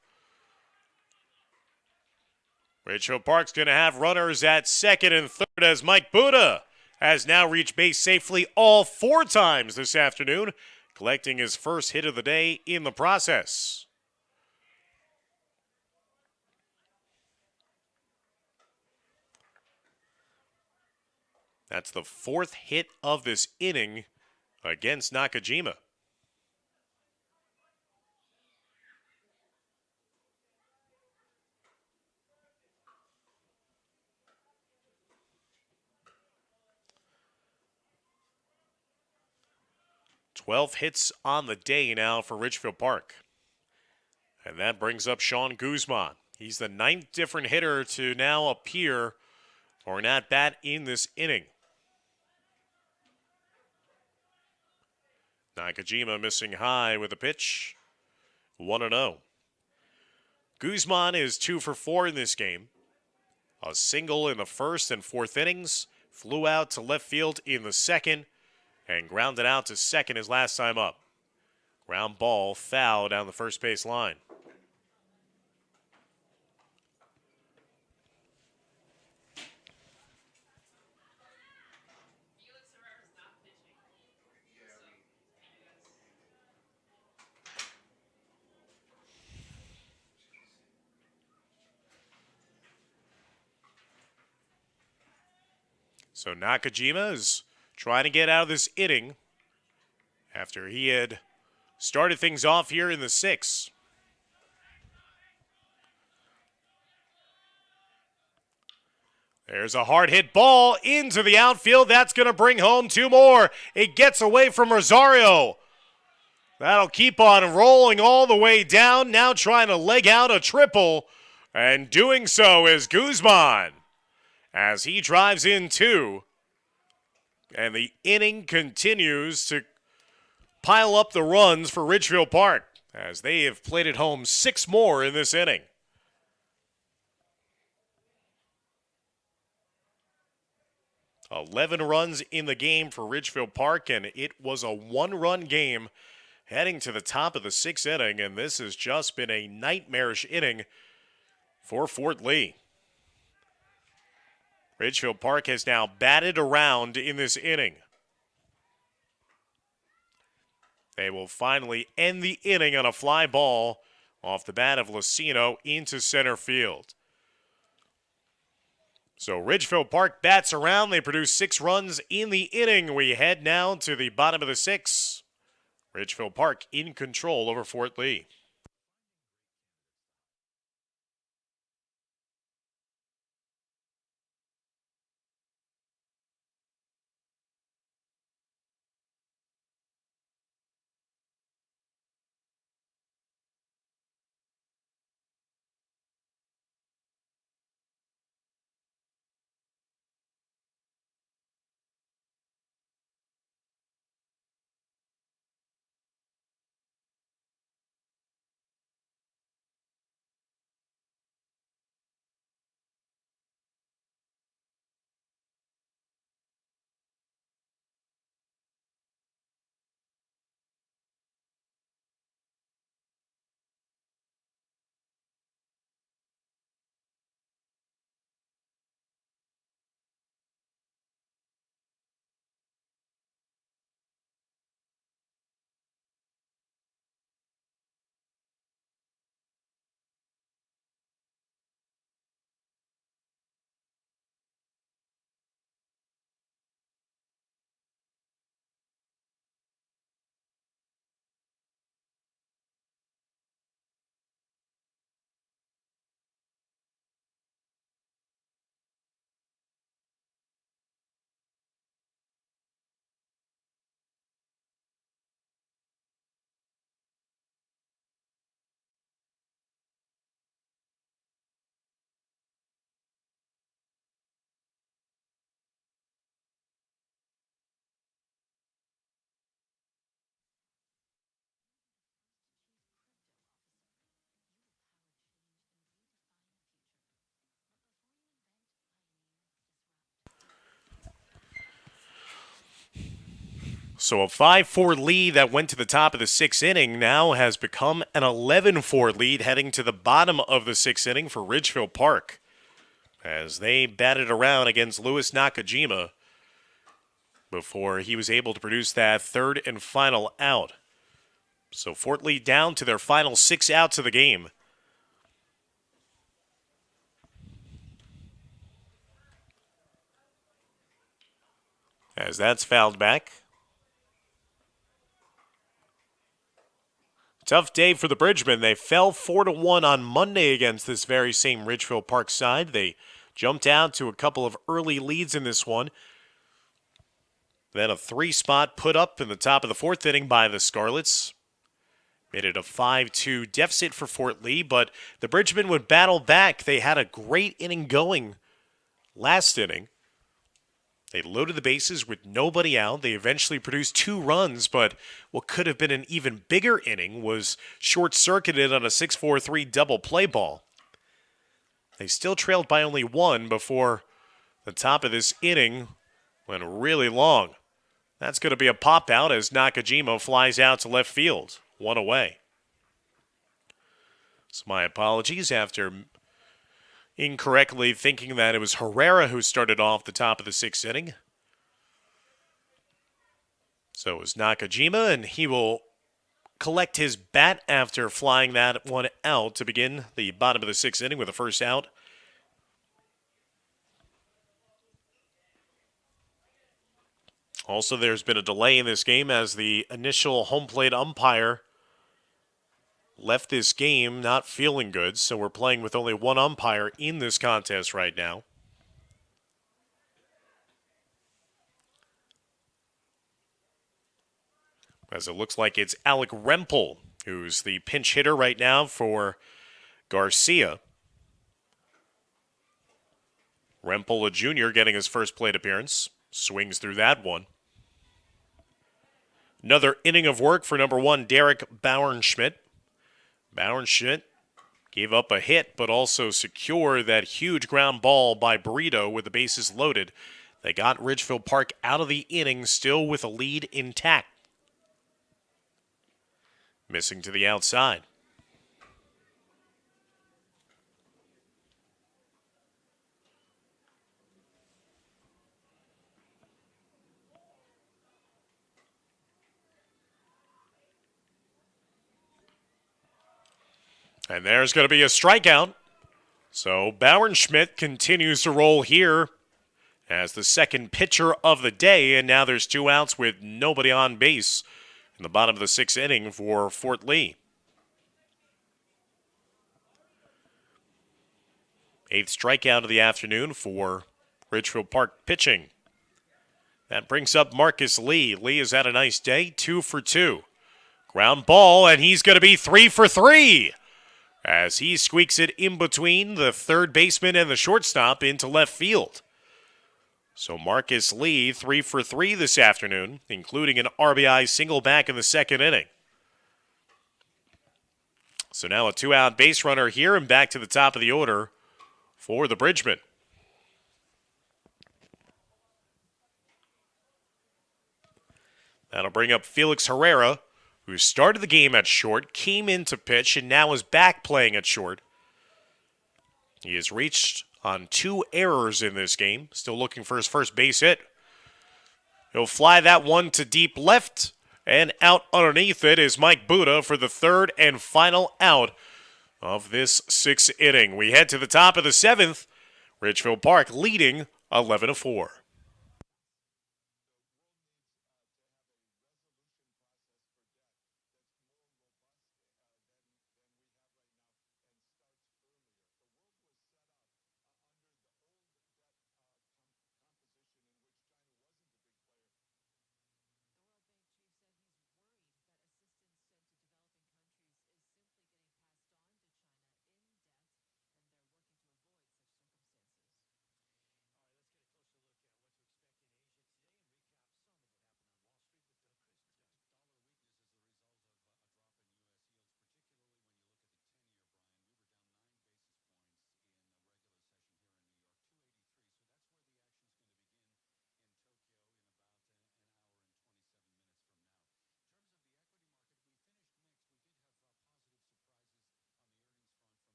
Ridgefield Park's going to have runners at second and third as Mike Buda has now reached base safely all 4 times this afternoon, collecting his first hit of the day in the process. That's the 4th hit of this inning against Nakajima. Twelve hits on the day now for Ridgefield Park. And that brings up Sean Guzman. He's the 9th different hitter to now appear for an at-bat in this inning. Nakajima missing high with a pitch. 1-0. Guzman is 2 for 4 in this game. A single in the first and 4th innings. Flew out to left field in the second and grounded out to second his last time up. Ground ball foul down the first base line. So Nakajima is trying to get out of this inning after he had started things off here in the 6th. There's a hard hit ball into the outfield. That's going to bring home 2 more. It gets away from Rosario. That'll keep on rolling all the way down. Now trying to leg out a triple. And doing so is Guzman as he drives in 2. And the inning continues to pile up the runs for Ridgefield Park as they have played at home 6 more in this inning. "11 runs in the game for Ridgefield Park, and it was a 1-run game heading to the top of the 6th inning, and this has just been a nightmarish inning for Fort Lee. Ridgefield Park has now batted around in this inning. They will finally end the inning on a fly ball off the bat of Lucino into center field. So Ridgefield Park bats around. They produce 6 runs in the inning. We head now to the bottom of the 6th. Ridgefield Park in control over Fort Lee. So a 5-4 lead that went to the top of the 6th inning now has become an 11-4 lead heading to the bottom of the 6th inning for Ridgefield Park as they batted around against Louis Nakajima before he was able to produce that 3rd and final out. So Fort Lee down to their final 6 outs of the game. as that's fouled back. Tough day for the Bridgemen. They fell 4-1 on Monday against this very same Ridgefield Park side. They jumped out to a couple of early leads in this one. Then a 3-spot put up in the top of the 4th inning by the Scarlets. Made it a 5-2 deficit for Fort Lee, but the Bridgemen would battle back. They had a great inning going last inning. They loaded the bases with nobody out. They eventually produced 2 runs, but what could have been an even bigger inning was short-circuited on a 6-4-3 double play ball. They still trailed by only 1 before the top of this inning went really long. That's going to be a pop-out as Nakajima flies out to left field. 1 away. So my apologies after incorrectly thinking that it was Herrera who started off the top of the 6th inning. So it was Nakajima, and he will collect his bat after flying that one out to begin the bottom of the 6th inning with a first out. Also, there's been a delay in this game as the initial home plate umpire left this game not feeling good, so we're playing with only one umpire in this contest right now. As it looks like it's Alec Rempel, who's the pinch hitter right now for Garcia. Rempel, a junior, getting his first plate appearance. Swings through that one. Another inning of work for number 1, Derek Bauernschmidt. Bauernschmidt gave up a hit, but also secured that huge ground ball by Burrito with the bases loaded. They got Ridgefield Park out of the inning still with a lead intact. Missing to the outside. And there's going to be a strikeout. So Bauernschmidt continues to roll here as the second pitcher of the day. And now there's 2 outs with nobody on base in the bottom of the 6th inning for Fort Lee. 8th strikeout of the afternoon for Ridgefield Park pitching. That brings up Marcus Lee. Lee has had a nice day, 2 for 2. Ground ball, and he's going to be 3 for 3. As he squeaks it in between the third baseman and the shortstop into left field. So Marcus Lee, 3 for 3 this afternoon, including an RBI single back in the 2nd inning. So now a 2-out base runner here and back to the top of the order for the Bridgemen. That'll bring up Felix Herrera, who started the game at short, came in to pitch, and now is back playing at short. He has reached on 2 errors in this game, still looking for his first base hit. He'll fly that one to deep left, and out underneath it is Mike Buddha for the 3rd and final out of this 6th inning. We head to the top of the 7th, Ridgefield Park leading 11-4.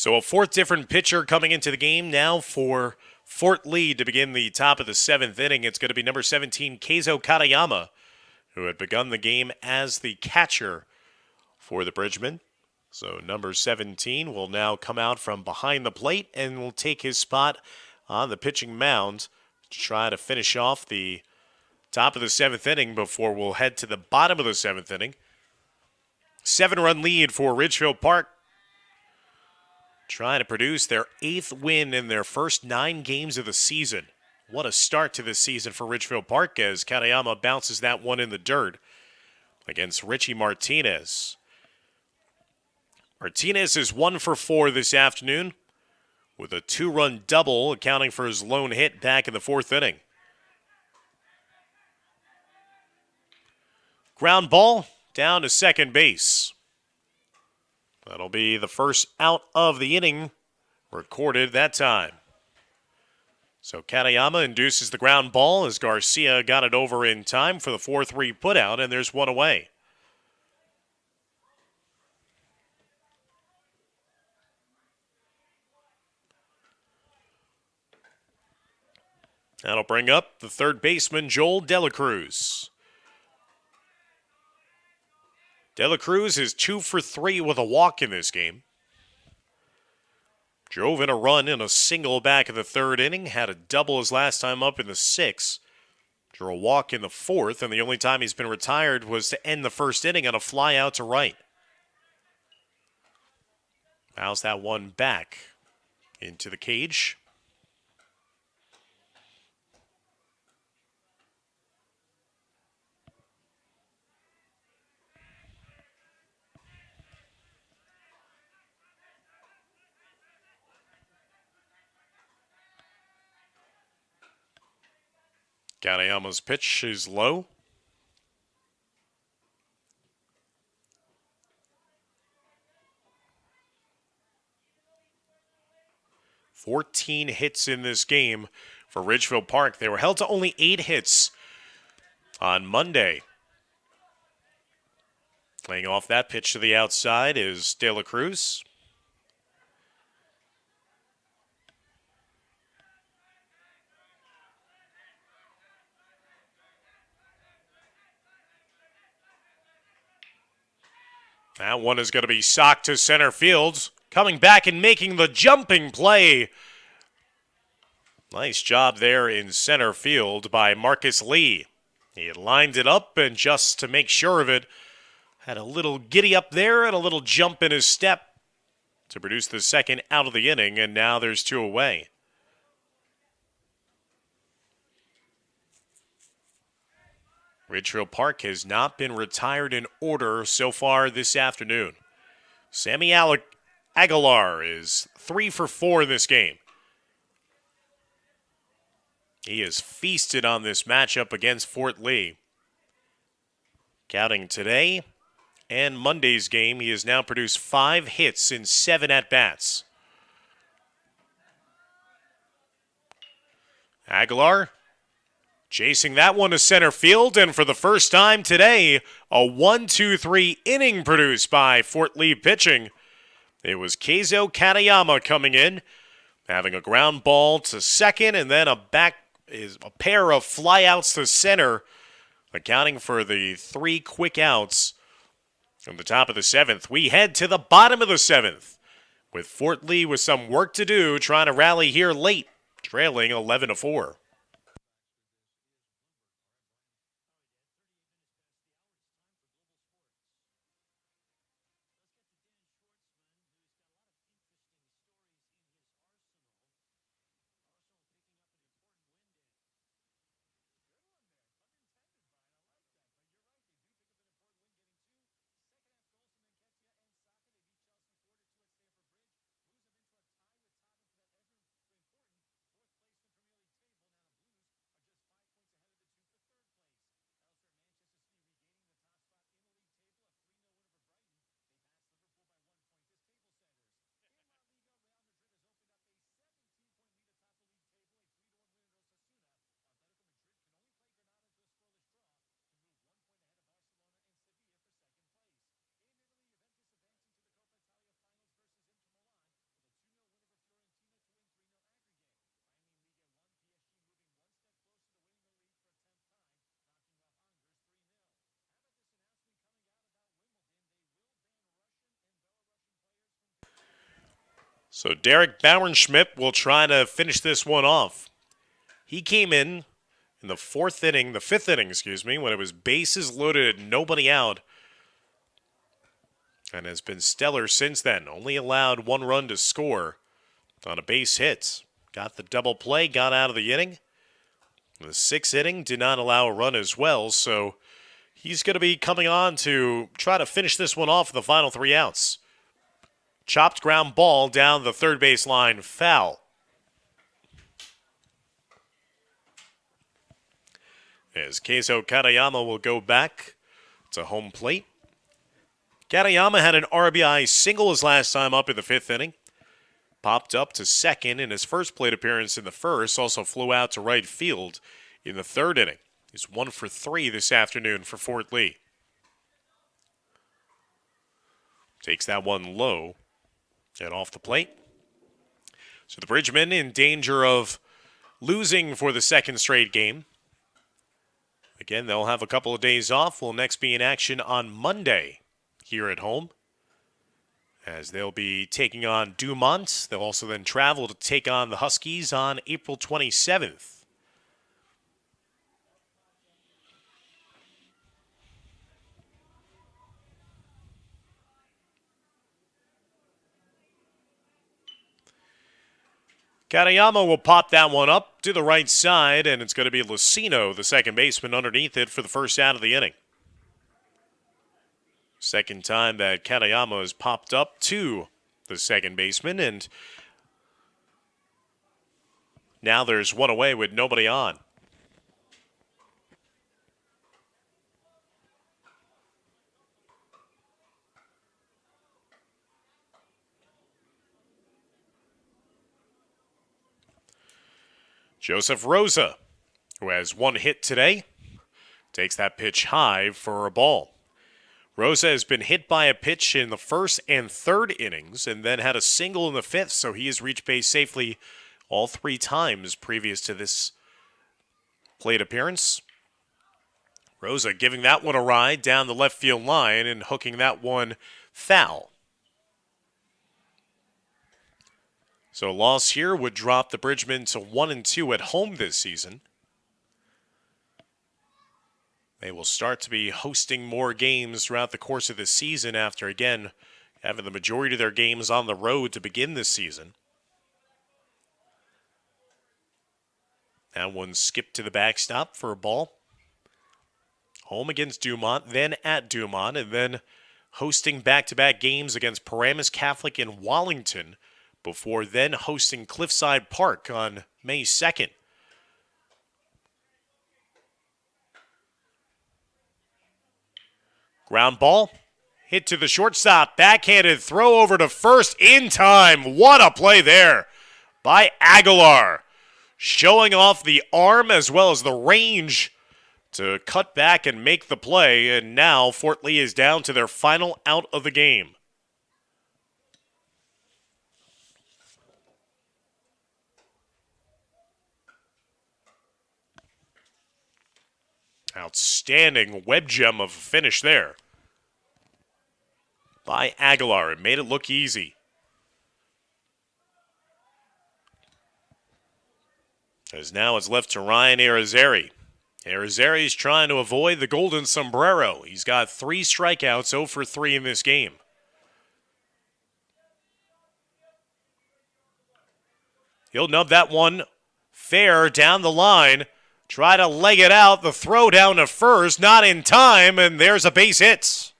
So a fourth different pitcher coming into the game now for Fort Lee to begin the top of the seventh inning. It's going to be number 17, Keizo Katayama, who had begun the game as the catcher for the Bridgemen. So number 17 will now come out from behind the plate and will take his spot on the pitching mound to try to finish off the top of the seventh inning before we'll head to the bottom of the seventh inning. 7-run lead for Ridgefield Park, trying to produce their 8th win in their first 9 games of the season. What a start to this season for Ridgefield Park as Katayama bounces that one in the dirt against Richie Martinez. Martinez is 1 for 4 this afternoon with a 2-run double, accounting for his lone hit back in the 4th inning. Ground ball down to second base. That'll be the first out of the inning recorded that time. So Katayama induces the ground ball as Garcia got it over in time for the 4-3 putout, and there's one away. That'll bring up the third baseman, Joel Delacruz. Delacruz is 2 for 3 with a walk in this game. Drove in a run in a single back in the 3rd inning, had a double his last time up in the 6th. Drew a walk in the 4th, and the only time he's been retired was to end the 1st inning on a fly out to right. Fouls that one back into the cage. Katayama's pitch is low. "14 hits in this game for Ridgefield Park. They were held to only 8 hits on Monday. Playing off that pitch to the outside is De La Cruz. That one is going to be socked to center field. Coming back and making the jumping play. Nice job there in center field by Marcus Lee. He lined it up, and just to make sure of it, had a little giddy up there and a little jump in his step to produce the second out of the inning, and now there's 2 away. Ridgefield Park has not been retired in order so far this afternoon. Sammy Aguilar is 3 for 4 in this game. He has feasted on this matchup against Fort Lee. Counting today and Monday's game, he has now produced 5 hits in 7 at-bats. Aguilar chasing that one to center field, and for the first time today, a 1-2-3 inning produced by Fort Lee pitching. It was Keizo Katayama coming in, having a ground ball to second, and then a pair of flyouts to center, accounting for the 3 quick outs from the top of the 7th. We head to the bottom of the 7th, with Fort Lee with some work to do, trying to rally here late, trailing 11-4. So Derek Bauernschmidt will try to finish this one off. He came in the fifth inning, when it was bases loaded and nobody out, and has been stellar since then. Only allowed one run to score on a base hit. Got the double play, got out of the inning. The sixth inning did not allow a run as well, so he's going to be coming on to try to finish this one off with the final 3 outs. Chopped ground ball down the third base line, foul. As Keizo Katayama will go back to home plate. Katayama had an RBI single his last time up in the 5th inning. Popped up to second in his first plate appearance in the first. Also flew out to right field in the 3rd inning. He's 1 for 3 this afternoon for Fort Lee. Takes that one low and off the plate. So the Bridgemen in danger of losing for the 2nd straight game. Again, they'll have a couple of days off. Will next be in action on Monday here at home, as they'll be taking on Dumont. They'll also then travel to take on the Huskies on April 27th. Katayama will pop that one up to the right side, and it's going to be Lucino, the second baseman, underneath it for the first out of the inning. Second time that Katayama has popped up to the second baseman, and now there's one away with nobody on. Joseph Rosa, who has 1 hit today, takes that pitch high for a ball. Rosa has been hit by a pitch in the 1st and 3rd innings and then had a single in the 5th, so he has reached base safely all 3 times previous to this plate appearance. Rosa giving that one a ride down the left field line and hooking that one foul. So a loss here would drop the Bridgemen to 1-2 at home this season. They will start to be hosting more games throughout the course of the season after, again, having the majority of their games on the road to begin this season. That one skipped to the backstop for a ball. Home against Dumont, then at Dumont, and then hosting back-to-back games against Paramus Catholic and Wallington before then hosting Cliffside Park on May 2nd. Ground ball, hit to the shortstop, backhanded throw over to first in time. What a play there by Aguilar, showing off the arm as well as the range to cut back and make the play, and now Fort Lee is down to their final out of the game. Outstanding web gem of a finish there by Aguilar. It made it look easy. As now it's left to Ryan Arizari. Arizari's trying to avoid the golden sombrero. He's got 3 strikeouts, 0 for 3 in this game. He'll nub that one fair down the line. Try to leg it out. The throw down to first, not in time, and there's a base hit.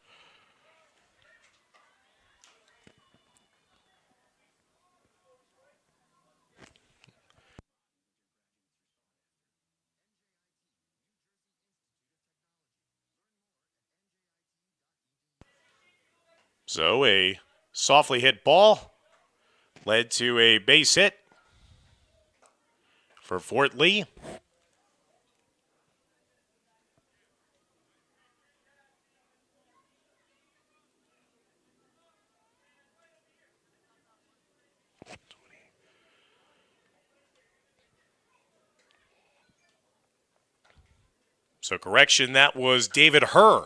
So a softly hit ball led to a base hit for Fort Lee. So correction, that was David Herr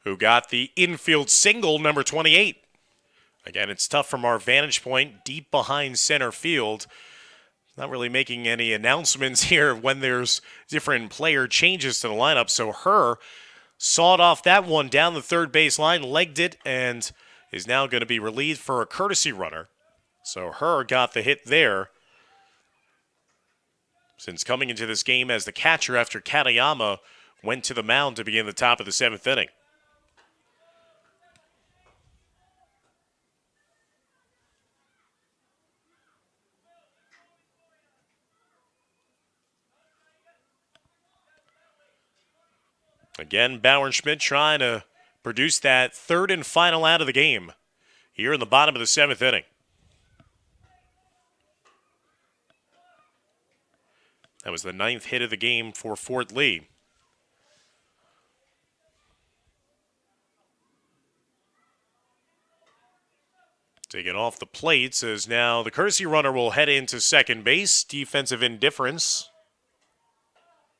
who got the infield single, number 28. Again, it's tough from our vantage point, deep behind center field. Not really making any announcements here when there's different player changes to the lineup. So Herr sawed off that one down the third base line, legged it, and is now going to be relieved for a courtesy runner. So Herr got the hit there. Since coming into this game as the catcher after Katayama went to the mound to begin the top of the 7th inning. Again, Bauernschmidt trying to produce that third and final out of the game here in the bottom of the 7th inning. That was the 9th hit of the game for Fort Lee. Taking off the plates as now the courtesy runner will head into second base. Defensive indifference.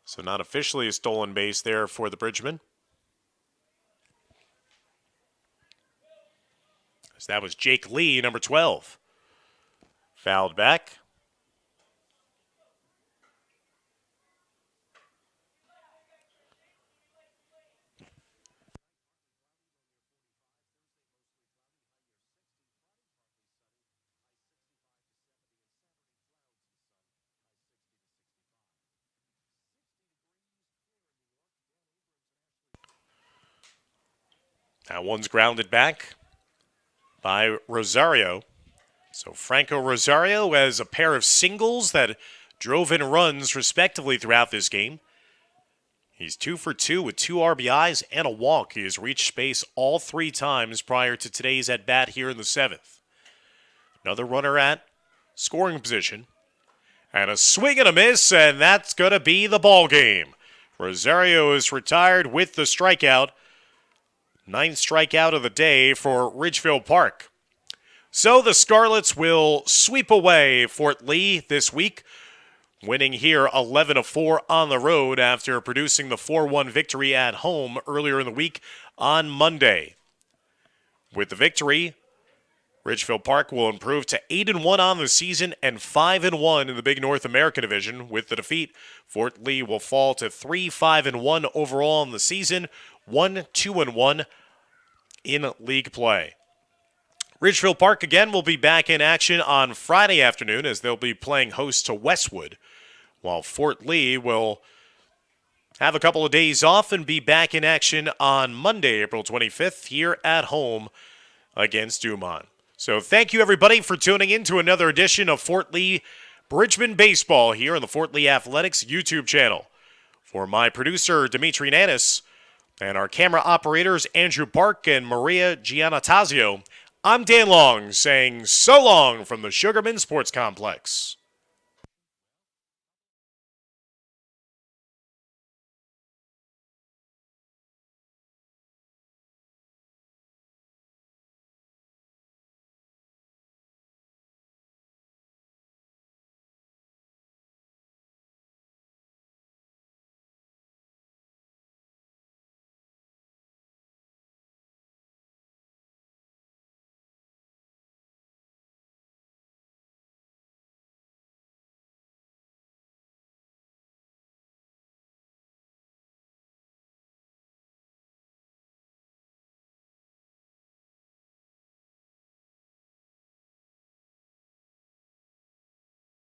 So not officially a stolen base there for the Bridgeman. As that was Jake Lee, number 12. Fouled back. That one's grounded back by Rosario. So Franco Rosario has a pair of singles that drove in runs respectively throughout this game. He's 2 for 2 with 2 RBIs and a walk. He has reached base all 3 times prior to today's at-bat here in the 7th. Another runner at scoring position. And a swing and a miss, and that's going to be the ball game. Rosario is retired with the strikeout. 9th strikeout of the day for Ridgefield Park. So the Scarlets will sweep away Fort Lee this week, winning here 11-4 on the road after producing the 4-1 victory at home earlier in the week on Monday. With the victory, Ridgefield Park will improve to 8-1 on the season and 5-1 in the Big North American Division. With the defeat, Fort Lee will fall to 3-5-1 overall in the season, 1-2-1 in league play. Ridgefield Park again will be back in action on Friday afternoon as they'll be playing host to Westwood, while Fort Lee will have a couple of days off and be back in action on Monday, April 25th, here at home against Dumont. So thank you, everybody, for tuning in to another edition of Fort Lee Bridgeman Baseball here on the Fort Lee Athletics YouTube channel. For my producer, Dimitri Nanis, and our camera operators, Andrew Park and Maria Giannatazio, I'm Dan Long saying so long from the Sugarman Sports Complex.